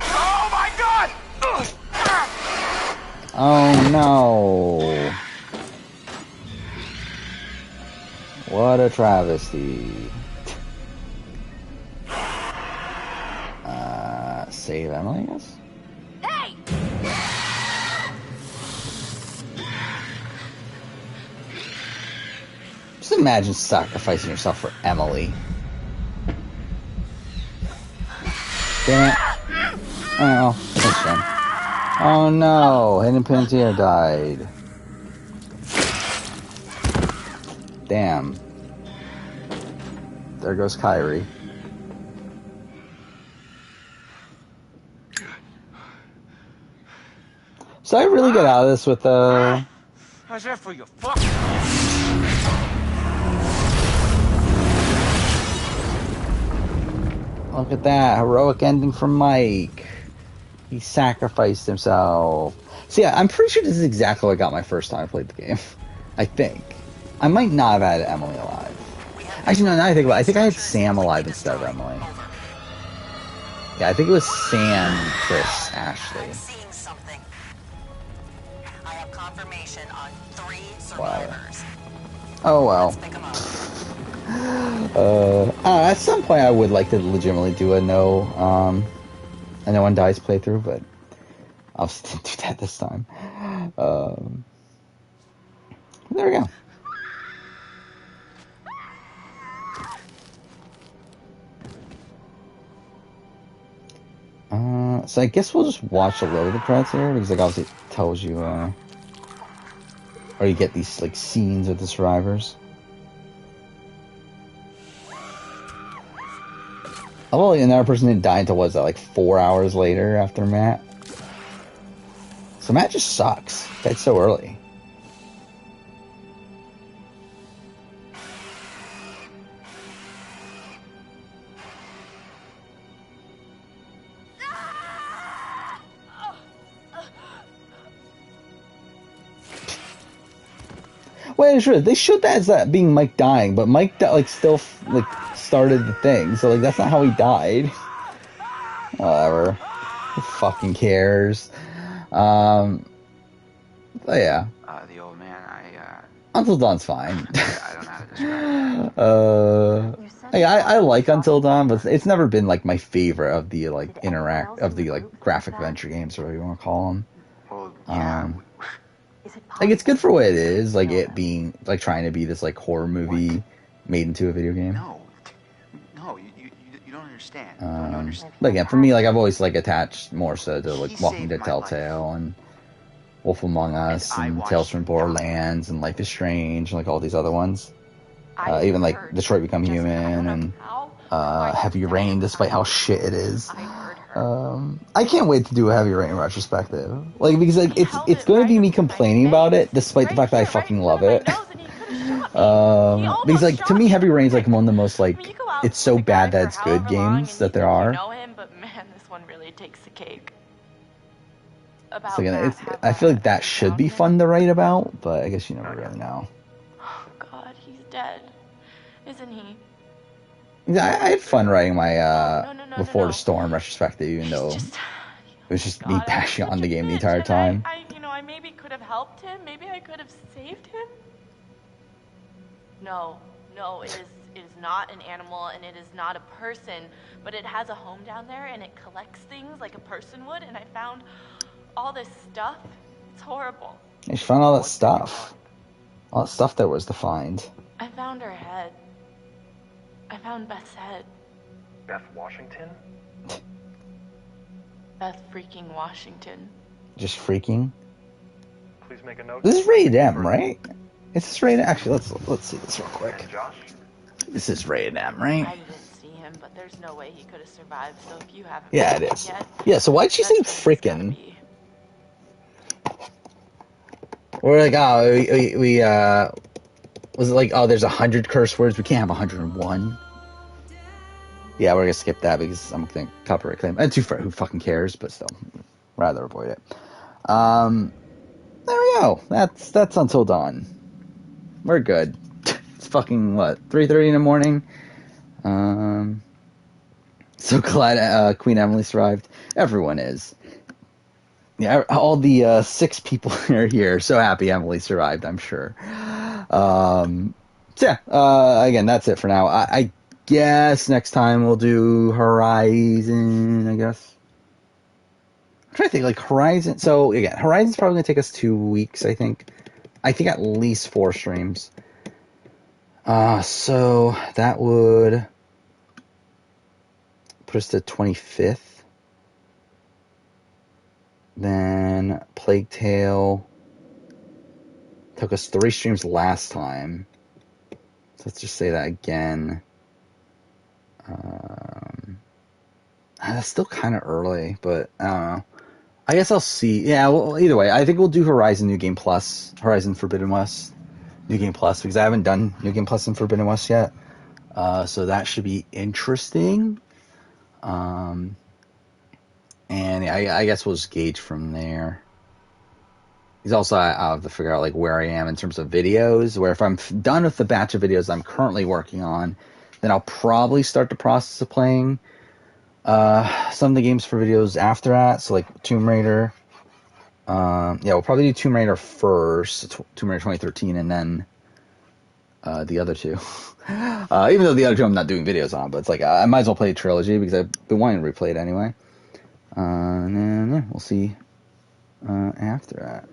Oh my God! Oh no. What a travesty. Save Emily, I guess? Hey! Just imagine sacrificing yourself for Emily. Damn it. Oh, that's fun. Oh no, Hayden Panettiere died. Damn. There goes Kyrie. So I really get out of this with How's that for your fuck? Look at that heroic ending from Mike. He sacrificed himself. So yeah, I'm pretty sure this is exactly what I got my first time I played the game. I think. I might not have had Emily alive. Actually, no, now I think about it, I think I had Sam alive instead of Emily. Yeah, I think it was Sam, Chris, Ashley. Survivors. Oh well. At some point I would like to legitimately do a no one dies playthrough, but I'll still do that this time. There we go. So I guess we'll just watch a little of the credits here, because like obviously it tells you or you get these like scenes of the survivors. Oh, another person didn't die until, what is that, like 4 hours later after Matt? So Matt just sucks. Died so early. Wait, sure, they showed that as that being Mike dying, but Mike like still like started the thing, so like that's not how he died. Whatever. Who fucking cares? But yeah. The old man, Until Dawn's fine. I don't know how to describe it. I like Until Dawn, but it's never been like my favorite of the like graphic adventure games, or whatever you want to call them. Well, yeah. Like it's good for what it is, like it being like trying to be this like horror movie made into a video game. No, you don't understand. You don't understand. But again, for me, like I've always like attached more so to like Walking Dead Telltale and Wolf Among Us and Tales from Borderlands and Life is Strange and like all these other ones. Even like Detroit Become Human and Heavy Rain, despite how shit it is. I can't wait to do a Heavy Rain retrospective. Like, because like it's going to be me complaining about it, despite the fact that I fucking love it. Because like to me, Heavy Rain is like one of the most like it's so bad that it's good games that there are. Know him, but man, this one really takes the cake. about So again, Matt I feel like that should be fun to write about, but I guess you never really know. Oh God, he's dead, isn't he? I had fun writing my No, Before the Storm retrospective, even though it was just me bashing on the game the entire time. I maybe could have helped him. Maybe I could have saved him. No, it is not an animal, and it is not a person, but it has a home down there, and it collects things like a person would, and I found all this stuff. It's horrible. You found all that stuff. All that stuff there was to find. I found her head. I found Beth's head. Beth Washington? Beth freaking Washington. Just freaking? Please make a note. This is rated M, right? Is this rated? Actually, let's see this real quick. Josh? This is rated M, right? I didn't see him, but there's no way he could have survived. So if you haven't, Yeah, it is. Yet, yeah. So why'd she say frickin'? We're like, oh, we was it like, oh, there's 100 curse words. We can't have 101. Yeah, we're gonna skip that because I'm gonna copyright claim. And who fucking cares? But still, rather avoid it. There we go. That's Until Dawn. We're good. It's fucking what, 3:30 in the morning. So glad Queen Emily survived. Everyone is. Yeah, all the 6 people are here. So happy Emily survived, I'm sure. So yeah, again, that's it for now. I guess next time we'll do Horizon, I guess. I'm trying to think, like, Horizon. So, again, Horizon's probably going to take us 2 weeks, I think. I think at least 4 streams. So that would put us to 25th. Then Plague Tale took us 3 streams last time. So let's just say that again. That's still kind of early, but I don't know. I guess I'll see. Yeah, well, either way, I think we'll do Horizon New Game Plus, Horizon Forbidden West New Game Plus, because I haven't done New Game Plus and Forbidden West yet. So that should be interesting. And I guess we'll just gauge from there. Because also I'll have to figure out like where I am in terms of videos, where if I'm done with the batch of videos I'm currently working on, then I'll probably start the process of playing some of the games for videos after that. So like Tomb Raider. Yeah, we'll probably do Tomb Raider first, Tomb Raider 2013, and then the other 2. Even though the other 2 I'm not doing videos on, but it's like I might as well play a trilogy because I've been wanting to replay it anyway. And then yeah, we'll see after that.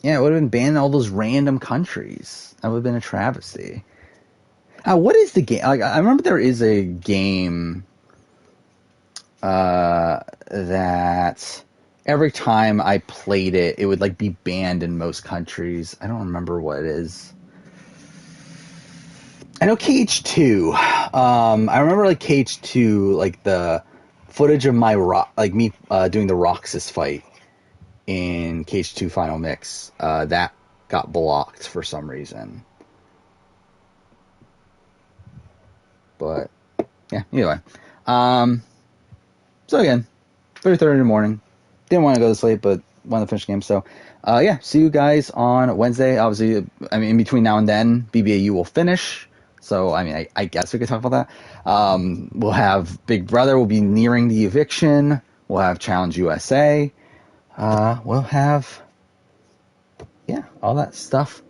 Yeah, it would have been banned in all those random countries. That would have been a travesty. What is the game? Like, I remember there is a game that every time I played it, it would like be banned in most countries. I don't remember what it is. I know KH2. I remember like KH2, like the footage of my me doing the Roxas fight in KH2 Final Mix. That got blocked for some reason. But yeah, anyway. So again, 3:30 in the morning. Didn't want to go this late, but wanted to finish the game. So yeah, see you guys on Wednesday. Obviously, I mean, in between now and then, BBAU will finish. So, I mean, I guess we could talk about that. We'll have Big Brother will be nearing the eviction. We'll have Challenge USA. We'll have, yeah, all that stuff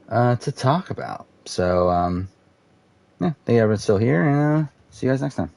to talk about. So, yeah, thank you everyone still here, and see you guys next time.